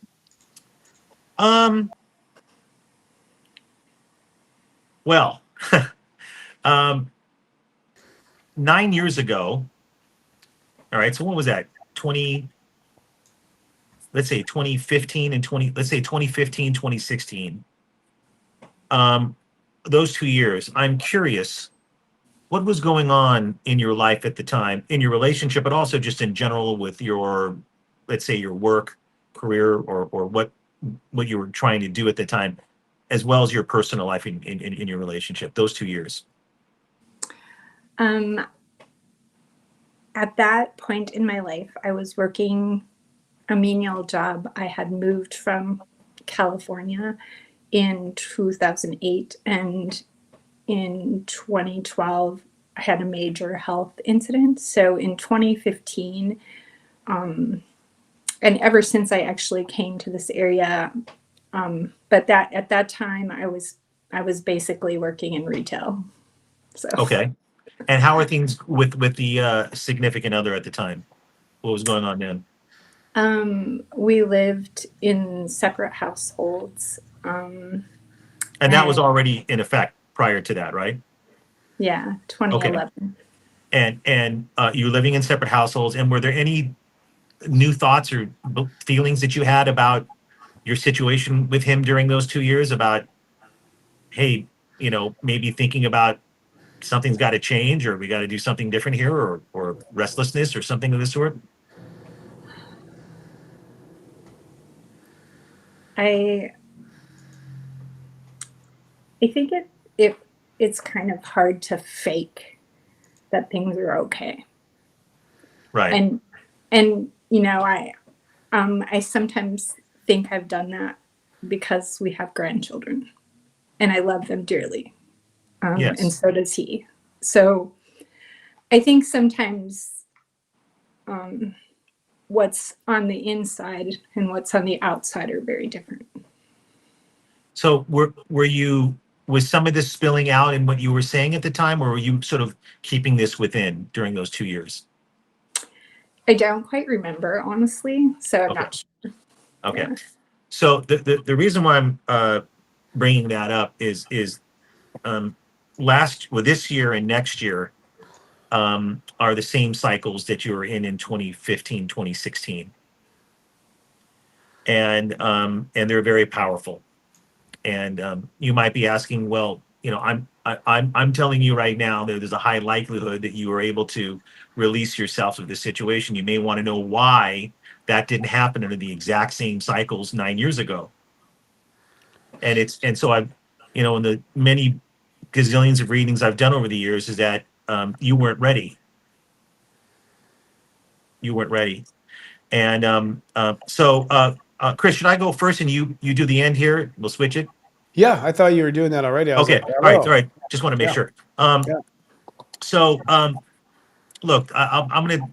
Well, 9 years ago, all right, so what was that? 20, let's say 2015 and 20, let's say 2015, 2016. Those 2 years, I'm curious, what was going on in your life at the time, in your relationship, but also just in general with your, let's say your work, career, or what you were trying to do at the time, as well as your personal life in your relationship, those 2 years? at that point in my life, I was working a menial job. I had moved from California in 2008, and in 2012, I had a major health incident. So in 2015, and ever since I actually came to this area, but that at that time I was basically working in retail. So Okay. And how are things with the significant other at the time? What was going on then? we lived in separate households. And that was already in effect prior to that, right? Yeah, Okay. 2011. And you were living in separate households. And were there any new thoughts or feelings that you had about your situation with him during those 2 years? About, hey, maybe thinking about something's got to change, or we got to do something different here, or restlessness or something of the sort? I think it's kind of hard to fake that things are okay. Right. And I sometimes think I've done that because we have grandchildren and I love them dearly. Yes. And so does he. So I think sometimes what's on the inside and what's on the outside are very different. So was some of this spilling out in what you were saying at the time, or were you sort of keeping this within during those 2 years? I don't quite remember, honestly, so I'm not sure. Okay. Yeah. So the reason why I'm bringing that up is this year and next year are the same cycles that you were in 2015, 2016. And they're very powerful. And you might be asking, well, I'm telling you right now that there's a high likelihood that you were able to release yourself of this situation. You may want to know why that didn't happen under the exact same cycles 9 years ago. And so I've, in the many gazillions of readings I've done over the years, is that you weren't ready. You weren't ready. And so Chris, should I go first and you do the end here? We'll switch it. Yeah, I thought you were doing that already. I was Okay. like, All right. Just want to make Yeah. sure. Yeah. So look, I'm going to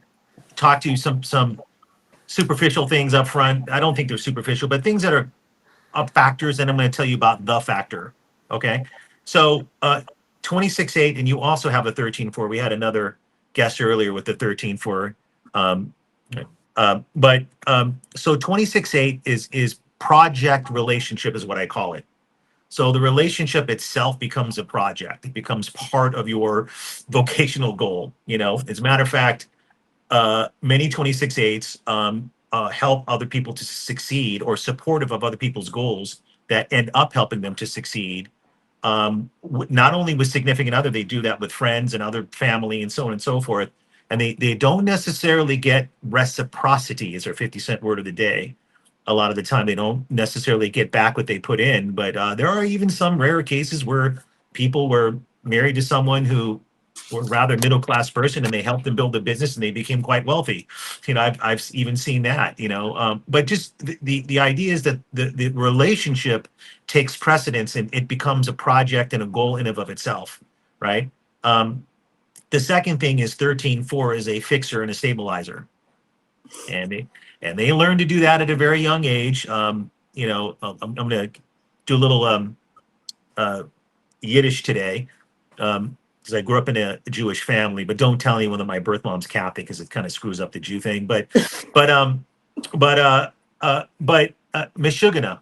talk to you some superficial things up front. I don't think they're superficial, but things that are factors, and I'm going to tell you about the factor. Okay. So 26-8, and you also have a 13-4. We had another guest earlier with the 13-4. So 26-8 is project relationship, is what I call it. So the relationship itself becomes a project. It becomes part of your vocational goal. As a matter of fact, many 26-8s help other people to succeed, or supportive of other people's goals that end up helping them to succeed. Not only with significant other, they do that with friends and other family and so on and so forth. And they don't necessarily get reciprocity, is their 50-cent word of the day. A lot of the time, they don't necessarily get back what they put in. But there are even some rare cases where people were married to someone who were rather middle-class person, and they helped them build a business and they became quite wealthy. I've even seen that, but just the idea is that the relationship takes precedence, and it becomes a project and a goal in and of itself, right? The second thing is 13-4 is a fixer and a stabilizer. And they learn to do that at a very young age. I'm going to do a little Yiddish today, because I grew up in a Jewish family, but don't tell anyone that my birth mom's Catholic because it kind of screws up the Jew thing. But Meshugana,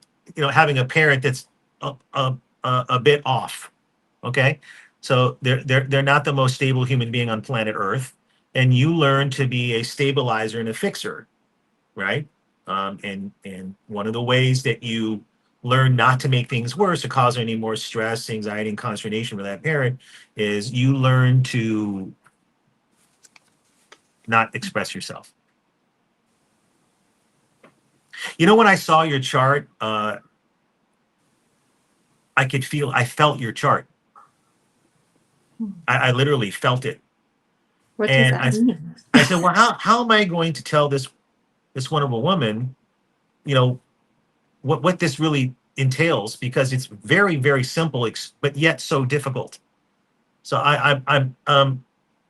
having a parent that's a bit off. Okay, so they're not the most stable human being on planet Earth, and you learn to be a stabilizer and a fixer, right? And one of the ways that you learn not to make things worse or cause any more stress, anxiety, and consternation for that parent is you learn to not express yourself. When I saw your chart, I felt your chart. I literally felt it. What does that mean? I said, well, how am I going to tell this wonderful woman, what this really entails, because it's very, very simple, but yet so difficult. So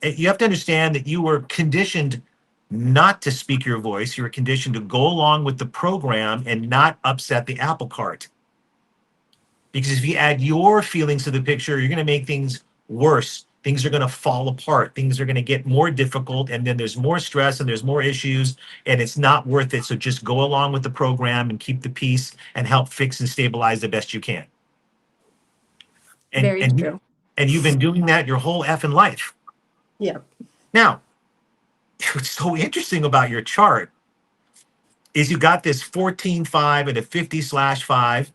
you have to understand that you were conditioned not to speak your voice. You were conditioned to go along with the program and not upset the apple cart. Because if you add your feelings to the picture, you're going to make things worse. Things are going to fall apart. Things are going to get more difficult, and then there's more stress and there's more issues, and it's not worth it. So just go along with the program and keep the peace and help fix and stabilize the best you can. Very true. And you've been doing that your whole effing life. Yeah. Now, what's so interesting about your chart is you got this 14-5 and a 50/5,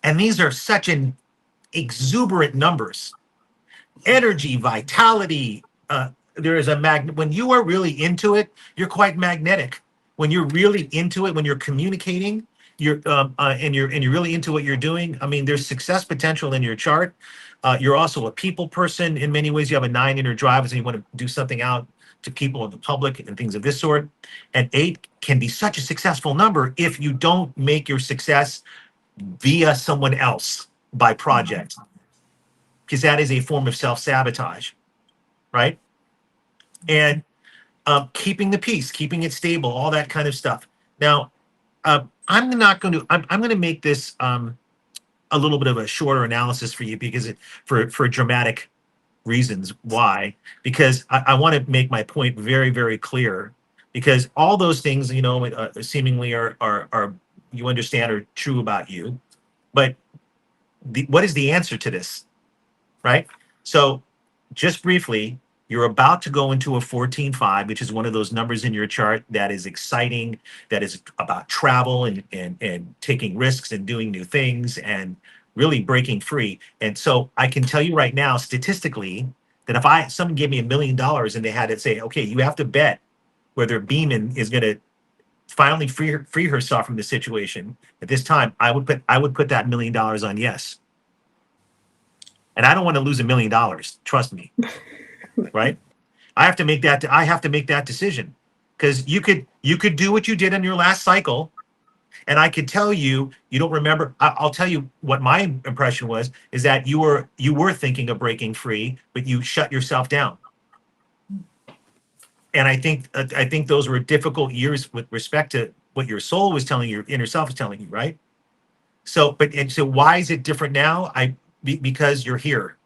and these are such an exuberant numbers. Energy, vitality. There is when you are really into it, you're quite magnetic. When you're really into it, when you're communicating, you're really into what you're doing. I mean, there's success potential in your chart. You're also a people person in many ways. You have a 9 in your drive, and you want to do something out to people in the public and things of this sort. And 8 can be such a successful number if you don't make your success via someone else by project, because that is a form of self-sabotage, right? And keeping the peace, keeping it stable, all that kind of stuff. Now, I'm going to make this a little bit of a shorter analysis for you, because for dramatic reasons. Why? Because I want to make my point very, very clear, because all those things, seemingly are you understand are true about you, but what is the answer to this, right? So just briefly, you're about to go into a 14-5, which is one of those numbers in your chart that is exciting, that is about travel and taking risks and doing new things and really breaking free. And so I can tell you right now, statistically, that if someone gave me $1 million and they had to say, okay, you have to bet whether Beeman is going to finally free herself from the situation at this time, I would put that $1 million on yes. And I don't want to lose $1 million. Trust me. Right? I have to make that decision, because you could do what you did in your last cycle, and I could tell you don't remember. I'll tell you what my impression was, is that you were thinking of breaking free, but you shut yourself down. And I think those were difficult years with respect to what your soul was telling you, your inner self was telling you, right? So why is it different now? Because you're here.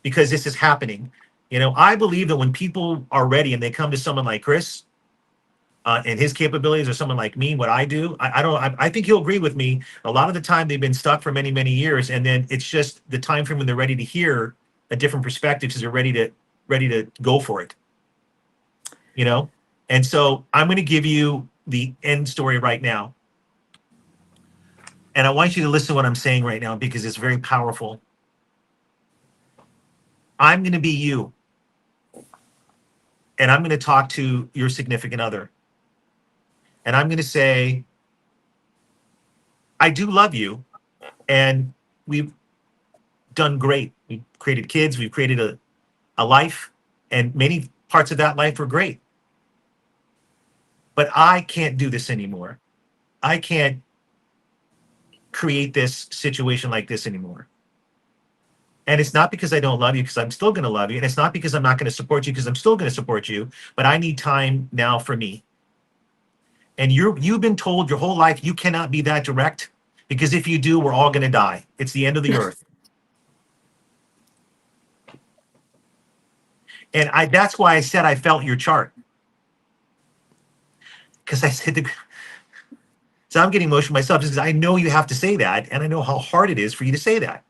Because this is happening. I believe that when people are ready and they come to someone like Chris and his capabilities, or someone like me, what I do, I think he'll agree with me. A lot of the time they've been stuck for many, many years, and then it's just the time frame when they're ready to hear a different perspective, because they're ready to go for it. And so I'm going to give you the end story right now. And I want you to listen to what I'm saying right now, because it's very powerful. I'm going to be you. And I'm going to talk to your significant other. And I'm going to say, I do love you. And we've done great. We've created kids. We've created a life. And many parts of that life are great. But I can't do this anymore. I can't create this situation like this anymore. And it's not because I don't love you, because I'm still going to love you. And it's not because I'm not going to support you, because I'm still going to support you. But I need time now for me. And you've been told your whole life you cannot be that direct, because if you do, we're all going to die. It's the end of the earth. And that's why I said I felt your chart. Because I said, so I'm getting emotional myself just because I know you have to say that. And I know how hard it is for you to say that.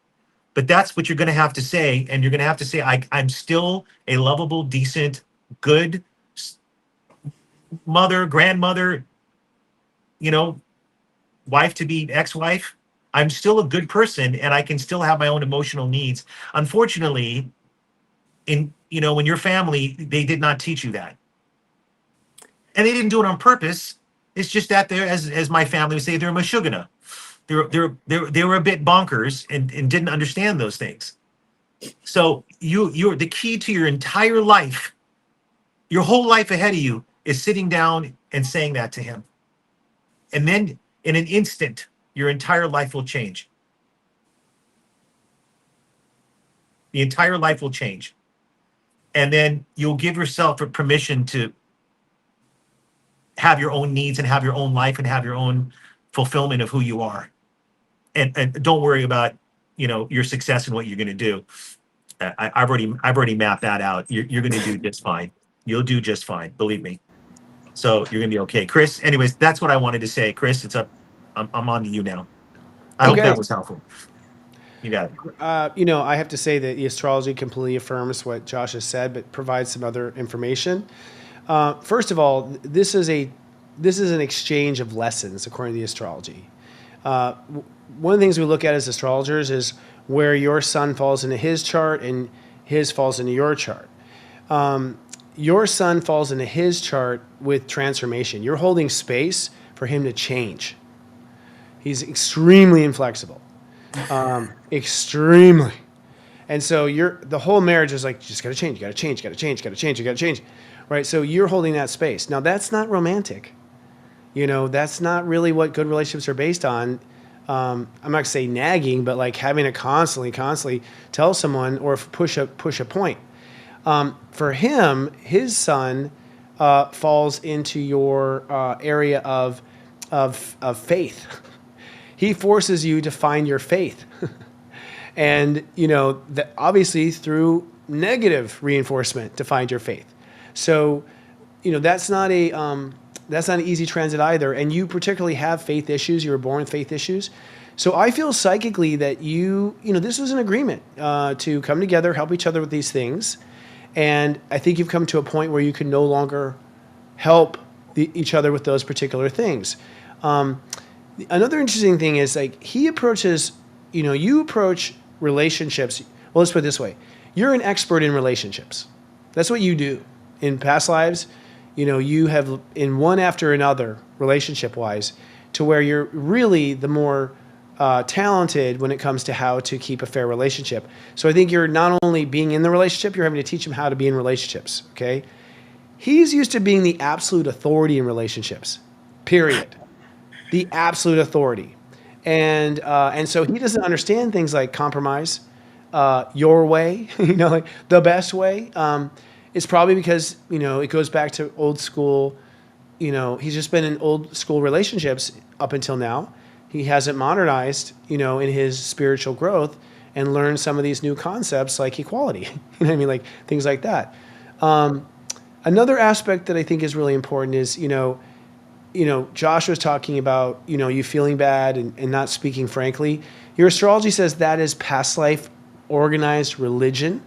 But that's what you're going to have to say. And you're going to have to say, I'm still a lovable, decent, good mother, grandmother, wife to be, ex-wife. I'm still a good person and I can still have my own emotional needs. Unfortunately, in your family, they did not teach you that. And they didn't do it on purpose. It's just that they're, as my family would say, they're mashugana. They were a bit bonkers and didn't understand those things. So you're the key to your entire life, your whole life ahead of you is sitting down and saying that to him. And then in an instant, your entire life will change. The entire life will change. And then you'll give yourself a permission to have your own needs and have your own life and have your own fulfillment of who you are. And don't worry about, your success and what you're going to do. I've already mapped that out. You're going to do just fine. You'll do just fine. Believe me. So you're going to be okay. Chris, anyways, that's what I wanted to say. Chris, it's up. I'm on to you now. I hope that was helpful. You got it. I have to say that the astrology completely affirms what Josh has said, but provides some other information. First of all, this is an exchange of lessons according to the astrology. One of the things we look at as astrologers is where your sun falls into his chart and his falls into your chart. Your sun falls into his chart with transformation. You're holding space for him to change. He's extremely inflexible. Extremely. And so the whole marriage is like, you just got to change, you got to change, you got to change, you got to change, you got to change. Right? So you're holding that space. Now, that's not romantic. That's not really what good relationships are based on. I'm not going to say nagging, but like having to constantly tell someone or push a point. For him, his sun falls into your area of faith. He forces you to find your faith. And, obviously through negative reinforcement to find your faith. So, that's not an easy transit either. And you particularly have faith issues. You were born with faith issues. So I feel psychically that this was an agreement to come together, help each other with these things. And I think you've come to a point where you can no longer help each other with those particular things. Another interesting thing is like he approaches, you approach relationships. Well, let's put it this way. You're an expert in relationships. That's what you do. In past lives, you have in one after another relationship-wise to where you're really the more talented when it comes to how to keep a fair relationship. So I think you're not only being in the relationship, you're having to teach him how to be in relationships, okay? He's used to being the absolute authority in relationships, period. The absolute authority. And so he doesn't understand things like compromise, your way, like the best way. It's probably because, it goes back to old school, he's just been in old school relationships up until now. He hasn't modernized, in his spiritual growth and learned some of these new concepts like equality, like things like that. Another aspect that I think is really important is, Josh was talking about, you feeling bad and not speaking frankly. Your astrology says that is past life organized religion,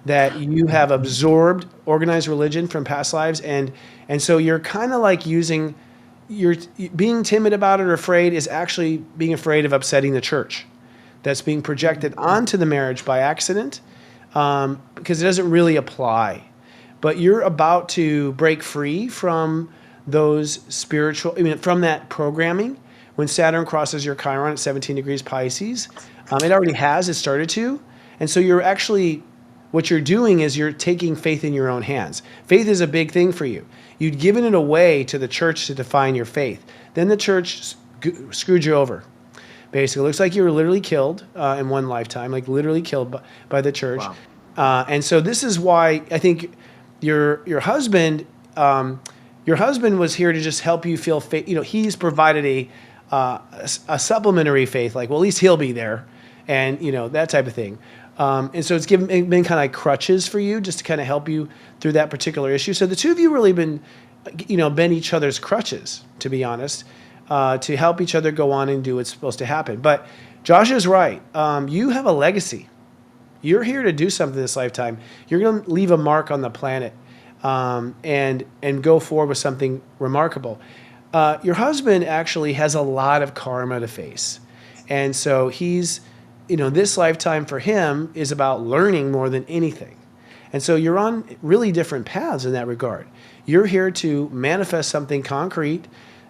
that you have absorbed organized religion from past lives. And so you're kind of like you're being timid about it or afraid is actually being afraid of upsetting the church. That's being projected onto the marriage by accident because it doesn't really apply. But you're about to break free from those from that programming. When Saturn crosses your Chiron at 17 degrees Pisces, it already has, it started to. And so you're actually, what you're doing is you're taking faith in your own hands. Faith is a big thing for you. You'd given it away to the church to define your faith. Then the church screwed you over. Basically, it looks like you were literally killed in one lifetime, like literally killed by the church. Wow. And so this is why I think your husband was here to just help you feel faith. He's provided a supplementary faith, like, well, at least he'll be there, and that type of thing. And so it's been kind of like crutches for you, just to kind of help you through that particular issue. So the two of you really been each other's crutches, to be honest, to help each other go on and do what's supposed to happen. But Josh is right. You have a legacy. You're here to do something this lifetime. You're going to leave a mark on the planet, and go forward with something remarkable. Your husband actually has a lot of karma to face. And so he's, this lifetime for him is about learning more than anything. And so you're on really different paths in that regard. You're here to manifest something concrete,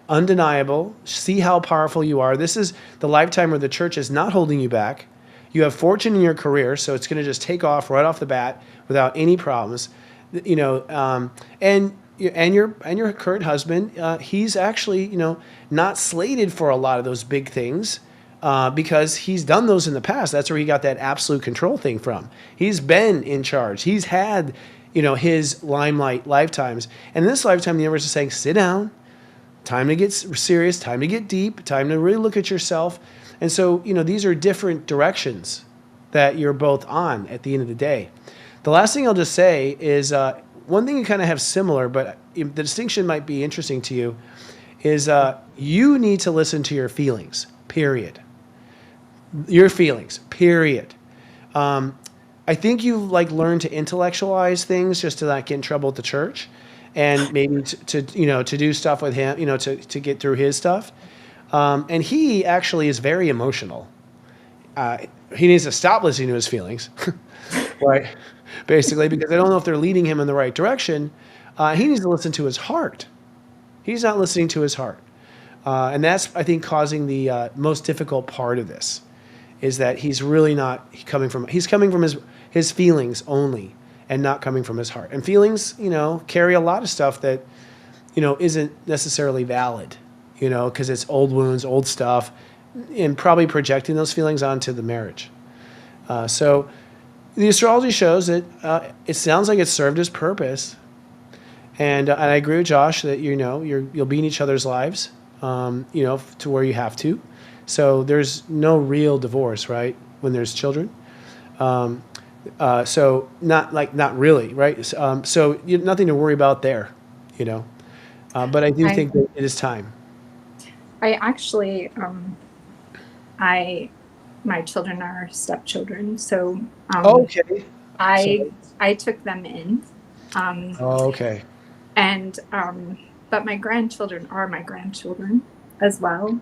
undeniable, see how powerful you are. This is the lifetime where the church is not holding you back. You have fortune in your career, so it's going to just take off right off the bat without any problems. And your current husband, he's actually, not slated for a lot of those big things, because he's done those in the past. That's where he got that absolute control thing from. He's been in charge. He's had, his limelight lifetimes. And in this lifetime, the universe is saying, sit down, time to get serious, time to get deep, time to really look at yourself. And so, these are different directions that you're both on at the end of the day. The last thing I'll just say is, one thing you kind of have similar, but the distinction might be interesting to you, is you need to listen to your feelings, period. Your feelings, period. I think you've learned to intellectualize things just to not get in trouble with the church, and maybe to do stuff with him, to get through his stuff. And he actually is very emotional. He needs to stop listening to his feelings, right? Basically, because I don't know if they're leading him in the right direction. He needs to listen to his heart. He's not listening to his heart. And that's, I think, causing the most difficult part of this, is that he's really not coming from his feelings only, and not coming from his heart. And feelings, carry a lot of stuff that, isn't necessarily valid, because it's old wounds, old stuff, and probably projecting those feelings onto the marriage. So the astrology shows that it sounds like it served its purpose. And I agree with Josh that, you'll be in each other's lives, to where you have to. So there's no real divorce, right, when there's children. So not really, right? So nothing to worry about there, But I do think that it is time. I actually, my children are stepchildren, so Okay. I took them in. Okay. And but my grandchildren are my grandchildren as well,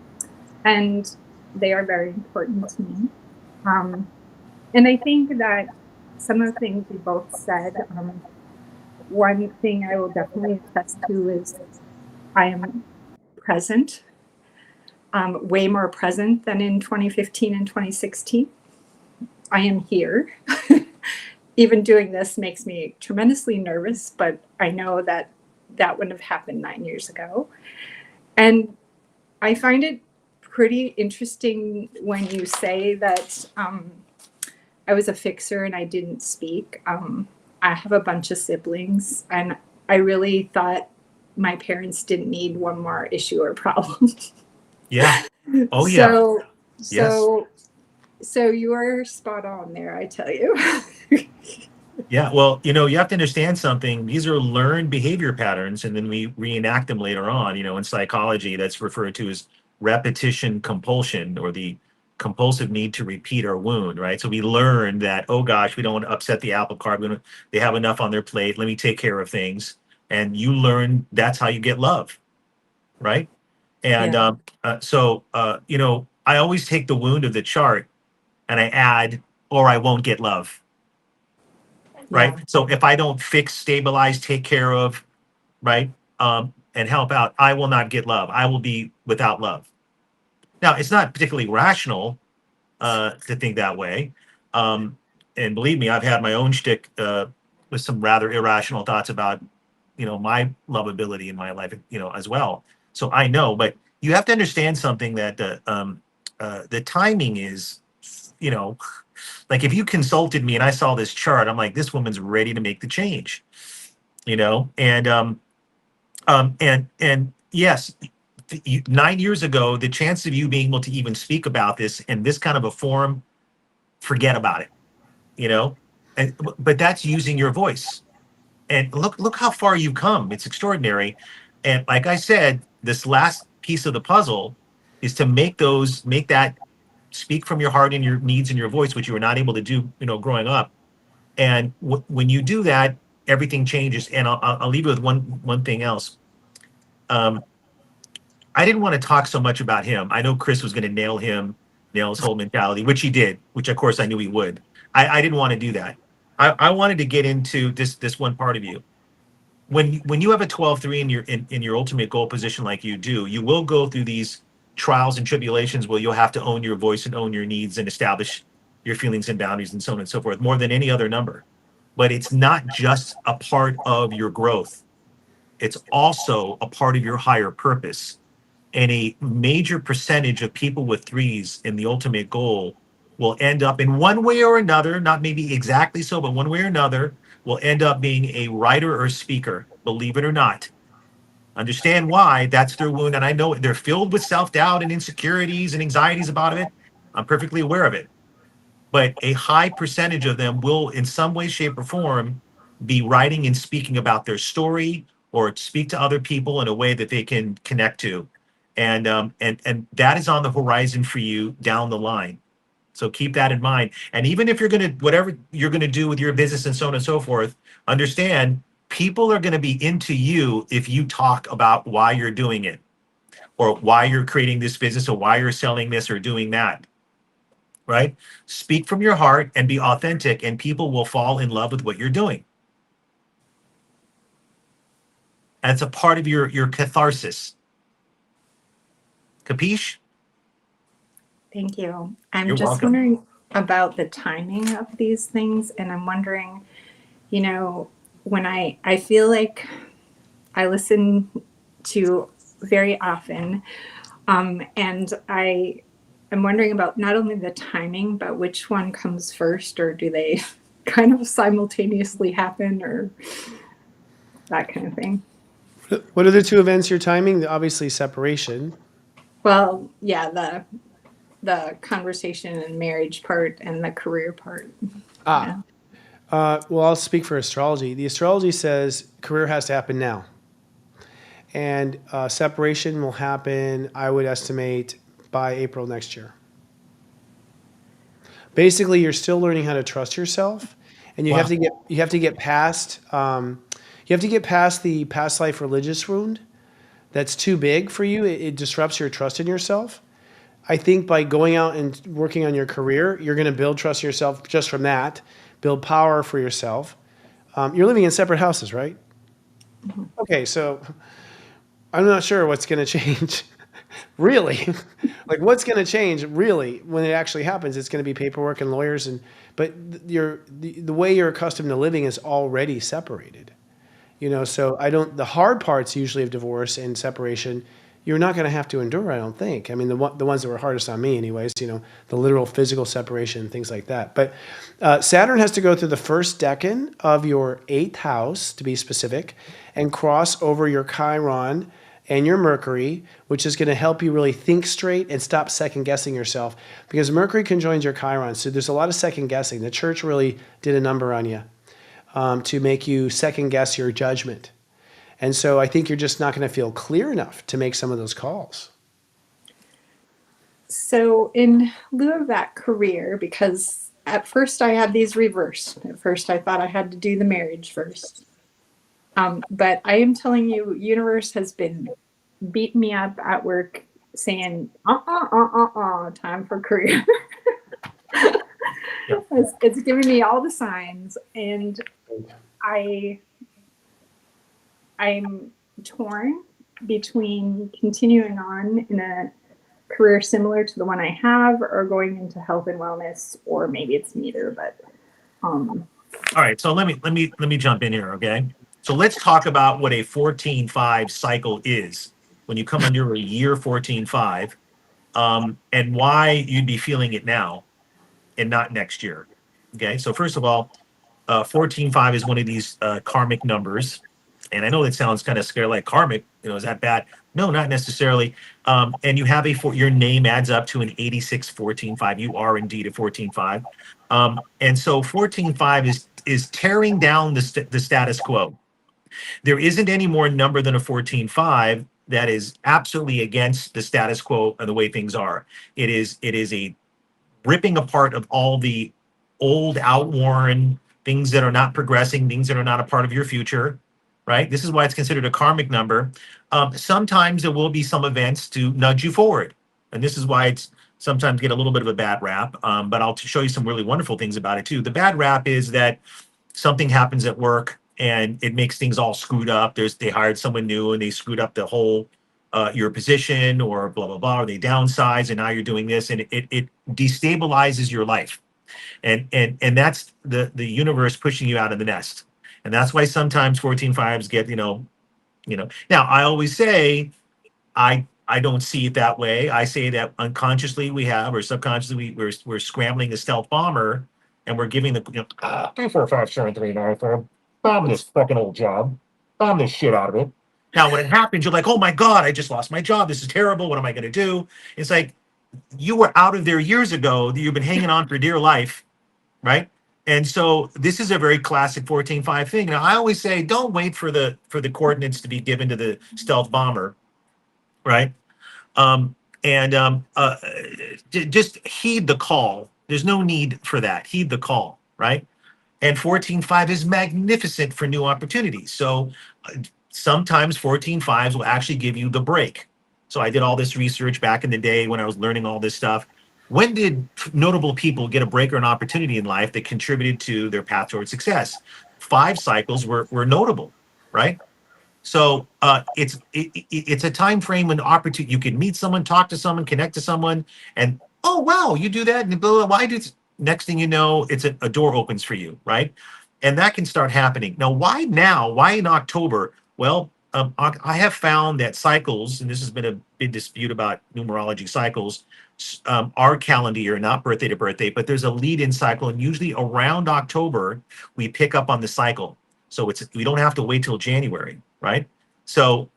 and they are very important to me. And I think that some of the things we both said, one thing I will definitely attest to is I am present, way more present than in 2015 and 2016. I am here. Even doing this makes me tremendously nervous, but I know that that wouldn't have happened 9 years ago. And I find it pretty interesting when you say that I was a fixer and I didn't speak. I have a bunch of siblings, and I really thought my parents didn't need one more issue or problem. Yeah. Oh, yeah. So you are spot on there, I tell you. Yeah, well, you have to understand something. These are learned behavior patterns, and then we reenact them later on. In psychology, that's referred to as repetition compulsion, or the compulsive need to repeat our wound, right? So we learn that, oh gosh, we don't want to upset the apple cart. They have enough on their plate. Let me take care of things. And you learn that's how you get love, right? And I always take the wound of the chart and I add, or I won't get love. Right. Yeah. So if I don't fix, stabilize, take care of, right, and help out, I will not get love. I will be without love. Now, it's not particularly rational to think that way. And believe me, I've had my own shtick with some rather irrational thoughts about, my lovability in my life, as well. So I know, but you have to understand something, that the timing is, like if you consulted me and I saw this chart, I'm like, this woman's ready to make the change, and yes, 9 years ago, the chance of you being able to even speak about this in this kind of a forum, forget about it, you know? But that's using your voice. And look how far you've come. It's extraordinary. And like I said, this last piece of the puzzle is to make that speak from your heart and your needs and your voice, which you were not able to do, growing up. And when you do that, everything changes. And I'll leave you with one thing else. I didn't want to talk so much about him. I know Chris was going to nail his whole mentality, which he did, which of course I knew he would. I didn't want to do that. I wanted to get into this one part of you. When you have a 12-3 in your ultimate goal position like you do, you will go through these trials and tribulations where you'll have to own your voice and own your needs and establish your feelings and boundaries and so on and so forth, more than any other number. But it's not just a part of your growth. It's also a part of your higher purpose. And a major percentage of people with threes in the ultimate goal will end up in one way or another, not maybe exactly so, but one way or another, will end up being a writer or speaker, believe it or not. Understand why that's their wound. And I know they're filled with self-doubt and insecurities and anxieties about it. I'm perfectly aware of it. But a high percentage of them will, in some way, shape, or form, be writing and speaking about their story or speak to other people in a way that they can connect to. And that is on the horizon for you down the line. So keep that in mind. And even if whatever you're going to do with your business and so on and so forth, understand people are going to be into you if you talk about why you're doing it or why you're creating this business or why you're selling this or doing that. Right? Speak from your heart and be authentic, and people will fall in love with what you're doing. And it's a part of your catharsis. Capiche? Thank you. I'm You're just welcome. wondering about the timing of these things, and I'm wondering, when I feel like I listen to very often, and I'm wondering about not only the timing, but which one comes first, or do they kind of simultaneously happen, or that kind of thing. What are the two events you're timing? Obviously, separation. Well, yeah, the conversation and marriage part and the career part. Well, I'll speak for astrology. The astrology says career has to happen now. And separation will happen, I would estimate, by April next year. Basically, you're still learning how to trust yourself, and you have to get past the past life religious wound that's too big for you. It disrupts your trust in yourself. I think by going out and working on your career, you're going to build trust in yourself just from that, build power for yourself. You're living in separate houses, right? Mm-hmm. Okay, so I'm not sure what's going to change, really. Like, what's going to change, really, when it actually happens? It's going to be paperwork and lawyers, but the way you're accustomed to living is already separated. So the hard parts usually of divorce and separation, you're not going to have to endure, I don't think. I mean, the ones that were hardest on me anyways, the literal physical separation, things like that. But Saturn has to go through the first decan of your 8th house, to be specific, and cross over your Chiron and your Mercury, which is going to help you really think straight and stop second guessing yourself, because Mercury conjoins your Chiron. So there's a lot of second guessing. The church really did a number on you to make you second guess your judgment. And so I think you're just not going to feel clear enough to make some of those calls. So in lieu of that career, because at first I had these reversed. At first I thought I had to do the marriage first. But I am telling you, universe has been beating me up at work saying, time for career. Yeah. It's giving me all the signs, and I'm torn between continuing on in a career similar to the one I have, or going into health and wellness, or maybe it's neither. But all right, so let me jump in here, okay? So let's talk about what a 14-5 cycle is when you come under a year 14-5, and why you'd be feeling it now and not next year. Okay, so first of all, 14-5 is one of these karmic numbers. And I know that sounds kind of scary, like karmic, is that bad? No, not necessarily. And you have your name adds up to an 86 14 5. You are indeed a 14 5. And so 14 5 is tearing down the status quo. There isn't any more number than a 14 5 that is absolutely against the status quo and the way things are. It is a ripping apart of all the old, outworn things that are not progressing, things that are not a part of your future, right? This is why it's considered a karmic number. Sometimes there will be some events to nudge you forward. And this is why it's sometimes get a little bit of a bad rap. But I'll show you some really wonderful things about it too. The bad rap is that something happens at work and it makes things all screwed up. They hired someone new and they screwed up the whole your position or blah blah blah, or they downsize and now you're doing this, and it destabilizes your life, and that's the universe pushing you out of the nest. And that's why sometimes 14 5s get now I always say I don't see it that way. I say that unconsciously we have, or subconsciously we're scrambling a stealth bomber, and we're giving the 3 4 5 7 3 9 4 bomb this fucking old job, bomb this shit out of it. Now, when it happens, you're like, oh my God, I just lost my job. This is terrible. What am I going to do? It's like, you were out of there years ago. You've been hanging on for dear life, right? And so this is a very classic 14 5 thing. Now, I always say, don't wait for the coordinates to be given to the stealth bomber, right? And just heed the call. There's no need for that. Heed the call, right? And 14 5 is magnificent for new opportunities. So sometimes 14 5s will actually give you the break. So I did all this research back in the day when I was learning all this stuff. When did notable people get a break or an opportunity in life that contributed to their path towards success? 5 cycles were notable, right? So it's a time frame when opportunity, you can meet someone, talk to someone, connect to someone, and oh wow, you do that, and blah, blah, blah, why do next thing you know, it's a door opens for you, right? And that can start happening. Now, why now? Why in October? Well, I have found that cycles, and this has been a big dispute about numerology cycles, our calendar year, not birthday to birthday, but there's a lead-in cycle, and usually around October we pick up on the cycle. So we don't have to wait till January, right? So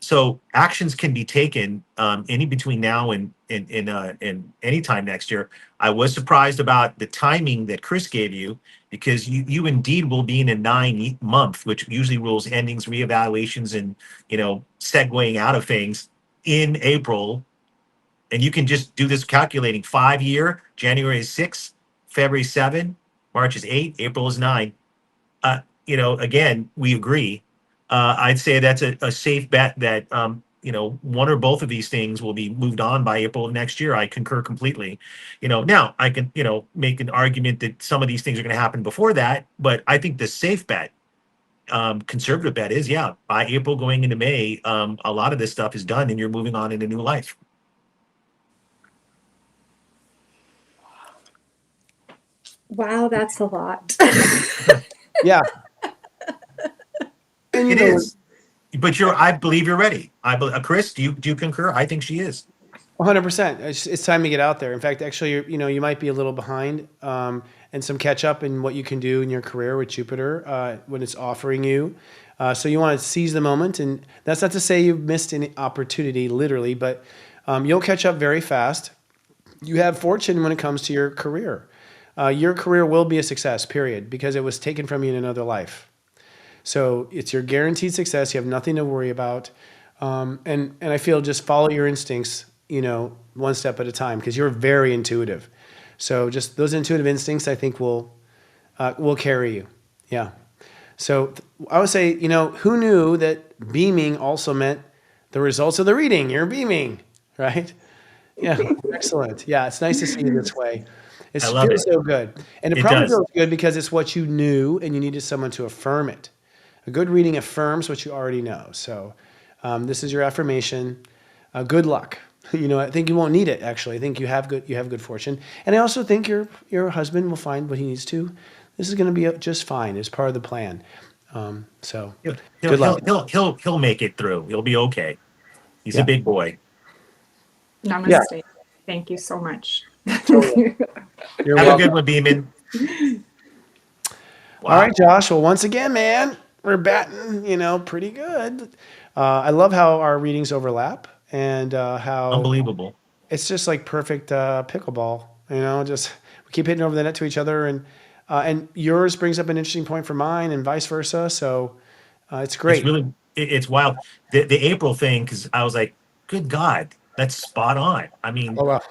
actions can be taken any between now and any time next year. I was surprised about the timing that Chris gave you, because you indeed will be in a 9-month, which usually rules endings, reevaluations, and segueing out of things in April. And you can just do this calculating 5-year. January is 6, February 7, March is 8, April is 9. Again, we agree. I'd say that's a safe bet that one or both of these things will be moved on by April of next year. I concur completely. Now I can make an argument that some of these things are going to happen before that, but I think the safe bet, conservative bet, is by April going into May, a lot of this stuff is done and you're moving on into new life. Wow, that's a lot. Yeah. And it is. But I believe you're ready. Chris, do you concur? I think she is. 100%. It's time to get out there. In fact, actually, you might be a little behind, and some catch up in what you can do in your career with Jupiter when it's offering you. So you want to seize the moment, and that's not to say you've missed any opportunity, literally, but you'll catch up very fast. You have fortune when it comes to your career. Your career will be a success, period, because it was taken from you in another life. So it's your guaranteed success. You have nothing to worry about. And I feel just follow your instincts, one step at a time, because you're very intuitive. So just those intuitive instincts, I think, will carry you. Yeah. So I would say, who knew that beaming also meant the results of the reading? You're beaming, right? Yeah. Excellent. Yeah. It's nice to see you this way. It feels so good. And it probably feels good because it's what you knew and you needed someone to affirm it. A good reading affirms what you already know. So this is your affirmation. Good luck. I think you won't need it, actually. I think you have good fortune. And I also think your husband will find what he needs to. This is going to be just fine. It's part of the plan. So good luck. He'll make it through. He'll be okay. He's a big boy. Namaste. Yeah. Thank you so much. You're Have welcome. A good one, Beeman. Wow. All right, Josh. Well, once again, man, we're batting, pretty good. I love how our readings overlap, and how Unbelievable. it's just like perfect pickleball. Just we keep hitting over the net to each other, and yours brings up an interesting point for mine, and vice versa. So it's It's great. really it's wild. The April thing, because I was like, good God, that's spot on. I mean, Oh wow.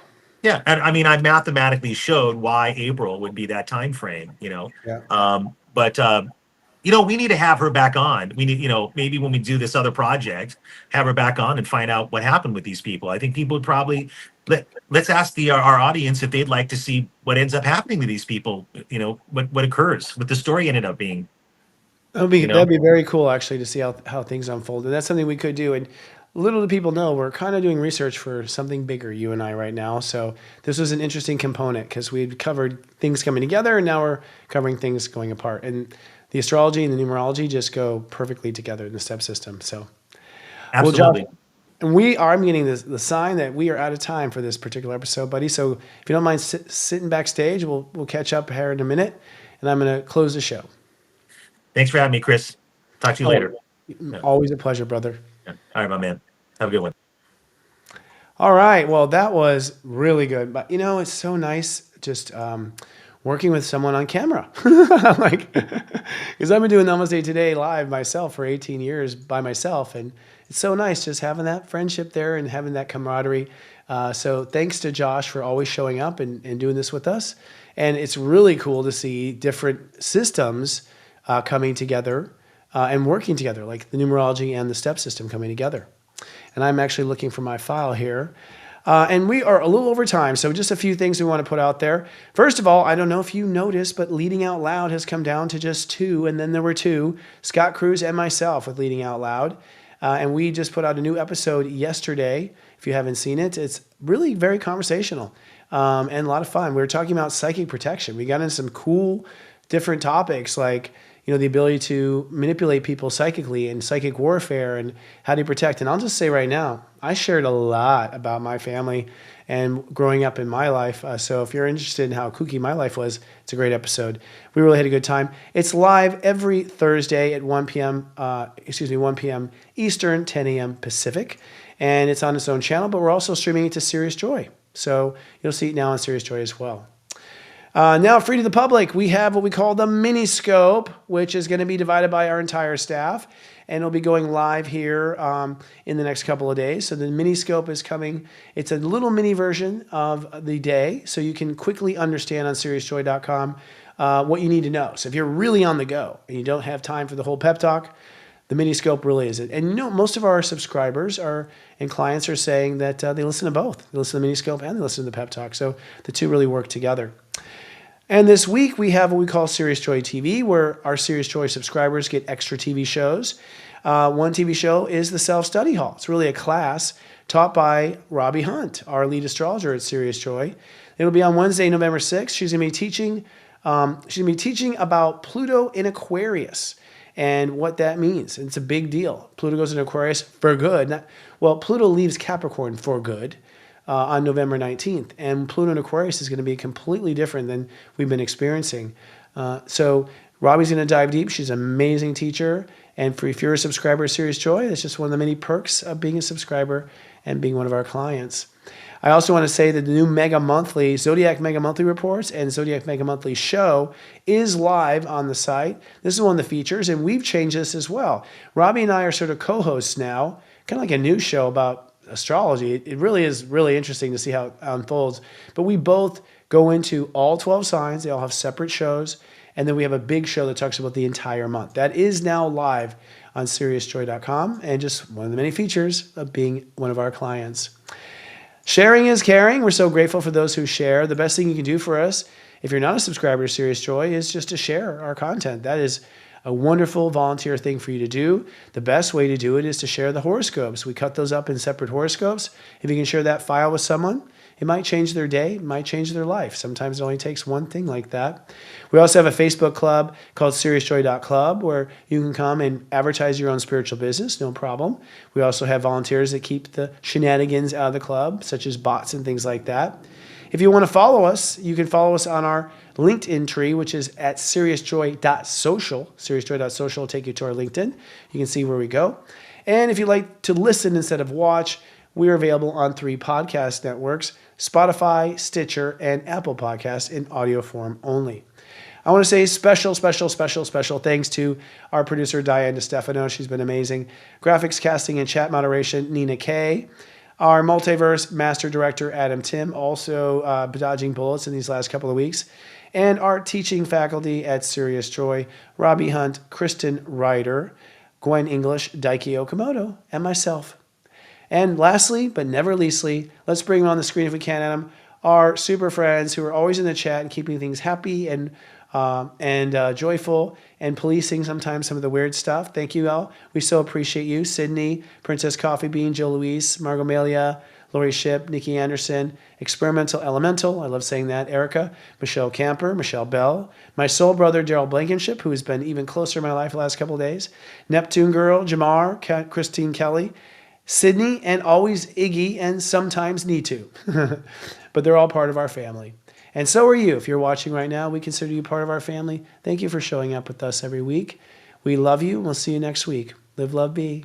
yeah, and I mean, I mathematically showed why April would be that time frame, Yeah. But we need to have her back on. We need, maybe when we do this other project, have her back on and find out what happened with these people. I think people would probably let's ask our audience if they'd like to see what ends up happening to these people. What occurs, what the story ended up being. That'd be very cool actually to see how things unfold. And that's something we could do. And little do people know, we're kind of doing research for something bigger, you and I right now. So this was an interesting component because we'd covered things coming together and now we're covering things going apart. And the astrology and the numerology just go perfectly together in the step system. So Absolutely. Well, Josh, and I'm getting the sign that we are out of time for this particular episode, buddy. So if you don't mind sitting backstage, we'll catch up here in a minute, and I'm going to close the show. Thanks for having me, Chris. Talk to you later. Always a pleasure, brother. Yeah. All right, my man. Have a good one. All right. Well, that was really good. But, it's so nice just working with someone on camera. Because I've been doing Namaste Today live myself for 18 years by myself. And it's so nice just having that friendship there and having that camaraderie. So thanks to Josh for always showing up and doing this with us. And it's really cool to see different systems coming together and working together, like the numerology and the step system coming together. And I'm actually looking for my file here. And we are a little over time, so just a few things we want to put out there. First of all, I don't know if you noticed, but Leading Out Loud has come down to just 2, and then there were 2, Scott Cruz and myself with Leading Out Loud. And we just put out a new episode yesterday. If you haven't seen it, it's really very conversational and a lot of fun. We were talking about psychic protection. We got into some cool different topics like the ability to manipulate people psychically and psychic warfare and how to protect. And I'll just say right now, I shared a lot about my family and growing up in my life. So if you're interested in how kooky my life was, it's a great episode. We really had a good time. It's live every Thursday at 1 p.m. 1 p.m. Eastern, 10 a.m. Pacific. And it's on its own channel, but we're also streaming it to Sirius Joy. So you'll see it now on Sirius Joy as well. Now, free to the public, we have what we call the Miniscope, which is going to be divided by our entire staff, and it'll be going live here in the next couple of days. So the Miniscope is coming. It's a little mini version of the day, so you can quickly understand on SiriusJoy.com what you need to know. So if you're really on the go and you don't have time for the whole pep talk, the Miniscope really is it. And most of our subscribers and clients are saying that they listen to both. They listen to the Miniscope and they listen to the pep talk. So the two really work together. And this week we have what we call Sirius Joy TV, where our Sirius Joy subscribers get extra TV shows. One TV show is the Self-Study Hall. It's really a class taught by Robbie Hunt, our lead astrologer at Sirius Joy. It'll be on Wednesday, November 6th. She's going to be teaching about Pluto in Aquarius and what that means. It's a big deal. Pluto goes into Aquarius for good. Pluto leaves Capricorn for good. On November 19th. And Pluto in Aquarius is going to be completely different than we've been experiencing. So Robbie's going to dive deep. She's an amazing teacher. And if you're a subscriber of Sirius Joy, that's just one of the many perks of being a subscriber and being one of our clients. I also want to say that the new Mega Monthly, Zodiac Mega Monthly Reports and Zodiac Mega Monthly Show is live on the site. This is one of the features, and we've changed this as well. Robbie and I are sort of co-hosts now, kind of like a news show about astrology. It really is really interesting to see how it unfolds. But we both go into all 12 signs. They all have separate shows. And then we have a big show that talks about the entire month. That is now live on SiriusJoy.com and just one of the many features of being one of our clients. Sharing is caring. We're so grateful for those who share. The best thing you can do for us, if you're not a subscriber to Sirius Joy, is just to share our content. That is a wonderful volunteer thing for you to do. The best way to do it is to share the horoscopes. We cut those up in separate horoscopes. If you can share that file with someone, it might change their day, it might change their life. Sometimes it only takes one thing like that. We also have a Facebook club called SiriusJoy.club where you can come and advertise your own spiritual business, no problem. We also have volunteers that keep the shenanigans out of the club, such as bots and things like that. If you want to follow us, you can follow us on our LinkedIn tree, which is at SiriusJoy.social. SiriusJoy.social will take you to our LinkedIn. You can see where we go. And if you like to listen instead of watch, We are available on 3 podcast networks: Spotify, Stitcher, and Apple Podcasts in audio form only. I want to say special thanks to our producer, Diane DeStefano. She's been amazing. Graphics, casting, and chat moderation, Nina Kay. Our multiverse master director, Adam Tim, also dodging bullets in these last couple of weeks. And our teaching faculty at Sirius Joy, Robbie Hunt, Kristen Ryder, Gwen English, Daiki Okamoto, and myself. And lastly, but never leastly, let's bring on the screen if we can, Adam, our super friends who are always in the chat and keeping things happy and joyful and policing sometimes some of the weird stuff. Thank you all. We so appreciate you. Sydney, Princess Coffee Bean, Jill Louise, Margot Melia, Lori Ship, Nikki Anderson, Experimental Elemental, I love saying that, Erica, Michelle Camper, Michelle Bell, my soul brother, Daryl Blankenship, who has been even closer in my life the last couple of days, Neptune Girl, Jamar, Christine Kelly, Sydney, and always Iggy, and sometimes Nitu. But they're all part of our family. And so are you. If you're watching right now, we consider you part of our family. Thank you for showing up with us every week. We love you. We'll see you next week. Live, love, be.